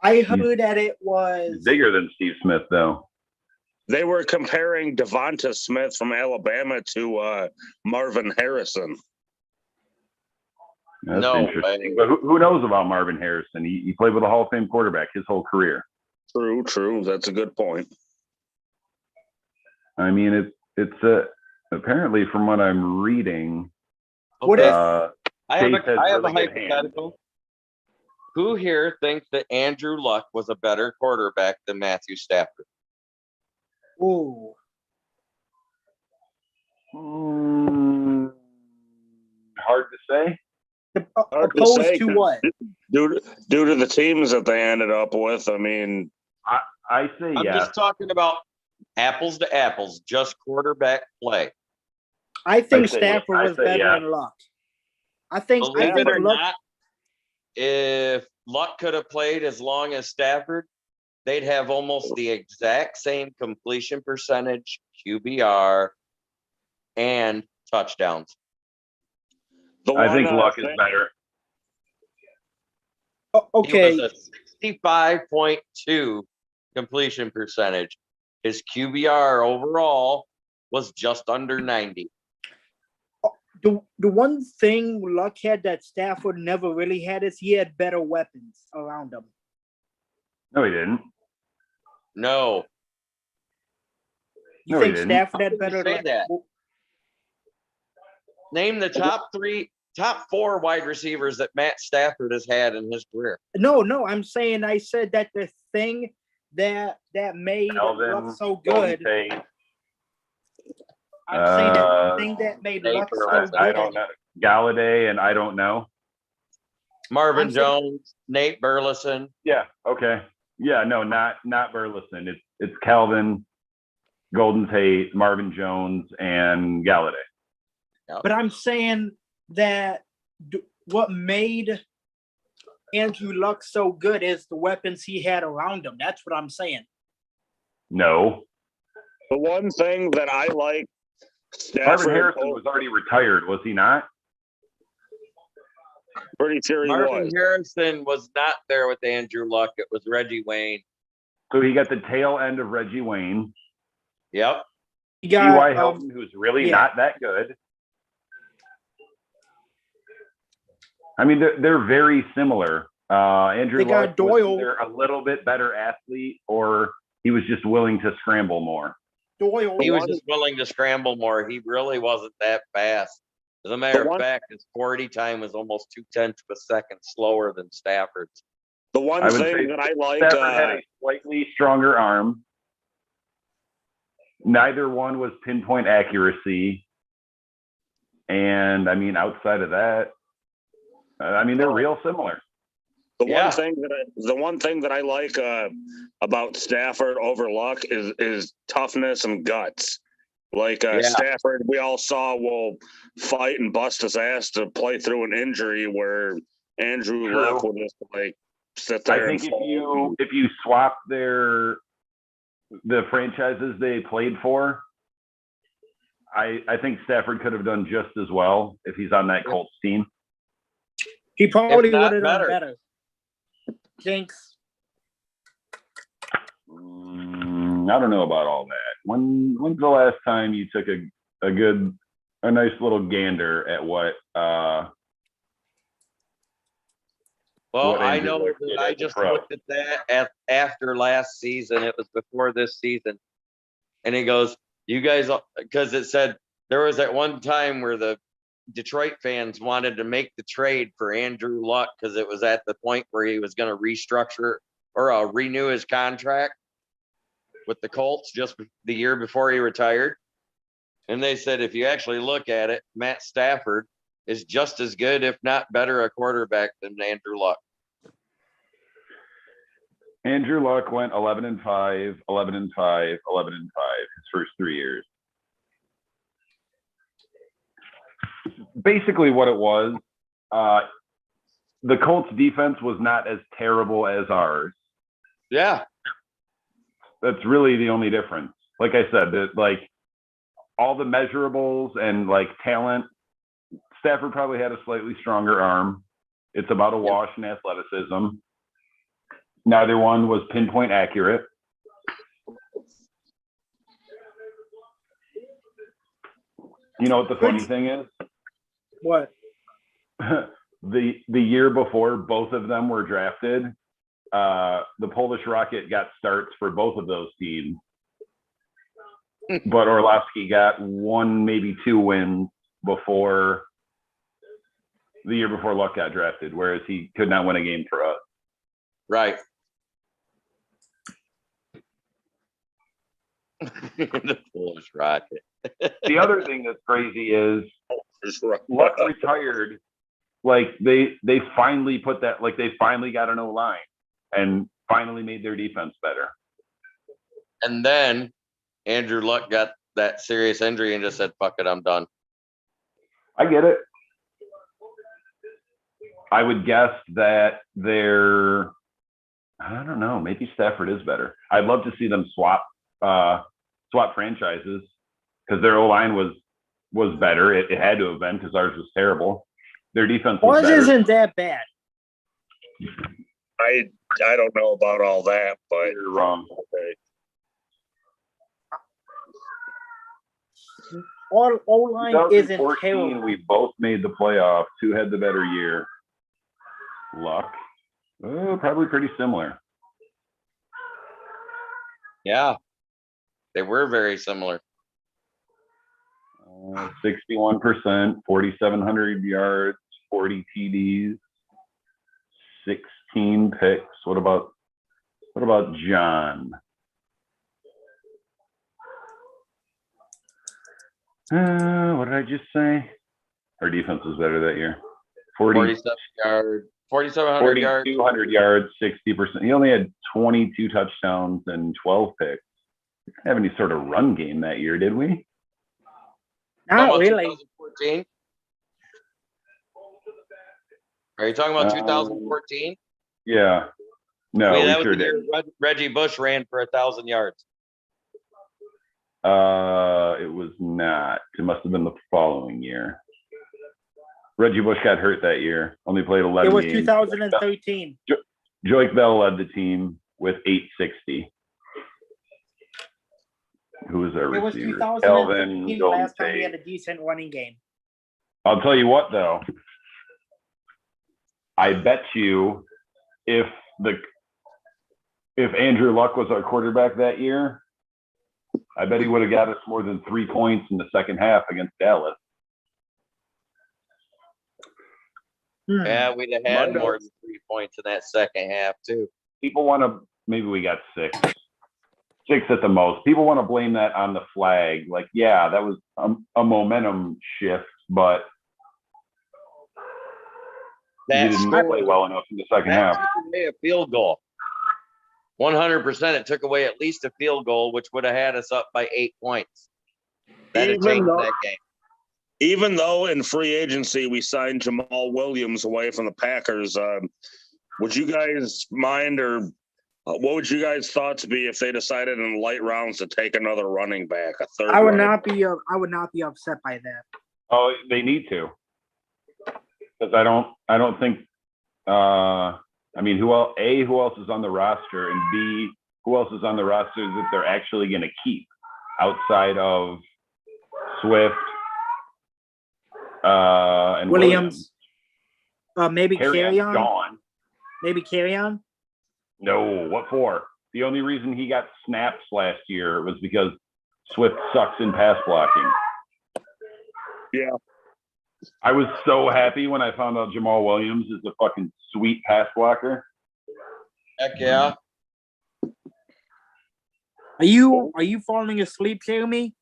I heard that it He's was bigger than Steve Smith, though. They were comparing Devonta Smith from Alabama to Marvin Harrison. That's No interesting. way. But who knows about Marvin Harrison? He played with a Hall of Fame quarterback his whole career. True. That's a good point. I mean, it's apparently from what I'm reading. What Okay. if- I have Chase has a really good hands. hypothetical. Who here thinks that Andrew Luck was a better quarterback than Matthew Stafford? ooh. Hard to say. Hard to Opposed say, to 'cause what? Due to the teams that they ended up with, I mean, I say I'm yes. just talking about apples to apples, just quarterback play. I think I say- Stafford I was say better yeah. than Luck. I think Believe it or Luck. not, if Luck could have played as long as Stafford, they'd have almost the exact same completion percentage, QBR, and touchdowns. the I one think Luck is thing- better. Okay. He was a 65.2 completion percentage. His QBR overall was just under 90. The one thing Luck had that Stafford never really had is he had better weapons around him. No, he didn't. No, You No, he think didn't. Stafford How had can you better? say that? Name the top three top 4 wide receivers that Matt Stafford has had in his career. No, I said that the thing that made Melvin, Luck so Golden good. Tate, I'm saying that the thing that made Nate Luck so Burleson. I good. don't know. Galladay and I don't know. Marvin I'm saying- Jones, Nate Burleson. Yeah. Okay. Yeah. No, not Burleson. It's Calvin, Golden Tate, Marvin Jones, and Galladay. But I'm saying that what made Andrew Luck so good is the weapons he had around him. That's what I'm saying. No. The one thing that I like Marvin Stafford, Harrison was already retired, was he not? pretty sure he Marvin was. Harrison was not there with Andrew Luck. It was Reggie Wayne. So he got the tail end of Reggie Wayne, Yep. He T.Y. got Hilton, who's really yeah. not that good. I mean, they're very similar. Andrew They got Luck was Doyle. either a little bit better athlete or he was just willing to scramble more. Doyle. He was just willing to scramble more. He really wasn't that fast. As a matter of fact, his 40 time was almost 0.2 of a second slower than Stafford's. The one I would say thing that I like, Stafford had a slightly stronger arm. Neither one was pinpoint accuracy. And I mean, outside of that, I mean, they're real similar. the Yeah. one thing that I like about Stafford over Luck is toughness and guts. Like Yeah. Stafford, we all saw will fight and bust his ass to play through an injury, where Andrew True. Luck will just like sit there. I think if you swap the franchises they played for, I think Stafford could have done just as well if he's on that Colts team. He probably If not would have done better. better. Jinx. I don't know about all that. When's the last time you took a nice little gander at what Well, What I Andrew know Luck that did I as a just pro. looked at that after last season. It was before this season. And he goes, you guys, because it said there was at one time where the Detroit fans wanted to make the trade for Andrew Luck because it was at the point where he was going to restructure or renew his contract with the Colts just the year before he retired. And they said, if you actually look at it, Matt Stafford is just as good, if not better, a quarterback than Andrew Luck. Andrew Luck went 11-5, 11-5, 11-5 his first 3 years. Basically what it was, the Colts defense was not as terrible as ours. Yeah. That's really the only difference. Like I said, like all the measurables and like talent, Stafford probably had a slightly stronger arm. It's about a wash in athleticism. Neither one was pinpoint accurate. You know what the funny thing is? What? The year before both of them were drafted, the Polish Rocket got starts for both of those teams. But Orlovsky got 1, maybe 2 wins before the year before Luck got drafted, whereas he could not win a game for us. Right. The Polish Rocket. The other thing that's crazy is Just right. Luck retired. Like they finally put that, like they finally got an O-line and finally made their defense better. And then Andrew Luck got that serious injury and just said, fuck it, I'm done. I get it. I would guess that they're, I don't know, maybe Stafford is better. I'd love to see them swap franchises because their O-line was better. It had to have been because ours was terrible. Their defense was Ours better. isn't that bad. I don't know about all that, but You're wrong. okay. Our O-line isn't 2014, terrible. we both made the playoffs. Who had the better year? Luck. Probably pretty similar. Yeah. They were very similar. 61%, 4,700 yards, 40 TDs, 16 picks. What about John? What did I just say? Our defense was better that year. 4,700 yards. 4,200 yards, 60%. He only had 22 touchdowns and 12 picks. We didn't have any sort of run game that year, did we? Not really. 2014? Are you talking about 2014? Yeah. No, that we was sure the year did. Reggie Bush ran for 1,000 yards. It was not. It must have been the following year. Reggie Bush got hurt that year. Only played 11 It was games. 2013. Joique Bell led the team with 860. Who was our It was receiver? 2013, Golden last time we Tate. had a decent running game. I'll tell you what, though. I bet you if Andrew Luck was our quarterback that year, I bet he would have got us more than 3 points in the second half against Dallas. Yeah, we'd have had more than 3 points in that second half, too. People want to, maybe we got 6 at the most. People want to blame that on the flag. Like, yeah, that was a momentum shift, but you didn't play well enough in the second half. Took away a field goal. 100%, it took away at least a field goal, which would have had us up by 8 points. That'd have changed that game. Even though in free agency we signed Jamal Williams away from the Packers, would you guys mind, or what would you guys' thoughts be if they decided in the late rounds to take another running back, a third? I would running not be. I would not be upset by that. Oh, they need to, because I don't think. I mean, who else is on the roster, and B, who else is on the roster that they're actually going to keep outside of Swift and Williams. Maybe Carry Carry On. Gone. Maybe Carry On. No, what for? The only reason he got snaps last year was because Swift sucks in pass blocking. Yeah. I was so happy when I found out Jamal Williams is a fucking sweet pass blocker. Heck yeah. Are you falling asleep, Jeremy?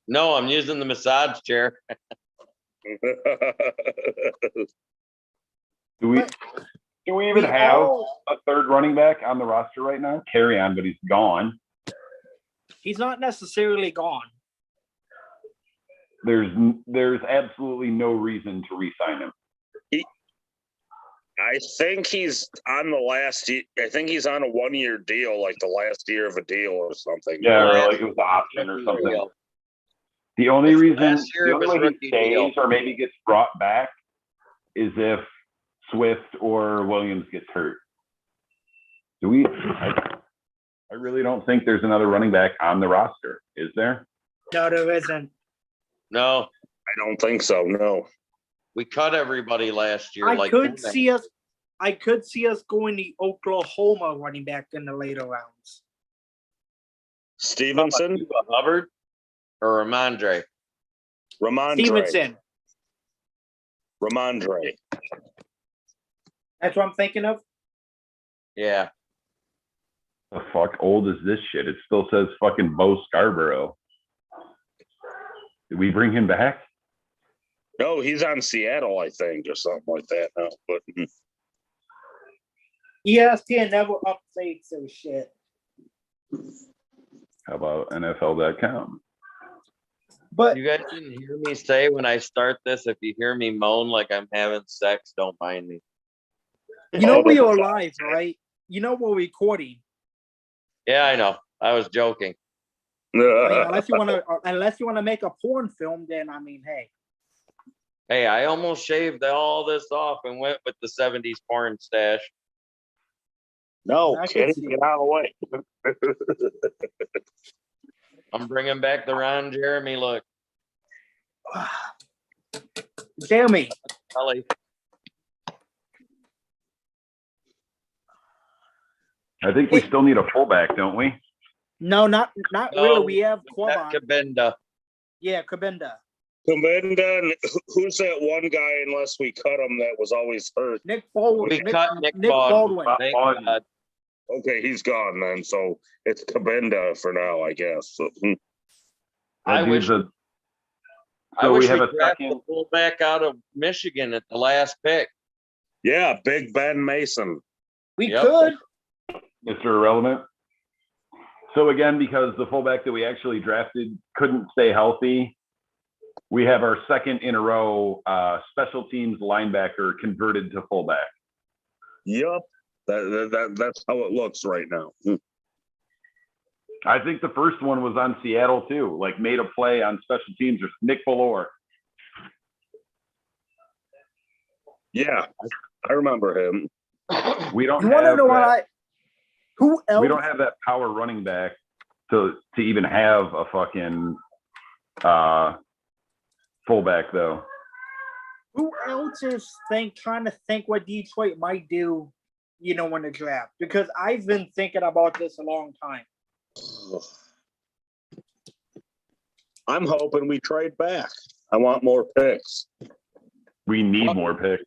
No, I'm using the massage chair. Do we even have a third running back on the roster right now? Carry On, but he's gone. He's not necessarily gone. There's absolutely no reason to re-sign him. I think he's on the last. I think he's on a 1-year deal, like the last year of a deal or something. Yeah, or like it was the option or something. The only reason, the only way he stays or maybe gets brought back is if Swift or Williams gets hurt. I really don't think there's another running back on the roster. Is there? No, there isn't. No, I don't think so. No. we cut everybody last year. I could see us going the Oklahoma running back in the later rounds. Stevenson, Hubbard, or Ramondre. Stevenson. Ramondre. That's what I'm thinking of. Yeah. The fuck old is this shit? It still says fucking Bo Scarborough. Did we bring him back? No, he's on Seattle, I think, or something like that. No, but ESPN never updates their shit. How about NFL.com? But You guys didn't hear me say when I start this, if you hear me moan like I'm having sex, don't mind me. you know we are live, right? You know we're recording. Yeah, I know. I was joking. I mean, unless you wanna make a porn film, then I mean, hey. Hey, I almost shaved all this off and went with the 70s porn stash. no, I kidding, could see get out of the way. I'm bringing back the Ron Jeremy look. Jeremy, Kelly. I think we still need a fullback, don't we? no, not No, really. We have Matt Quaban. Cabinda. Yeah, Cabinda. Kaminga, and who's that one guy, unless we cut him, that was always hurt? Nick Baldwin. We cut Nick Baldwin. Thank Baldwin. God. Okay, he's gone then, so it's Kabinda for now, I guess. So, I That wish, dude's I so wish we have we a drafted second. the fullback out of Michigan at the last pick. yeah, Big Ben Mason. We Yep. could. Mr. Irrelevant. So again, because the fullback that we actually drafted couldn't stay healthy, we have our second in a row special teams linebacker converted to fullback. Yep, that's how it looks right now. I think the first one was on Seattle too, like made a play on special teams, or Nick Ballore. Yeah, I remember him. We don't You want to have know that, why? Who else? we don't have that power running back to even have a fucking fullback though. Who else is trying to think what Detroit might do, in the draft? Because I've been thinking about this a long time. I'm hoping we trade back. I want more picks. We need more picks.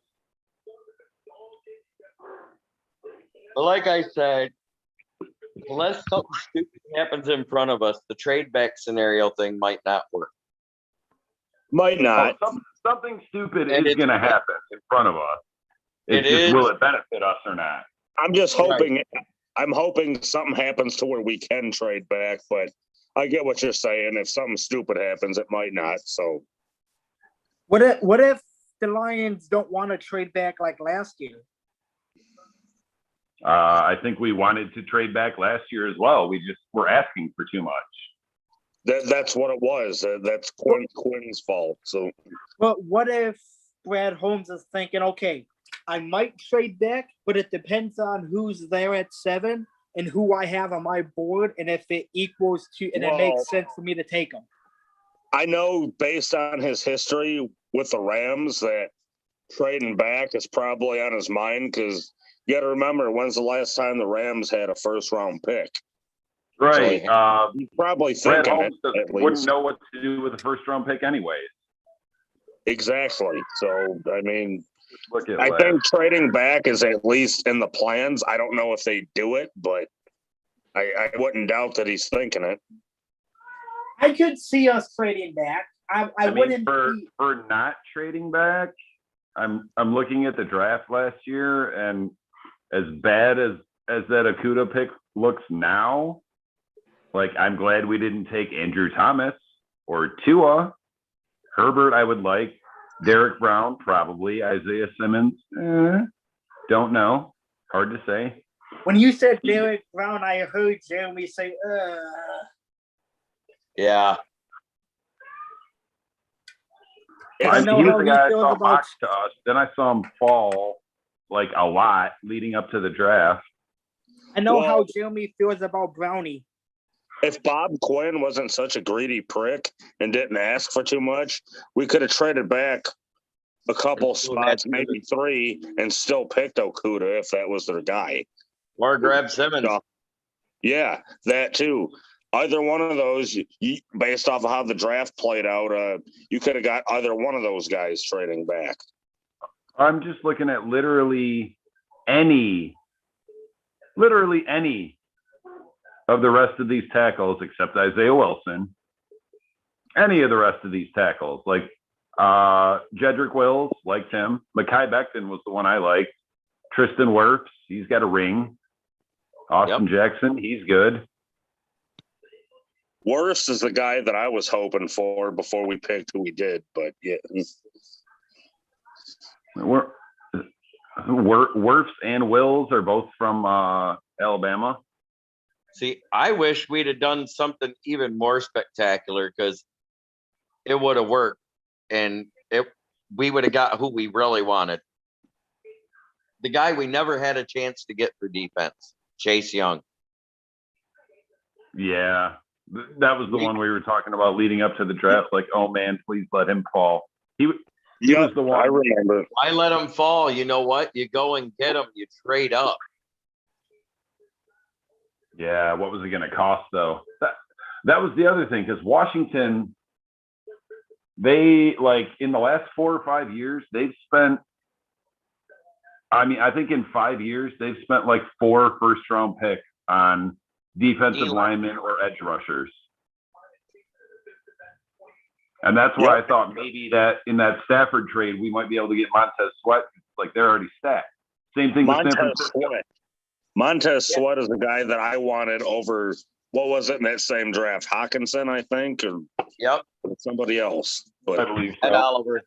But like I said, unless something stupid happens in front of us, the trade back scenario thing might not work. Might not. Something stupid And is it's- going to happen in front of us. It's It just, is. will it benefit us or not? I'm just hoping. I'm hoping something happens to where we can trade back. But I get what you're saying. If something stupid happens, it might not. So What if the Lions don't want to trade back like last year? I think we wanted to trade back last year as well. We just were asking for too much. that's what it was. That's Quinn's fault. So But what if Brad Holmes is thinking, okay, I might trade back, but it depends on who's there at 7 and who I have on my board, and if it equals to, and it Well- makes sense for me to take them. I know based on his history with the Rams that trading back is probably on his mind because you got to remember when's the last time the Rams had a first round pick? Right. He's probably Brad thinking Holmes it at wouldn't least. know what to do with a first round pick anyways. Exactly. So I mean, Look at I last. think trading back is at least in the plans. I don't know if they do it, but I wouldn't doubt that he's thinking it. I could see us trading back. I mean, wouldn't for be, not trading back, I'm looking at the draft last year, and as bad as that Okuda pick looks now, like I'm glad we didn't take Andrew Thomas or Tua. Herbert, I would like. Derek Brown, probably. Isaiah Simmons, don't know. Hard to say. when you said Derek Brown, I heard Jeremy say, Yeah. I He know was how the he guy I feels saw about- mocked to us. Then I saw him fall like a lot leading up to the draft. I know how Well- Jeremy feels about Brownie. If Bob Quinn wasn't such a greedy prick and didn't ask for too much, we could have traded back a couple And still spots, had- maybe 3, and still picked Okuda if that was their guy. Or grab Simmons. No. Yeah, that too. Either one of those, based off of how the draft played out, you could have got either one of those guys trading back. I'm just looking at literally any of the rest of these tackles except Isaiah Wilson. Any of the rest of these tackles, like Jedrick Wills, liked him. Mekhi Becton was the one I liked. Tristan Wirfs, he's got a ring. Austin Jackson, he's good. Worst is the guy that I was hoping for before we picked who we did, but yeah. Wirfs and Wills are both from Alabama. See, I wish we'd have done something even more spectacular because it would have worked and we would have got who we really wanted. The guy we never had a chance to get for defense, Chase Young. Yeah, that was the one we were talking about leading up to the draft. Like, oh man, please let him fall. He was the one. I remember. Why let him fall? You know what? You go and get him. You trade up. Yeah, what was it going to cost though? That was the other thing because Washington they like in the last 4 or 5 years, they've spent. I mean, I think in 5 years they've spent like 4 first-round picks on defensive D-line. linemen or edge rushers. And that's why I thought maybe that in that Stafford trade, we might be able to get Montez Sweat. Like they're already stacked. Same thing with San Montez Francisco. Sweat. Montez Sweat is the guy that I wanted over, what was it in that same draft? Hawkinson, I think, or Yep. somebody else. I But believe Ed so. Oliver.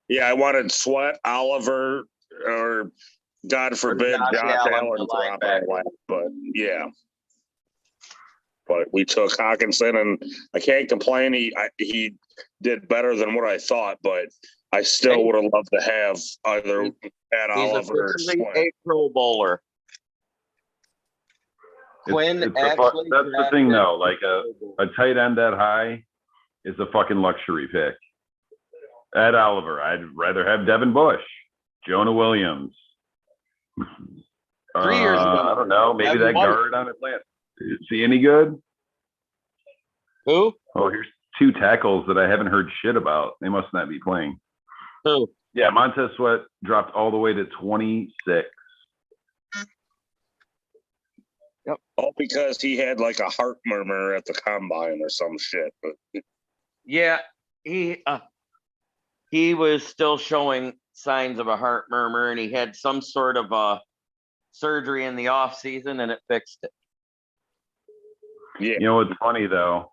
yeah, I wanted Sweat, Oliver, or God forbid, Josh Josh Allen, Allen the drop linebacker. out last. But yeah. But we took Hawkinson, and I can't complain. He did better than what I thought, but I still would have loved to have either Ed He's Oliver or officially Sweat. a Pro Bowler. Quinn It's actually. that's the thing, drafted though. Like Pro Bowler. a tight end that high is a fucking luxury pick. Ed Oliver, I'd rather have Devin Bush, Jonah Williams. 3 years ago, I don't know. Maybe Devin that White. guard on Atlanta. Is he any good? Who? Oh, here's 2 tackles that I haven't heard shit about. They must not be playing. Who? Yeah, Montez Sweat dropped all the way to 26. All because he had like a heart murmur at the combine or some shit. But Yeah, he was still showing signs of a heart murmur, and he had some sort of surgery in the off season, and it fixed it. yeah, You know what's funny though?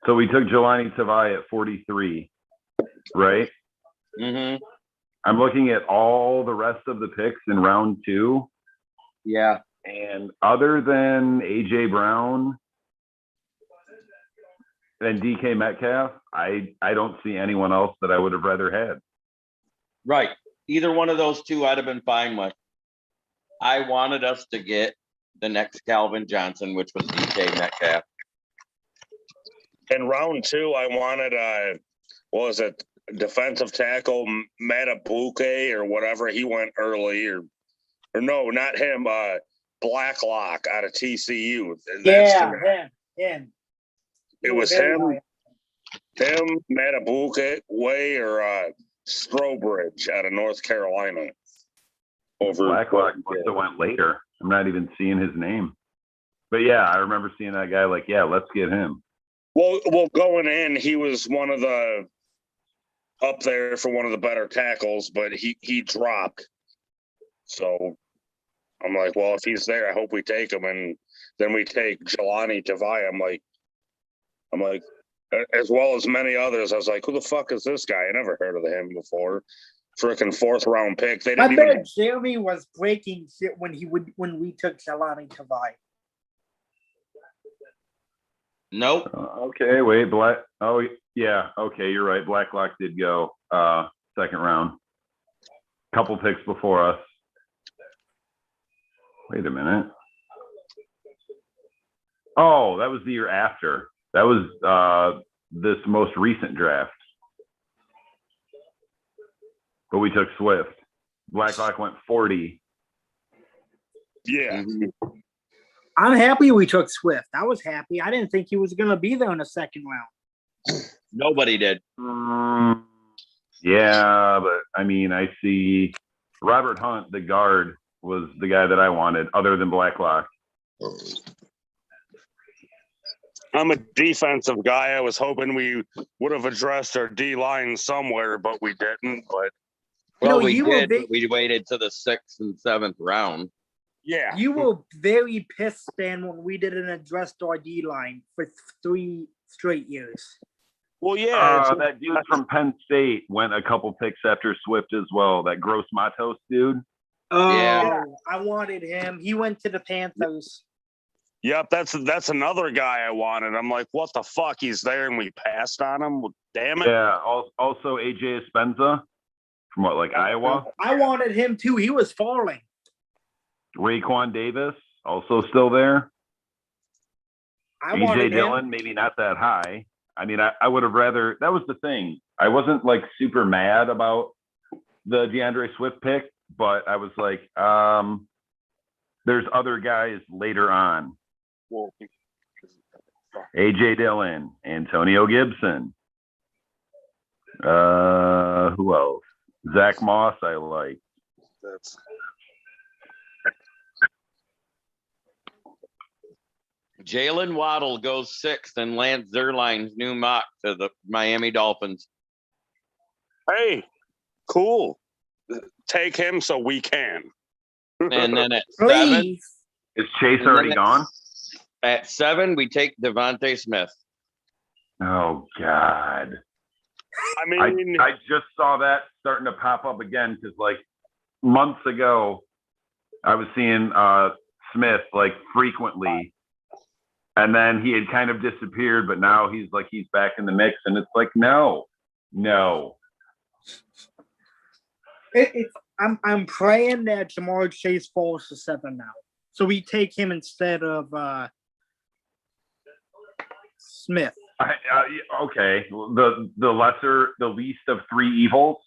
So we took Jelani Tavai at 43, right? Mm-hmm. I'm looking at all the rest of the picks in round 2, Yeah. and other than AJ Brown and DK Metcalf, I don't see anyone else that I would have rather had. Right. Either one of those two I'd have been fine with. I wanted us to get the next Calvin Johnson, which was DK Metcalf. in round 2, I wanted what was it, defensive tackle Matabuke or whatever. He went early, or no, not him. Blacklock out of TCU. Yeah, him. It was him, Matabuke way, or Strobridge out of North Carolina. Over Blacklock must have went later. I'm not even seeing his name. But yeah, I remember seeing that guy like, yeah, let's get him. Well, going in, he was one of the up there for one of the better tackles, but he dropped. So I'm like, well, if he's there, I hope we take him. And then we take Jelani Tavai. I'm like, as well as many others. I was like, who the fuck is this guy? I never heard of him before. Freaking 4th round pick. They I didn't even. bet Jeremy was breaking shit when we took Jelani Tavai. Nope. Okay, wait, oh yeah, okay, you're right. Blacklock did go 2nd round. Couple picks before us. Wait a minute. Oh, that was the year after. That was this most recent draft. But we took Swift. Blacklock went 40. Yeah. I'm happy we took Swift. I was happy. I didn't think he was going to be there in the 2nd round. Nobody did. Yeah, but I mean, I see Robert Hunt, the guard, was the guy that I wanted, other than Blacklock. I'm a defensive guy. I was hoping we would have addressed our D line somewhere, but we didn't. But Well, No, we you were did. But we waited to the 6th and 7th round. yeah, You were very pissed, Stan, when we didn't address our D line for 3 straight years. well, yeah, That dude from Penn State went a couple picks after Swift as well. That Gross Matos dude. Oh, Yeah. I wanted him. He went to the Panthers. yep. That's another guy I wanted. I'm like, what the fuck? He's there, and we passed on him. Well, damn it. Yeah. Also AJ Espenza from like Iowa. I wanted him too. He was falling. Raekwon Davis also still there. I EJ wanted Dillon, him. maybe not that high. I mean, I would have rather. That was the thing. I wasn't like super mad about the DeAndre Swift pick, but I was like, there's other guys later on. Well, AJ Dillon, Antonio Gibson, Who else? Zach Moss, I like. That's Jalen Waddle goes sixth and Lance Zerline's new mock to the Miami Dolphins. hey, cool. Take him so we can. And then at seven, Please. Is Chase And already then gone? at seven, we take Devontae Smith. Oh God. I mean, I just saw that starting to pop up again because like months ago, I was seeing Smith like frequently, and then he had kind of disappeared, but now he's back in the mix, and it's like no. I'm praying that Jamar Chase falls to 7 now. So we take him instead of Smith. Okay, the least of three evils.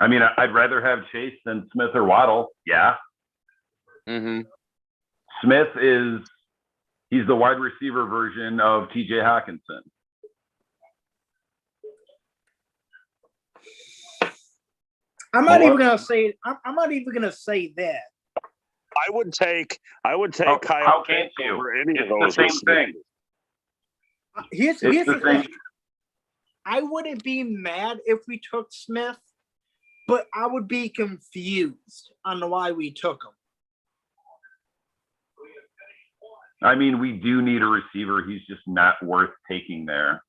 I mean, I'd rather have Chase than Smith or Waddle. Yeah, Mm-hmm. Smith he's the wide receiver version of TJ Hawkinson. I'm not even gonna say that. I would take How Kyle can't Pitts you? over any of It's the those. same thing. Here's It's the the same. thing. I wouldn't be mad if we took Smith, but I would be confused on why we took him. I mean, we do need a receiver. He's just not worth taking there.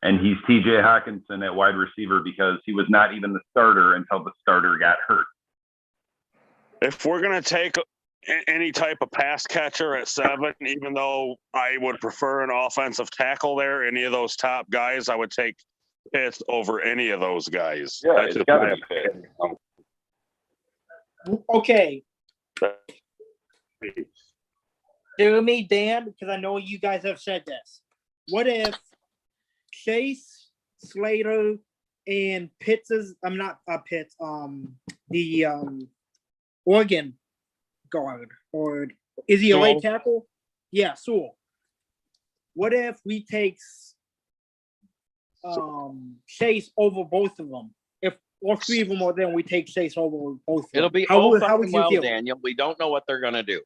And he's TJ Hawkinson at wide receiver because he was not even the starter until the starter got hurt. If we're gonna take any type of pass catcher at 7, even though I would prefer an offensive tackle there, any of those top guys, I would take Pitts over any of those guys. Yeah, That's it's just gotta my be Pitts. opinion. Okay, Jeremy, Dan, because I know you guys have said this. What if Chase, Slater, and the Oregon guard, or is he a right Sewell? tackle? Yeah, Sewell. What if we take Chase over both of them? If all three of them are there, we take Chase over both of them. It'll be how all would fucking you well, feel? Daniel. We don't know what they're gonna do.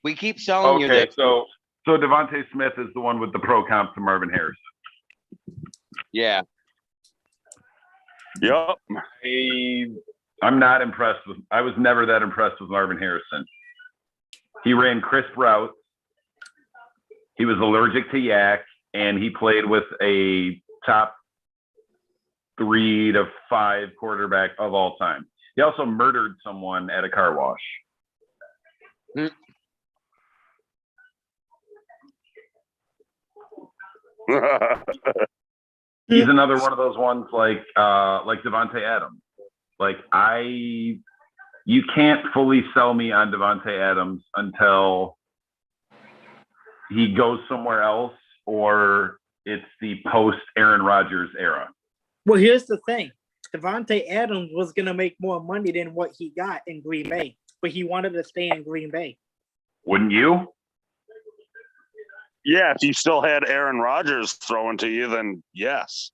We keep telling you Okay, that. so Devontae Smith is the one with the pro comp to Marvin Harrison. Yeah. Yup. I'm not impressed with. I was never that impressed with Marvin Harrison. He ran crisp routes. He was allergic to yak, and he played with a top 3 to 5 quarterback of all time. He also murdered someone at a car wash. He's another one of those ones like Devontae Adams. Like you can't fully sell me on Devontae Adams until he goes somewhere else or it's the post Aaron Rodgers era. Well, here's the thing. Devontae Adams was going to make more money than what he got in Green Bay, but he wanted to stay in Green Bay. Wouldn't you? Yeah, if you still had Aaron Rodgers throwing to you, then yes.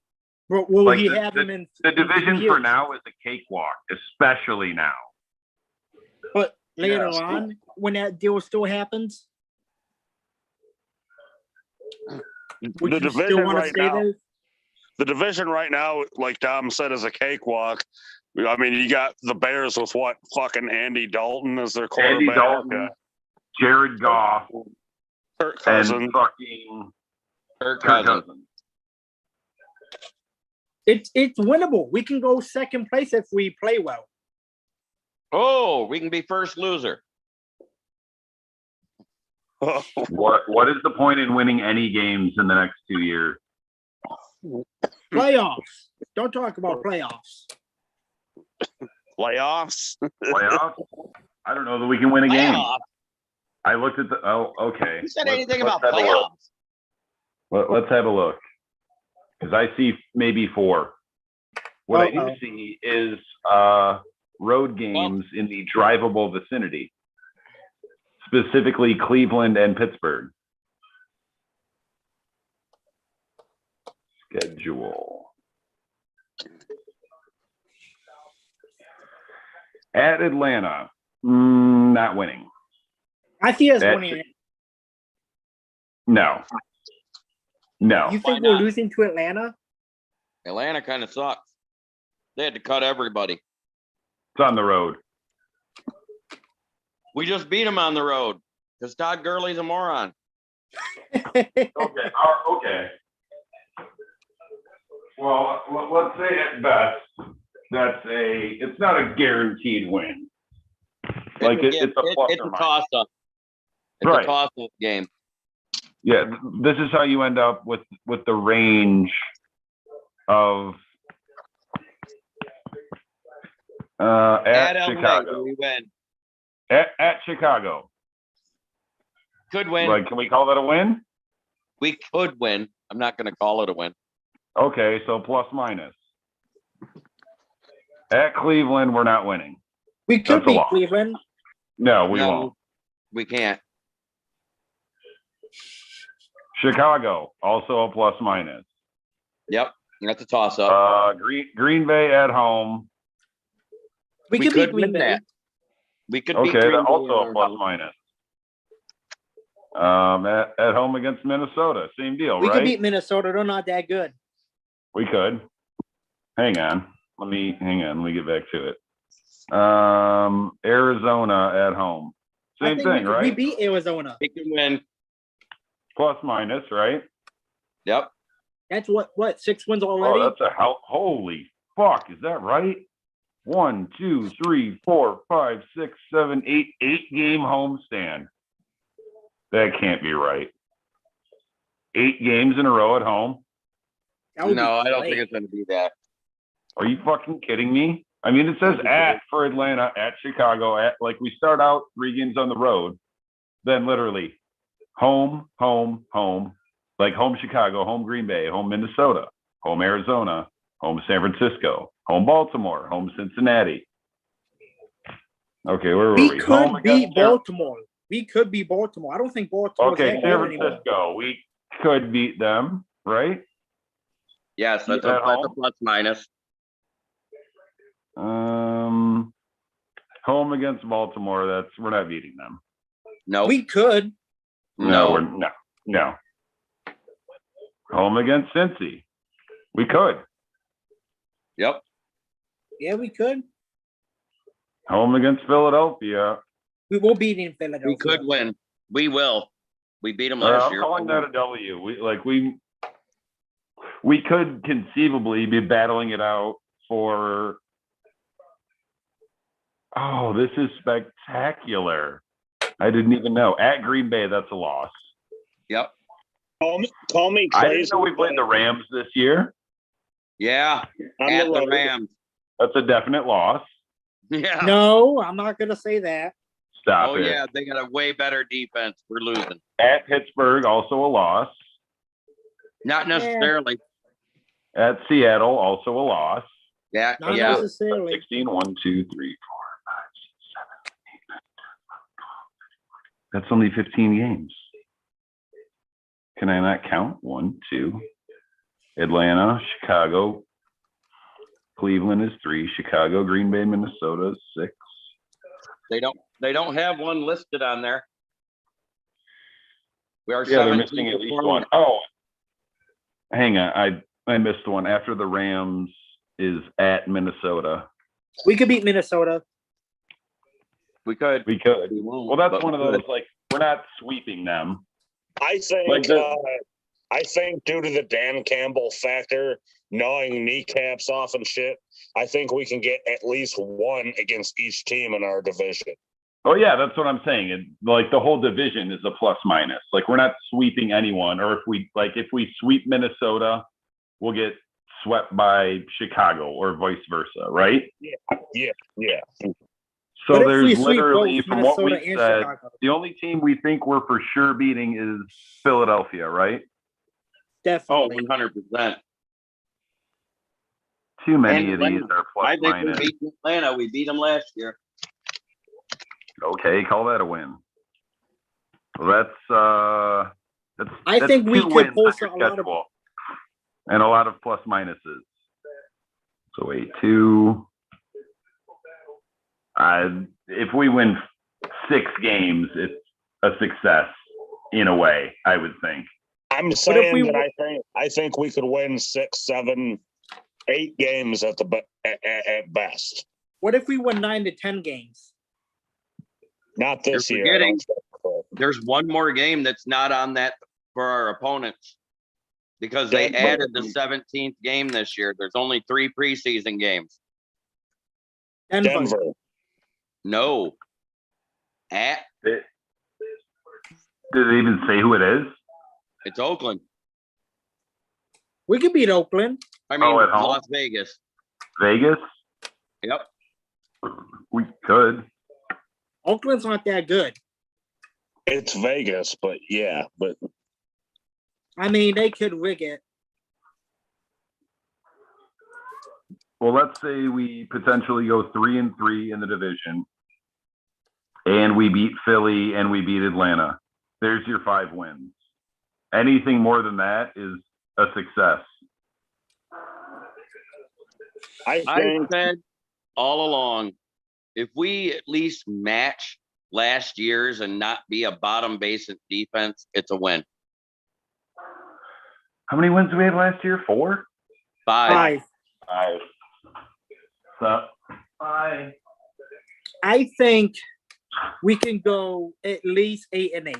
Will Like he the- have him in The in 2 division for years? now is a cakewalk, especially now. But later Yes. on, when that deal still happens, would The you still division want to right stay now, there? the division right now, like Dom said, is a cakewalk. I mean, you got the Bears with what fucking Andy Dalton as their quarterback, Andy Dalton, Jared Goff, Kirk and Cousins. fucking Kirk Kirk Cousins. Cousins. It's winnable. We can go second place if we play well. Oh, we can be first loser. What is the point in winning any games in the next 2 years? Playoffs. Don't talk about playoffs. Playoffs. Playoffs? I don't know that we can win a game. Playoffs. I looked at the. Oh, okay. Who said Let's- anything let's about have a look. playoffs? Let's have a look. Because I see maybe 4. What I do Uh-oh. see is road games in the drivable vicinity, specifically Cleveland and Pittsburgh. schedule. At Atlanta, not winning. I see us That's- winning it. No. No. You Why think we're not? losing to Atlanta? Atlanta kind of sucks. They had to cut everybody. It's on the road. We just beat them on the road because Todd Gurley's a moron. Okay. Okay. Well, let's say at best, it's not a guaranteed win. Like it's a plus It's or a minus. toss up. It's Right. a toss up game. Yeah, this is how you end up with the range of at LA, Chicago. we win. At Chicago. Could win. Like, can we call that a win? We could win. I'm not going to call it a win. Okay, so plus minus. At Cleveland, we're not winning. We could That's a beat loss. Cleveland. No, we No, won't. We can't. Chicago, also a plus minus. Yep. That's a toss up. Green Bay at home. We We could beat could Green win Bay. that. We could beat Okay, Green that's Bay also in a our plus house. minus. At home against Minnesota, same deal, We right? could beat Minnesota. They're not that good. We could. Hang on. Let me get back to it. Arizona at home. I Same think thing, we right? beat Arizona. We can win. Plus minus, right? Yep. That's what 6 wins Oh, already. that's a holy fuck. Is that right? 1, 2, 3, 4, 5, 6, 7, 8, 8-game homestand. That can't be right. 8 games in a row at home. That would be No, I don't great. think it's going to be that. Are you fucking kidding me? I mean, it says at for Atlanta, at Chicago, at like we start out 3 games on the road, then literally home, like home Chicago, home Green Bay, home Minnesota, home Arizona, home San Francisco, home Baltimore, home Cincinnati. Okay, where were we? We Home could beat against Baltimore. We could beat Baltimore. I don't think Baltimore's Okay, that San good anymore. Francisco. We could beat them, right? Yes, that's At a home? plus minus. Home against Baltimore. We're not beating them. No. We could. No, No. no. Home against Cincy. We could. Yep. Yeah, we could. Home against Philadelphia. We will beat in Philadelphia. We could win. We will. We beat them I'm last year. calling that a W. We could conceivably be battling it out for. Oh, this is spectacular. I didn't even know. At Green Bay, that's a loss. Yep. Call me I crazy. didn't know we played the Rams this year. Yeah. on At the road. Rams. That's a definite loss. Yeah. No, I'm not gonna say that. Stop Oh, it. yeah. They got a way better defense. We're losing. At Pittsburgh, also a loss. Not necessarily. At Seattle, also a loss. Yeah. Not Yeah. necessarily. 16, 1, 2, 3, 4, 5, 6, 7, 8, 9, 10. That's only 15 games. Can I not count? 1, 2. Atlanta, Chicago, Cleveland is 3. Chicago, Green Bay, Minnesota is 6. They don't have one listed on there. We are Yeah, they're 17 missing at least performing. one. Oh, hang on. I missed one. After the Rams is at Minnesota. We could beat Minnesota. We could. We could. We won't. Well, that's but one of we those, could. like, we're not sweeping them. I think Like I think due to the Dan Campbell factor, gnawing kneecaps off and shit, I think we can get at least one against each team in our division. Oh yeah, that's what I'm saying. Like the whole division is a plus minus. Like we're not sweeping anyone, or if we sweep Minnesota, we'll get swept by Chicago or vice versa, right? Yeah. So What if we there's sweep literally, both from what we Minnesota and said, Chicago? the only team we think we're for sure beating is Philadelphia, right? Oh, Definitely. 100%. Too many And of these are plus I think minus. we beat Atlanta. We beat them last year. Okay, call that a win. Well, that's I think we two could wins on post your a lot of- schedule. and a lot of plus minuses. So 8-2. If we win 6 games, it's a success in a way, I would think. I'm if saying we that I think we could win 6, 7, 8 games at at best. What if we win 9 to 10 games? Not this You're year. I don't forgetting. think. There's one more game that's not on that for our opponents because they Denver. added the 17th game this year. There's only 3 preseason games. Denver. No. Did it even say who it is? It's Oakland. We could beat Oakland. I mean, at home? Las Vegas. Vegas? Yep. We could. Oakland's not that good. It's Vegas, but yeah, but I mean, they could rig it. Well, let's say we potentially go 3-3 in the division, and we beat Philly and we beat Atlanta. There's your 5 wins. Anything more than that is a success. I I think said all along, if we at least match last year's and not be a bottom basement defense, it's a win. How many wins do we have last year? 4? 5. 5. So, 5. I think we can go at least 8 and 8.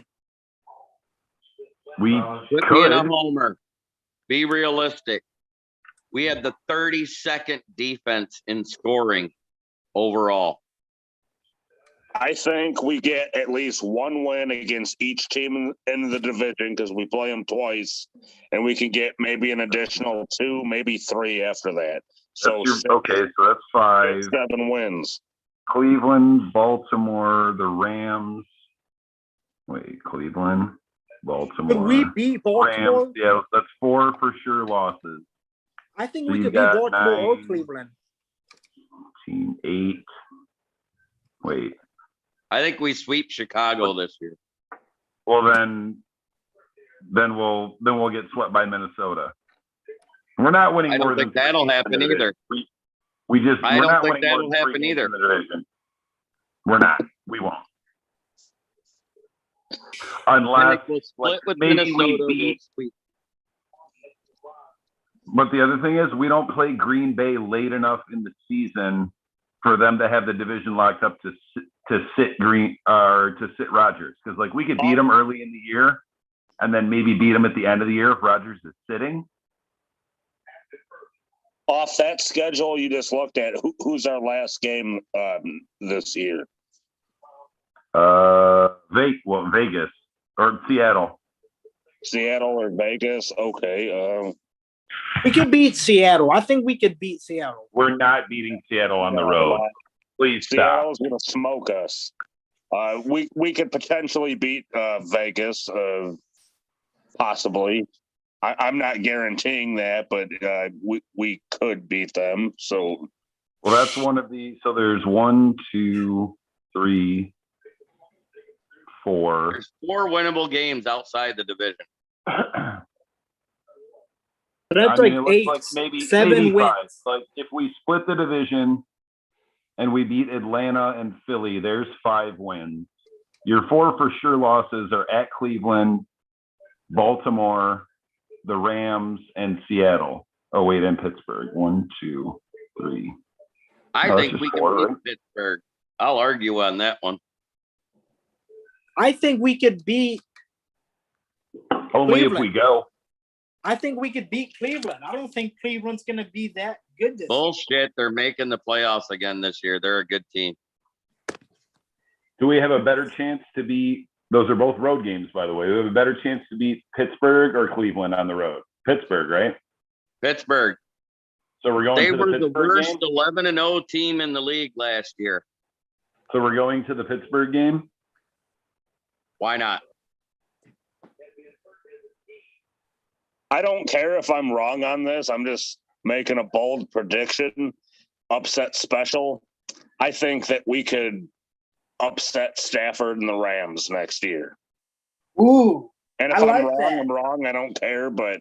We Put me in a could. homer. Be realistic. We had the 32nd defense in scoring overall. I think we get at least 1 win against each team in the division because we play them twice, and we can get maybe an additional 2, maybe 3 after that. So Okay, so that's 5. 7 wins. Cleveland, Baltimore, the Rams. Wait, Cleveland, Baltimore. Could we beat Baltimore? Rams, yeah, that's 4 for sure losses. I think So we you could beat got Baltimore or 9. Cleveland. Team 8. Wait. I think we sweep Chicago this year. Well, then we'll get swept by Minnesota. We're not winning I more don't than think that'll 3 happen in the division. either. We're I don't not think winning more that'll than 3 happen games either. in the division. We're not. We won't. I Unless, think we'll split like, with maybe Minnesota. we We'll beat. sweep. But the other thing is, we don't play Green Bay late enough in the season for them to have the division locked up to sit Rodgers. Because like we could beat them early in the year, and then maybe beat them at the end of the year if Rodgers is sitting. Off that schedule you just looked at, who's our last game this year? Vegas or Seattle. Seattle or Vegas? Okay. We could beat Seattle. I think we could beat Seattle. We're not beating Seattle on the road. Please stop. Seattle's going to smoke us. We could potentially beat Vegas, possibly. I'm not guaranteeing that, but we could beat them. So, Well, that's one of the. So there's 1, 2, 3, 4. There's 4 winnable games outside the division. That's it looks like 8, like maybe 7 maybe wins. 5. Like if we split the division and we beat Atlanta and Philly, there's 5 wins. Your 4 for sure losses are at Cleveland, Baltimore, the Rams, and Seattle. Oh wait, and Pittsburgh. 1, 2, 3. I No, that's think just we 4, can right? beat Pittsburgh. I'll argue on that one. I think we could beat. Only if Cleveland. we go. I think we could beat Cleveland. I don't think Cleveland's going to be that good this year. Bullshit. They're making the playoffs again this year. They're a good team. Do we have a better chance to beat? Those are both road games, by the way. Do we have a better chance to beat Pittsburgh or Cleveland on the road? Pittsburgh, right? Pittsburgh. So we're going They to were the the Pittsburgh worst game. 11-0 team in the league last year. So we're going to the Pittsburgh game. Why not? I don't care if I'm wrong on this. I'm just making a bold prediction. Upset special. I think that we could upset Stafford and the Rams next year. Ooh, And if I I'm like wrong, that. I'm wrong. I don't care, but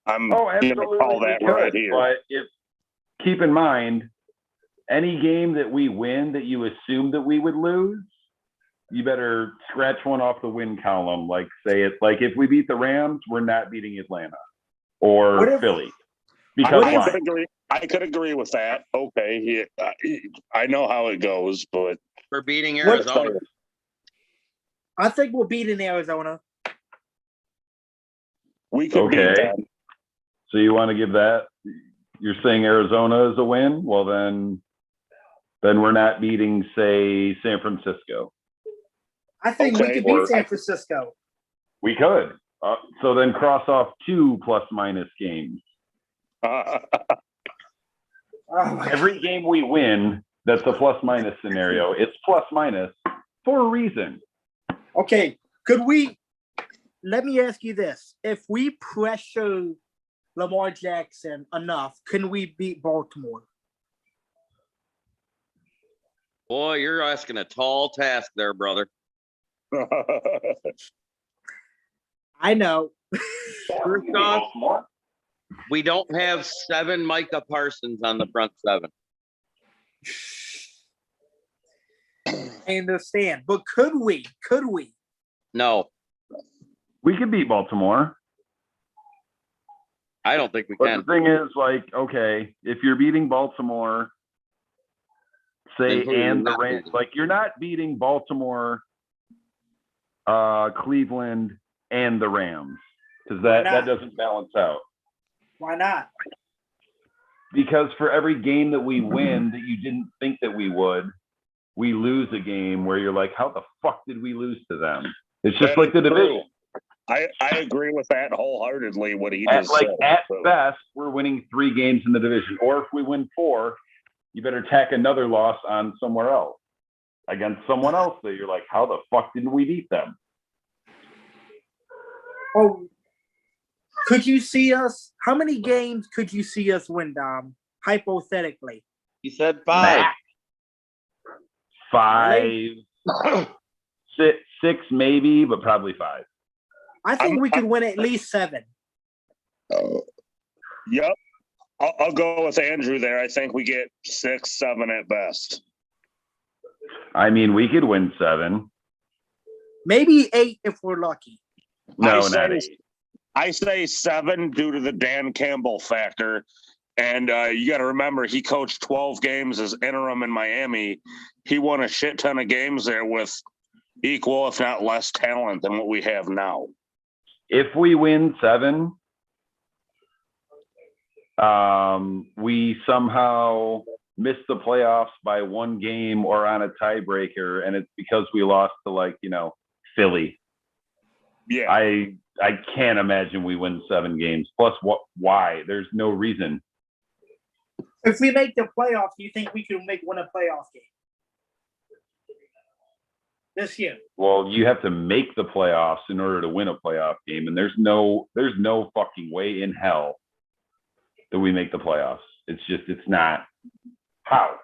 I'm Oh, gonna absolutely, call we that right could, here. but if, keep in mind, any game that we win that you assume that we would lose, you better scratch one off the win column. Like say it, like if we beat the Rams, we're not beating Atlanta What or if- Philly. I, Because I why? could agree. I could agree with that. Okay, I know how it goes, but For beating What- Arizona. I think we'll beat in Arizona. we could beat Okay. them. So you want to give that? You're saying Arizona is a win? Well, then we're not beating, say, San Francisco. I think we Okay, could or- beat San Francisco. We could. So then cross off 2 plus-minus games. Oh my Every game we win, that's a plus-minus scenario. It's plus-minus for a reason. Okay, let me ask you this. If we pressure Lamar Jackson enough, can we beat Baltimore? Boy, you're asking a tall task there, brother. I know. First off, we don't have 7 Micah Parsons on the front 7. I understand. But could we? No, We could beat Baltimore. I don't think we But can. the thing is, like, okay, if you're beating Baltimore, say, Then who are you and the not Rams, beating? like, you're not beating Baltimore, Cleveland, and the Rams, because Why that not? doesn't balance out. Why not? Because for every game that we win that you didn't think that we would, we lose a game where you're like, how the fuck did we lose to them? It's just That like is the true. division. I agree with that wholeheartedly. What he At, just like, said. at So, best, we're winning 3 games in the division. Or if we win 4, you better tack another loss on somewhere else against someone else that you're like, how the fuck didn't we beat them? Oh, could you see us? How many games could you see us win, Dom? Hypothetically. You said 5. Max. 5, 6 maybe, but probably 5. I think we could win at least 7. yep. I'll go with Andrew there. I think we get 6, 7 at best. I mean, we could win 7. Maybe 8 if we're lucky. No, I say- not 8. I say 7 due to the Dan Campbell factor. And you got to remember, he coached 12 games as interim in Miami. He won a shit ton of games there with equal, if not less, talent than what we have now. If we win 7, we somehow miss the playoffs by 1 game or on a tiebreaker, and it's because we lost to, like, Philly. Yeah. I can't imagine we win 7 games. Plus, why? There's no reason. If we make the playoffs, do you think we can win a playoff game this year? Well, you have to make the playoffs in order to win a playoff game, and there's no fucking way in hell that we make the playoffs. It's not. How?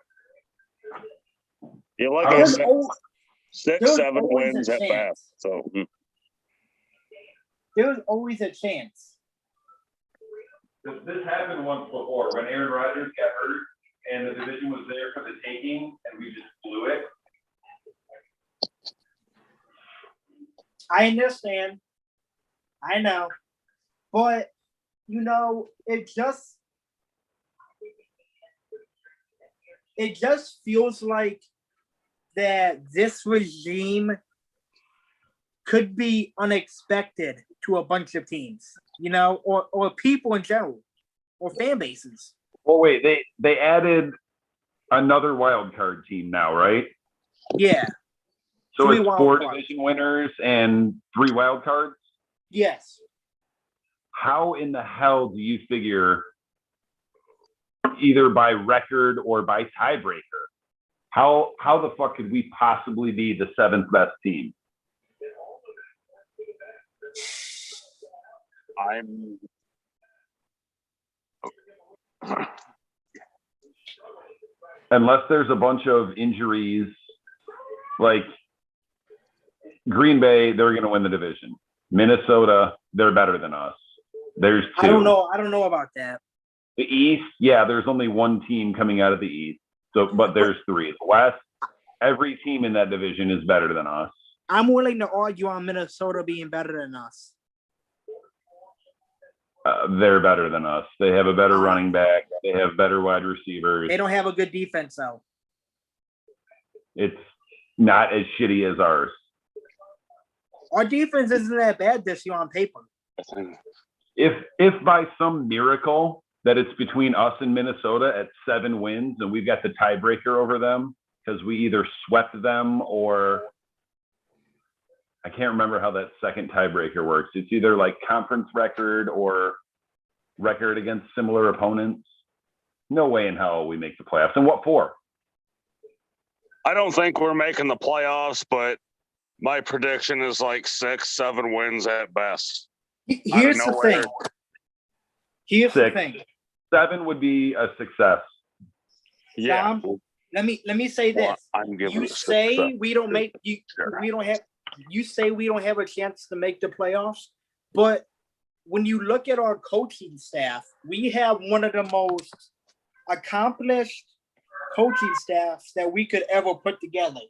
You look There's at al- 6, there's 7 always a wins at chance. best. So There's always a chance. This happened once before when Aaron Rodgers got hurt and the division was there for the taking and we just blew it. I understand. I know. But, it just feels like that this regime could be unexpected to a bunch of teams, or people in general, or fan bases. Well, wait, they added another wild card team now, right? Yeah. So 3 it's wild 4 cards. division winners and 3 wild cards. Yes. How in the hell do you figure either by record or by tiebreaker? How the fuck could we possibly be the 7th best team? I'm. Unless there's a bunch of injuries, like Green Bay, they're going to win the division. Minnesota, they're better than us. There's two. I don't know about that. The East, yeah, there's only one team coming out of the East. So, but there's three. The West, every team in that division is better than us. I'm willing to argue on Minnesota being better than us. They're better than us. They have a better running back. They have better wide receivers. They don't have a good defense, though. It's not as shitty as ours. Our defense isn't that bad this year on paper. If by some miracle that it's between us and Minnesota at 7 wins and we've got the tiebreaker over them because we either swept them or I can't remember how that second tiebreaker works. It's either like conference record or record against similar opponents. No way in hell we make the playoffs. And what for? I don't think we're making the playoffs, but my prediction is like 6-7 wins at best. Here's the thing. Here's the 6. thing. 7 would be a success. Yeah. Tom, let me say this. I'm giving You it say success. we don't make you we don't have you say we don't have a chance to make the playoffs, but when you look at our coaching staff, we have one of the most accomplished coaching staffs that we could ever put together.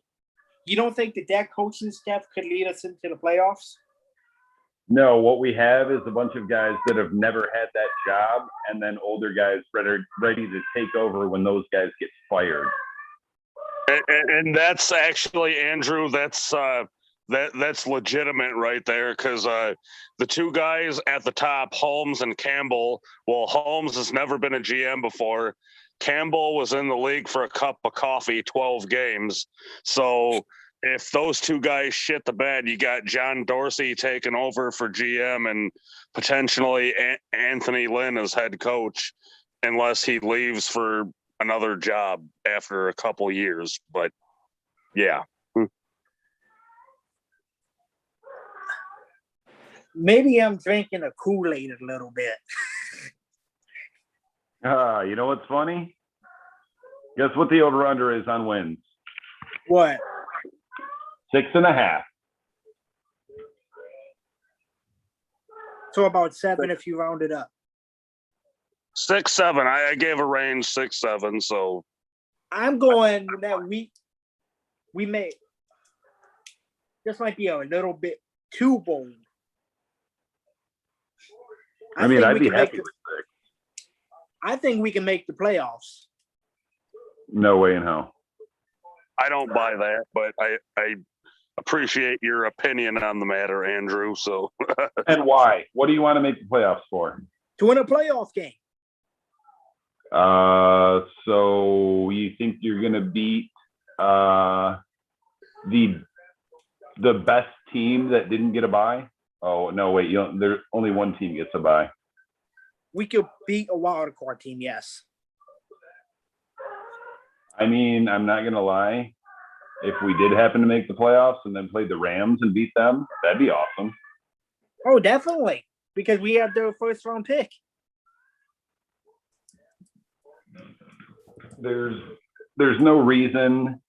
You don't think that coaching staff could lead us into the playoffs? No, what we have is a bunch of guys that have never had that job and then older guys ready to take over when those guys get fired. And that's actually, Andrew, that's legitimate right there because the two guys at the top, Holmes and Campbell, well, Holmes has never been a GM before. Campbell was in the league for a cup of coffee, 12 games. So if those two guys shit the bed, you got John Dorsey taking over for GM and potentially Anthony Lynn as head coach, unless he leaves for another job after a couple years. But yeah. Maybe I'm drinking a Kool-Aid a little bit. You know what's funny? Guess what the over-under is on wins? What? 6.5. So about 7 if you round it up. 6-7. I gave a range 6-7. So I'm going that we may. This might be a little bit too bold. I mean, think I'd we be can make happy the- with 6. I think we can make the playoffs. No way in hell. I don't buy that, but I appreciate your opinion on the matter, Andrew. So And why? What do you want to make the playoffs for? To win a playoff game. So you think you're gonna beat the best team that didn't get a bye? Oh no, wait, there's only one team gets a bye. We could beat a wild card team, yes. I mean, I'm not gonna lie. If we did happen to make the playoffs and then played the Rams and beat them, that'd be awesome. Oh, definitely. Because we had their first round pick. There's no reason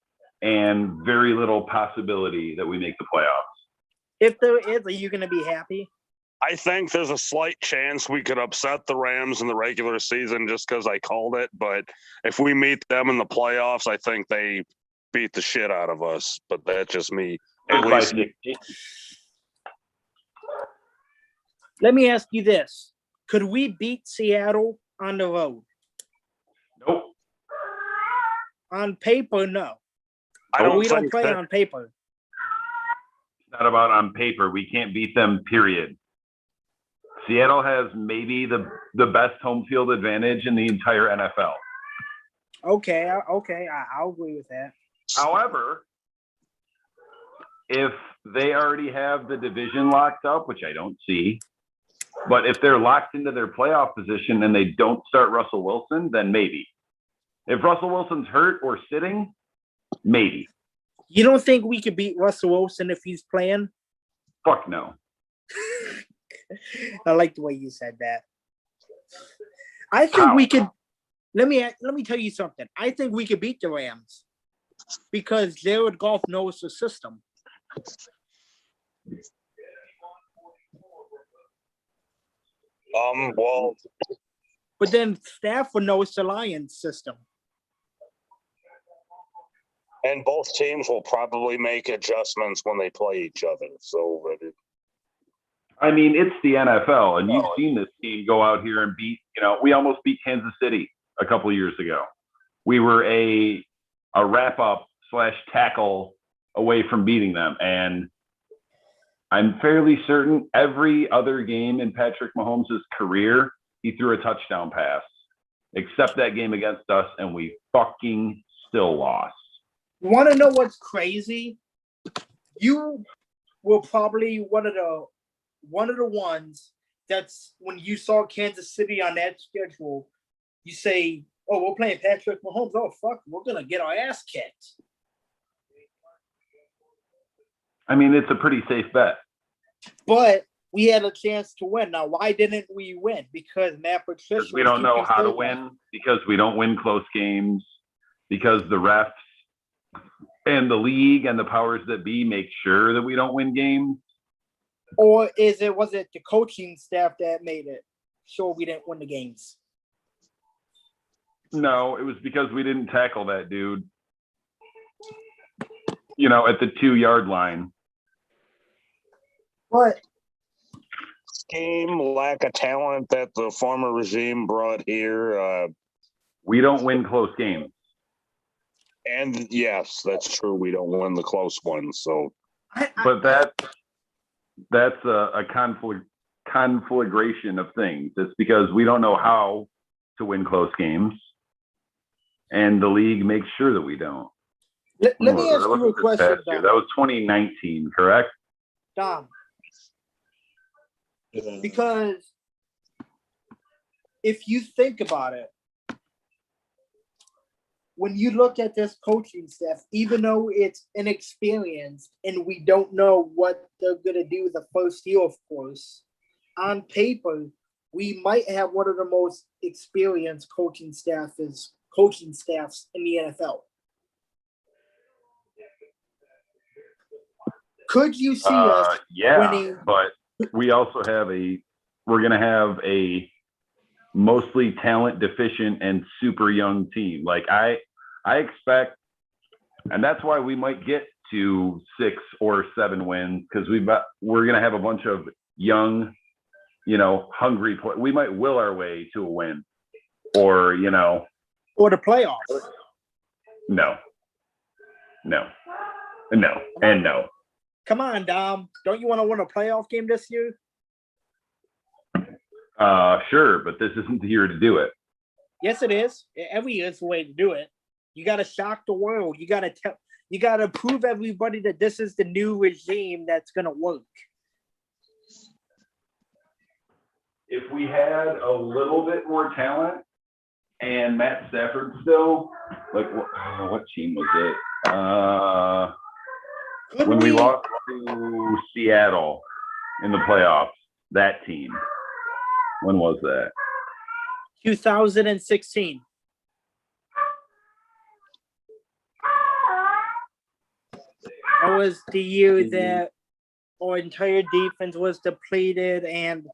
and very little possibility that we make the playoffs. If there is, are you going to be happy? I think there's a slight chance we could upset the Rams in the regular season just because I called it. But if we meet them in the playoffs, I think they beat the shit out of us. But that's just me. At By least 60. Let me ask you this. Could we beat Seattle on the road? Nope. On paper, no. I don't we don't think play that- on paper. It's not about on paper. We can't beat them, period. Seattle has maybe the best home field advantage in the entire NFL. Okay, I'll agree with that. However, if they already have the division locked up, which I don't see, but if they're locked into their playoff position and they don't start Russell Wilson, then maybe. If Russell Wilson's hurt or sitting, maybe. You don't think we could beat Russell Wilson if he's playing? Fuck no. I like the way you said that. I think we could. Let me tell you something. I think we could beat the Rams because Jared Goff knows the system. Well, But then Stafford knows the Lions system. and both teams will probably make adjustments when they play each other. So I mean, it's the NFL, and you've seen this team go out here and beat, we almost beat Kansas City a couple of years ago. We were a wrap-up / tackle away from beating them. And I'm fairly certain every other game in Patrick Mahomes' career, he threw a touchdown pass, except that game against us, and we fucking still lost. Want to know what's crazy? You were probably one of the ones that's when you saw Kansas City on that schedule, you say, "Oh, we're playing Patrick Mahomes. Oh, fuck, we're gonna get our ass kicked." I mean, it's a pretty safe bet. But we had a chance to win. Now, why didn't we win? Because Matt Patricia. Because we don't know how to win, because we don't win close games, because the refs and the league and the powers that be make sure that we don't win games. Or was it the coaching staff that made it sure we didn't win the games? No, it was because we didn't tackle that dude, at the 2-yard line. But scheme, lack of talent that the former regime brought here. We don't win close games. And yes, that's true. We don't win the close ones. So, But that's a conflagration of things. It's because we don't know how to win close games, and the league makes sure that we don't. let me ask you a question, That Dom. was 2019, correct? Dom. Because if you think about it, when you look at this coaching staff, even though it's inexperienced and we don't know what they're going to do the first year, of course, on paper, we might have one of the most experienced coaching staffs in the NFL. Could you see us winning? But we also we're going to have a mostly talent deficient and super young team. Like I expect, and that's why we might get to 6 or 7 wins, because we're going to have a bunch of young, hungry players. We might will our way to a win, or Or the playoffs. No, and no. Come on, Dom. Don't you want to win a playoff game this year? Sure, but this isn't the year to do it. Yes, it is. Every year is the way to do it. You got to shock the world. You got to prove everybody that this is the new regime that's going to work. If we had a little bit more talent and Matt Stafford still, like what team was it? When we lost to Seattle in the playoffs, that team. When was that? 2016. That was the year that our entire defense was depleted and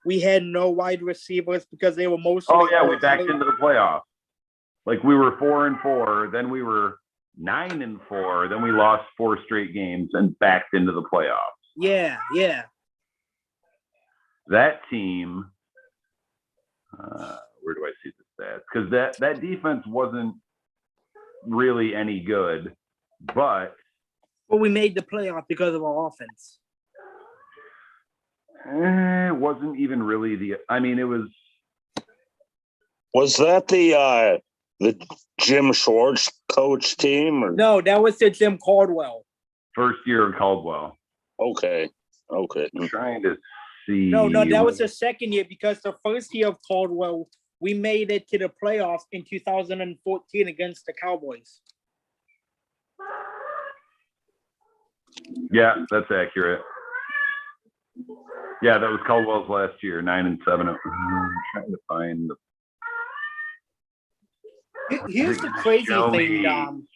we had no wide receivers because they were mostly. Oh yeah, we backed into the playoffs. Like we were 4-4, then we were 9-4, then we lost 4 straight games and backed into the playoffs. Yeah. That team, where do I see the stats? Because that defense wasn't really any good, but we made the playoff because of our offense. It wasn't even really it was. Was that the Jim Schwartz coach team? Or? No, that was the Jim Caldwell. First year of Caldwell. Okay. I'm trying to see. No, that was the second year because the first year of Caldwell, we made it to the playoffs in 2014 against the Cowboys. Yeah, that's accurate. Yeah, that was Caldwell's last year, 9-7. I'm trying to find Here's the crazy thing, Dom.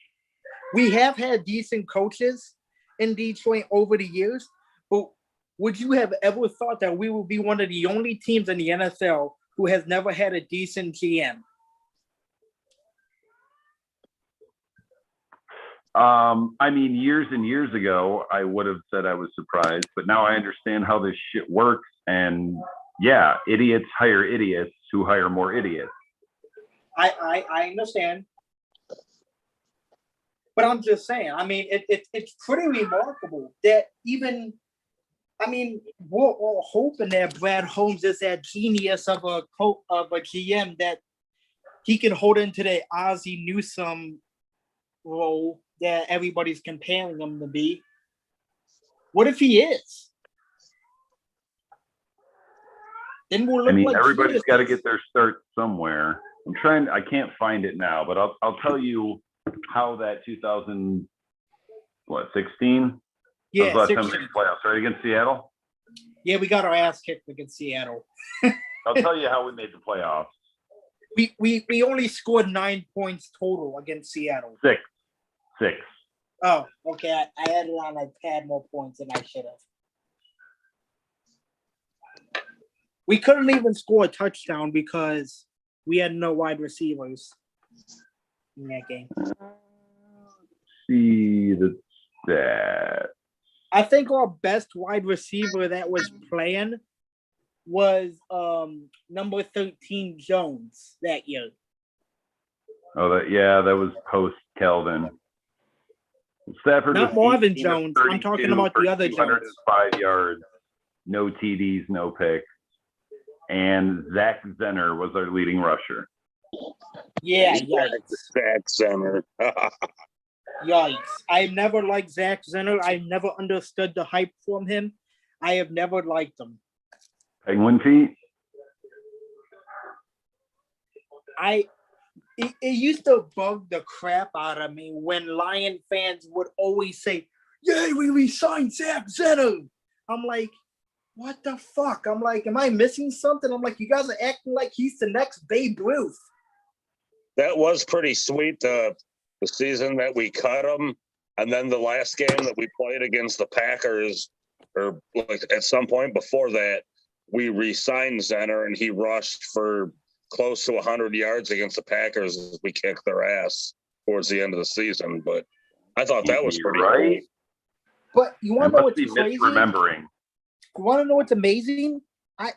We have had decent coaches in Detroit over the years, but would you have ever thought that we would be one of the only teams in the NFL who has never had a decent GM? I mean, years and years ago, I would have said I was surprised, but now I understand how this shit works. And yeah, idiots hire idiots who hire more idiots. I understand. But I'm just saying, I mean, it's pretty remarkable that even, I mean, we're all hoping that Brad Holmes is that genius of a GM that he can hold into the Ozzie Newsome role that everybody's comparing him to be. What if he is? Then we'll look like everybody's got to geniuses. get their start somewhere. I can't find it now, but I'll tell you how that 2016? Yeah, That was the last time we 16. made the playoffs, right, against Seattle? Yeah, we got our ass kicked against Seattle. I'll tell you how we made the playoffs. We only scored 9 points total against Seattle. Six. Oh, okay. I added on a tad more points than I should have. We couldn't even score a touchdown because we had no wide receivers in that game. See the stat. I think our best wide receiver that was playing was number 13 Jones that year. Oh, that was post Kelvin. Stafford Not was Marvin 18 of Jones. I'm talking 32 about the for other Jones. 205 yards, no TDs, no picks. And Zach Zenner was our leading rusher. Yeah, yikes. Zach Zenner. Yikes. I never liked Zach Zenner. I never understood the hype from him. I have never liked him. Penguin feet? It used to bug the crap out of me when Lion fans would always say, "Yay, we re-signed Zach Zenner." I'm like, what the fuck? I'm like, am I missing something? I'm like, you guys are acting like he's the next Babe Ruth. That was pretty sweet. The season that we cut him, and then the last game that we played against the Packers, or like at some point before that, we re-signed Zenner, and he rushed for close to 100 yards against the Packers as we kicked their ass towards the end of the season. But I thought that was pretty right. But you I want to know must what's be crazy? misremembering. You want to know what's amazing? I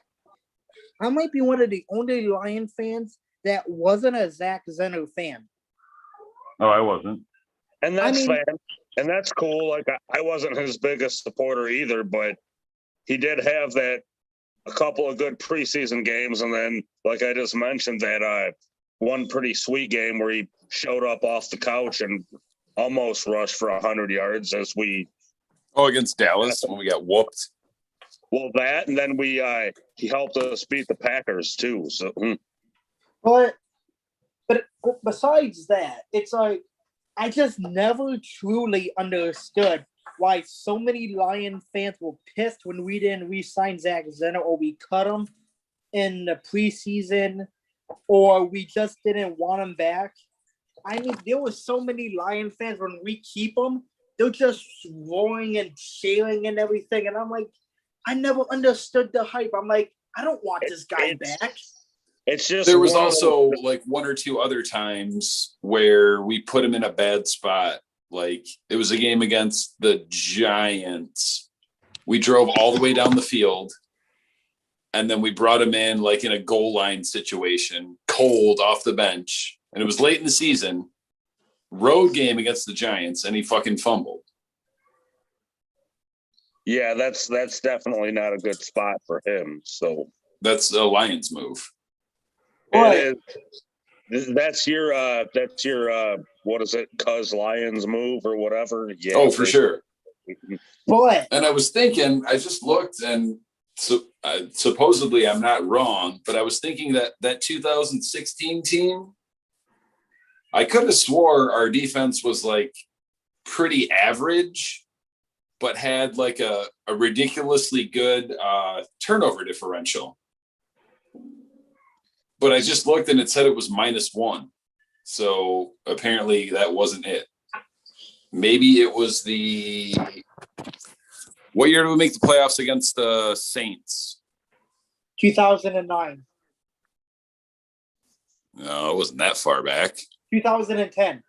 might be one of the only Lion fans that wasn't a Zach Zenner fan. Oh, I wasn't. And that's I mean- fan, and that's cool. Like I wasn't his biggest supporter either, but he did have a couple of good preseason games, and then, like I just mentioned, that one pretty sweet game where he showed up off the couch and almost rushed for 100 yards as we. Oh, against Dallas when we got whooped. Well, that, and then he helped us beat the Packers too. So. But besides that, it's like I just never truly understood why so many Lion fans were pissed when we didn't re-sign Zach Zenner or we cut him in the preseason or we just didn't want him back. I mean, there were so many Lion fans when we keep him, they're just roaring and cheering and everything. And I'm like, I never understood the hype. I'm like, I don't want this guy back. It's just There was also like one or two other times where we put him in a bad spot. Like it was a game against the Giants. We drove all the way down the field and then we brought him in like in a goal line situation, cold off the bench. And it was late in the season, road game against the Giants, and he fucking fumbled. Yeah, that's definitely not a good spot for him. So That's the Lions move. it is. That's your what is it? Cuz Lions move or whatever. Yeah. Oh, for sure. But And I was thinking, I just looked, and so supposedly I'm not wrong, but I was thinking that 2016 team, I could have swore our defense was like pretty average, but had like a ridiculously good turnover differential. But I just looked and it said it was -1. So apparently that wasn't it. Maybe it was the What year did we make the playoffs against the Saints? 2009, No, it wasn't that far back. 2010.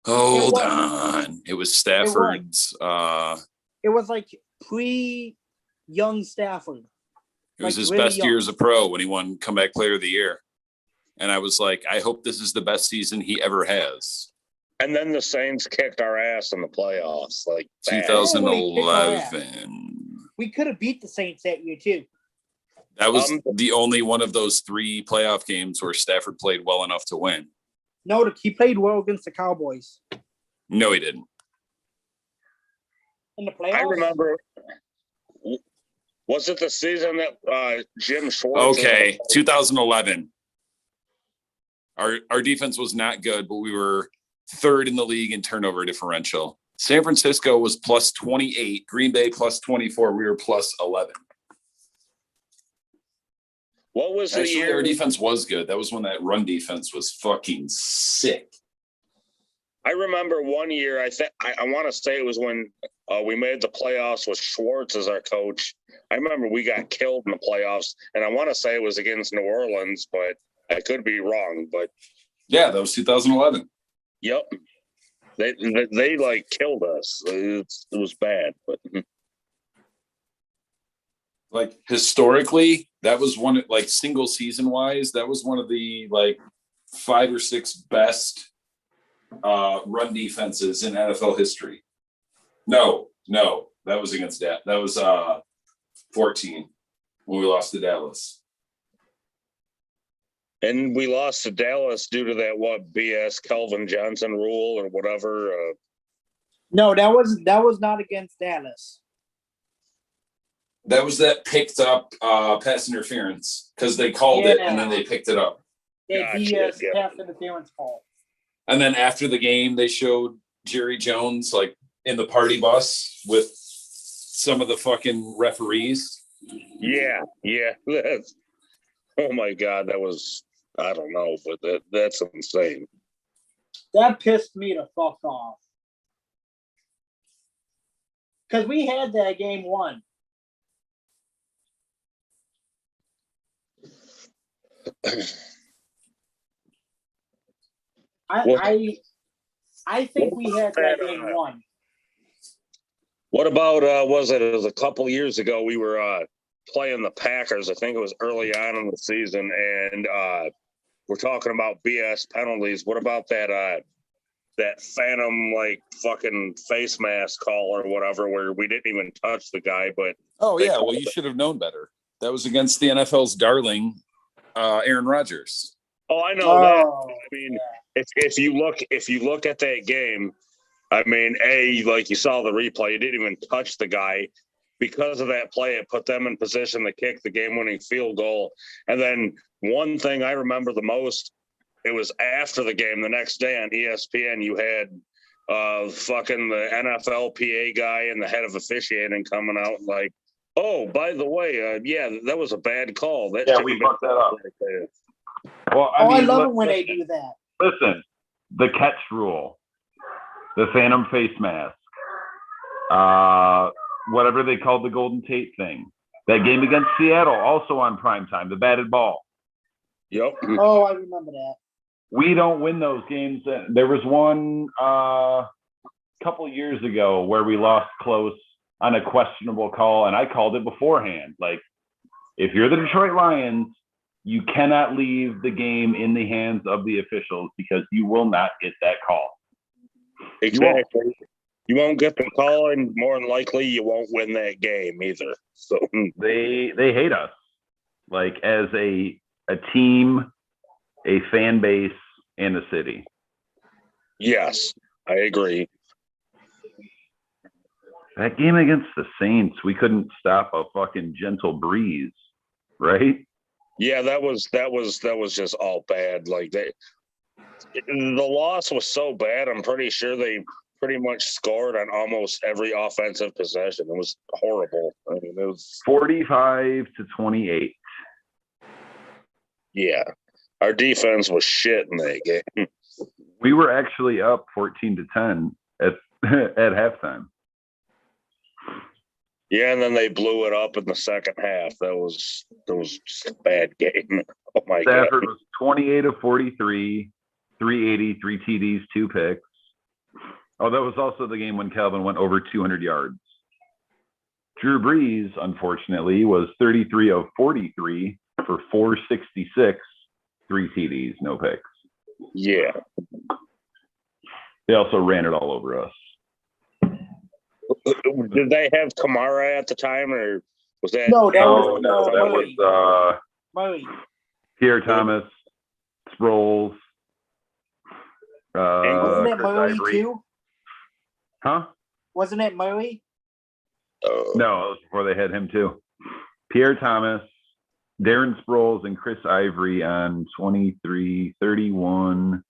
Hold was. on. It was Stafford's. It was like pre-young Stafford. It was like his really best young. year as a pro when he won Comeback Player of the Year. And I was like, I hope this is the best season he ever has. And then the Saints kicked our ass in the playoffs. Like bad. 2011. We could have beat the Saints that year too. That was the only one of those 3 playoff games where Stafford played well enough to win. No, he played well against the Cowboys No, he didn't. in the playoffs. I remember. Was it the season that Jim Schwartz? Okay, 2011. Our defense was not good, but we were 3rd in the league in turnover differential. San Francisco was plus 28, Green Bay plus 24. We were plus 11. What was the Actually, year? our defense was good. That was when that run defense was fucking sick. I remember one year. I want to say it was when we made the playoffs with Schwartz as our coach. I remember we got killed in the playoffs, and I want to say it was against New Orleans, but I could be wrong. But Yeah, that was 2011. yep, they like killed us. It was bad, but Like historically, that was one, like single season wise, that was one of the like 5 or 6 best run defenses in NFL history. No, that was against that. That was 14 when we lost to Dallas. and we lost to Dallas due to that BS Calvin Johnson rule or whatever. No, that was not against Dallas. That was that picked up pass interference because they called it and then they picked it up. That Gotcha, BS yeah. pass interference call. And then after the game, they showed Jerry Jones like in the party bus with some of the fucking referees. Yeah. That's, oh my God, that was, I don't know, but that's insane. That pissed me the fuck off. Because we had that game won. I think we had that game won. What about it was a couple years ago we were playing the Packers. I think it was early on in the season, and we're talking about BS penalties. What about that phantom like fucking face mask call or whatever where we didn't even touch the guy, but Oh yeah, well you should have known better. That was against the NFL's darling, Aaron Rodgers. oh, I know that. I mean, if you look at that game, I mean, like you saw the replay, you didn't even touch the guy. Because of that play, it put them in position to kick the game-winning field goal. And then one thing I remember the most, it was after the game, the next day on ESPN, you had fucking the NFLPA guy and the head of officiating coming out like, oh, by the way, yeah, that was a bad call. That Yeah, we fucked that up. Well, I love it when they do that. Listen, the catch rule, the phantom face mask, whatever they called the Golden Tate thing. That game against Seattle, also on primetime, the batted ball. Yep. Oh, I remember that. We don't win those games. There was one couple years ago where we lost close on a questionable call, and I called it beforehand. Like, if you're the Detroit Lions, you cannot leave the game in the hands of the officials because you will not get that call. Exactly. You won't get the call, and more than likely, you won't win that game either. So they hate us, like as a team, a fan base, and a city. yes, I agree. That game against the Saints, we couldn't stop a fucking gentle breeze, right? Yeah, that was just all bad. Like the loss was so bad. I'm pretty sure they pretty much scored on almost every offensive possession. It was horrible. I mean, it was 45-28. yeah. Our defense was shit in that game. We were actually up 14-10 at at halftime. Yeah, and then they blew it up in the second half. That was just a bad game. Oh my god. Stafford was 28 of 43, 380, 3 TDs, 2 picks. Oh, that was also the game when Calvin went over 200 yards. Drew Brees, unfortunately, was 33 of 43 for 466, 3 TDs, no picks. Yeah. They also ran it all over us. Did they have Kamara at the time, or was that? No, that Oh, was no, that Murray. was Murray. Pierre Thomas, Sproles, Wasn't it Chris Murray Ivory. too? Huh? Wasn't it Murray? Uh, No, it was before they had him too. Pierre Thomas, Darren Sproles, and Chris Ivory on 23, 31.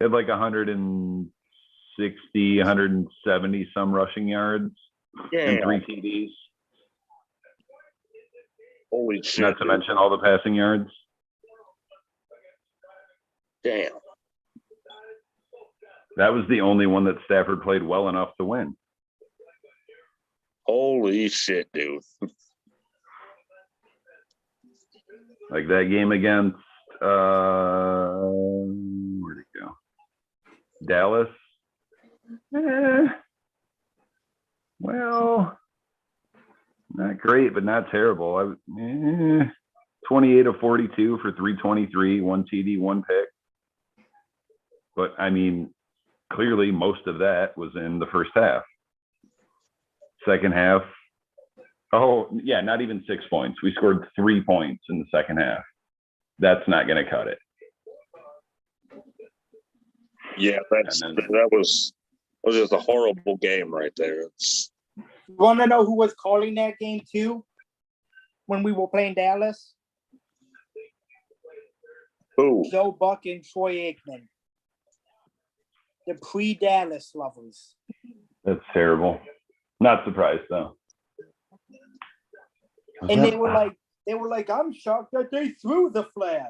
They had like 160, 170 some rushing yards and yeah. 3 TDs. Holy shit. Not to mention all the passing yards. Damn. That was the only one that Stafford played well enough to win. Holy shit, dude. Like that game against where'd it go? Dallas. Well, not great, but not terrible. 28 of 42 for 323, 1 TD, 1 pick. But I mean, clearly most of that was in the first half. Second half, oh yeah, not even 6 points. We scored 3 points in the second half. That's not going to cut it. Yeah, that was just a horrible game right there. You want to know who was calling that game too? When we were playing Dallas? Who? Joe Buck and Troy Aikman. The pre-Dallas lovers. That's terrible. Not surprised though. And they were like, I'm shocked that they threw the flag.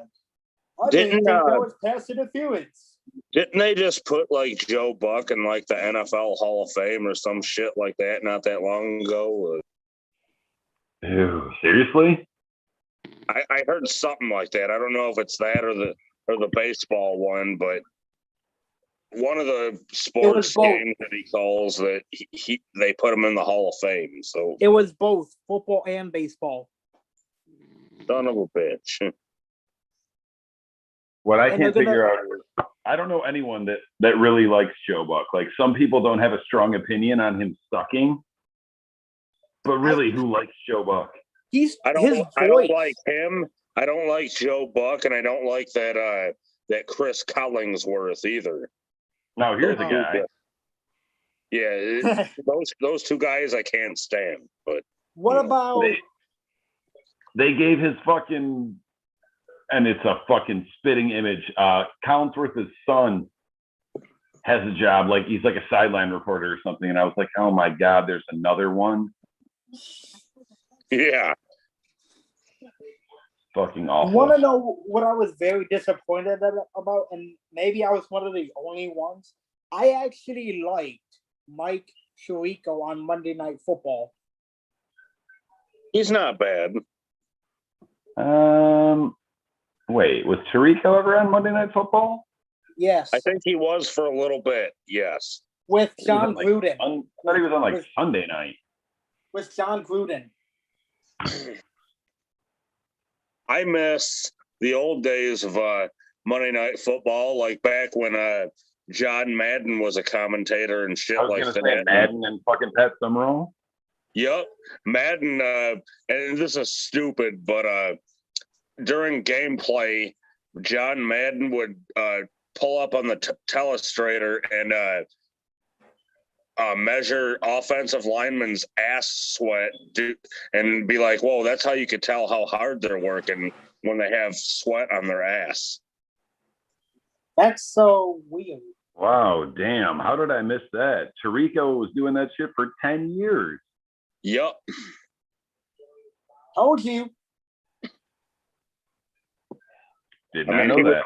I didn't Didn't, think that was pass interference. Didn't they just put like Joe Buck in like the NFL Hall of Fame or some shit like that not that long ago? Ew, seriously? I heard something like that. I don't know if it's that or the baseball one, but one of the sports both. games that he calls that they put him in the Hall of Fame. So It was both football and baseball. son of a bitch. What I And can't they're gonna- figure out is I don't know anyone that really likes Joe Buck. Like some people don't have a strong opinion on him sucking, but really, who likes Joe Buck? His I voice. don't like him. I don't like Joe Buck, and I don't like that Chris Collingsworth either. Now here's a guy. Yeah, those two guys I can't stand. But What about They gave his fucking, and it's a fucking spitting image. Collinsworth's son has a job, like he's like a sideline reporter or something, and I was like, oh my god, there's another one. yeah, Fucking I awful. want to know what I was very disappointed about, and maybe I was one of the only ones. I actually liked Mike Tirico on Monday Night Football. he's not bad. Wait, was Tirico ever on Monday Night Football? Yes, I think he was for a little bit. Yes. with He was John on, like, Gruden. I thought he was on like Sunday night. With John Gruden. I miss the old days of Monday Night Football, like back when John Madden was a commentator and shit I was like gonna that. say Madden and fucking Pat Summerall. Yep, Madden, and this is stupid, but during gameplay, John Madden would pull up on the telestrator and measure offensive linemen's ass sweat, and be like, "Whoa, that's how you could tell how hard they're working when they have sweat on their ass." That's so weird. Wow, damn. How did I miss that? Tirico was doing that shit for 10 years. Yup. Told Did you. I not mean, know he that.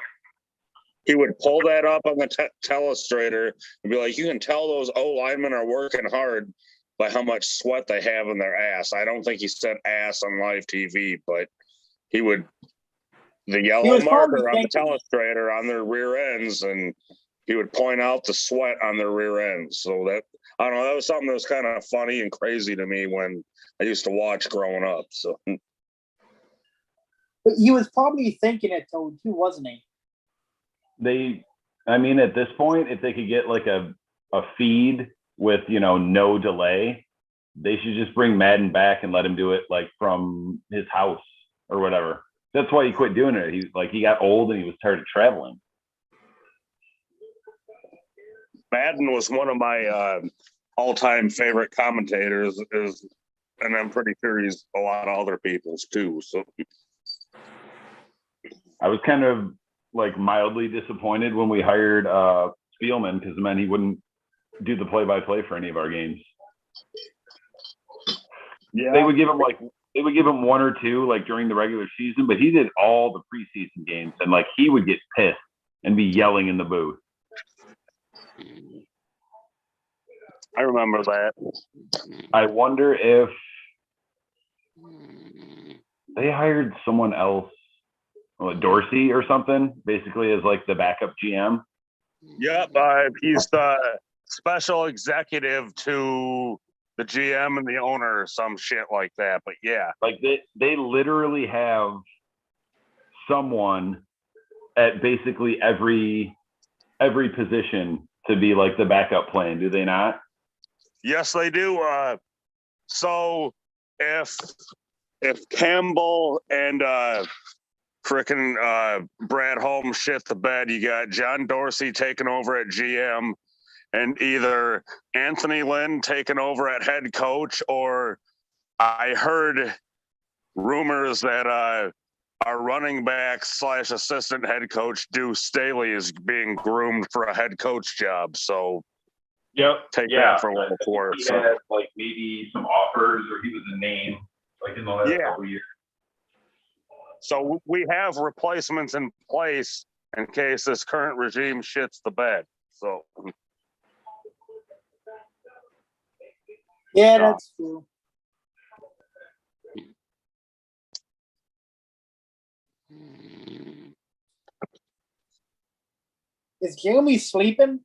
he would pull that up on the telestrator and be like, you can tell those O linemen are working hard by how much sweat they have in their ass. I don't think he said ass on live TV, but he would, the yellow was probably marker on the thinking- telestrator on their rear ends, and he would point out the sweat on their rear ends. So that, I don't know, that was something that was kind of funny and crazy to me when I used to watch growing up. So But he was probably thinking it too, wasn't he? I mean, at this point, if they could get like a feed with, you know, no delay, they should just bring Madden back and let him do it like from his house or whatever. That's why he quit doing it. He got old and he was tired of traveling. Madden was one of my all-time favorite commentators, and I'm pretty sure he's a lot of other people's too. So I was kind of like mildly disappointed when we hired Spielman, because it meant he wouldn't do the play-by-play for any of our games. yeah, They would give him one or two like during the regular season, but he did all the preseason games, and like he would get pissed and be yelling in the booth. I remember that. I wonder if they hired someone else, Dorsey or something, basically as like the backup GM. Yep, he's the special executive to the GM and the owner or some shit like that. But yeah, Like they literally have someone at basically every position to be like the backup plan, do they not? yes, they do. So if Campbell and frickin' Brad Holmes shit the bed, you got John Dorsey taking over at GM, and either Anthony Lynn taking over at head coach, or I heard rumors that our running back / assistant head coach Deuce Staley is being groomed for a head coach job. So Yep. take that for what it's worth. He So, had like maybe some offers, or he was a name like in the last Yeah. couple of years. so we have replacements in place in case this current regime shits the bed. So Yeah, that's true. Is Jeremy sleeping?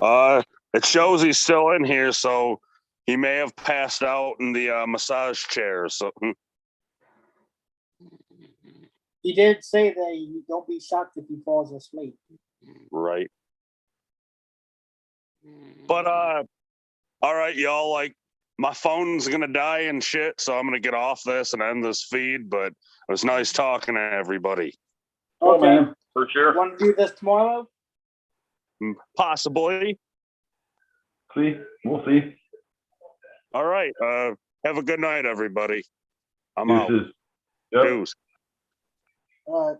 it shows he's still in here, so he may have passed out in the massage chair. So He did say that you don't be shocked if he falls asleep. right. But all right, y'all, like my phone's gonna die and shit, so I'm gonna get off this and end this feed. But it was nice talking to everybody. Oh Okay, man, for sure. want to do this tomorrow? Possibly. We'll see. All right. Have a good night, everybody. I'm out. Deuces. Yep. Deuce. All right.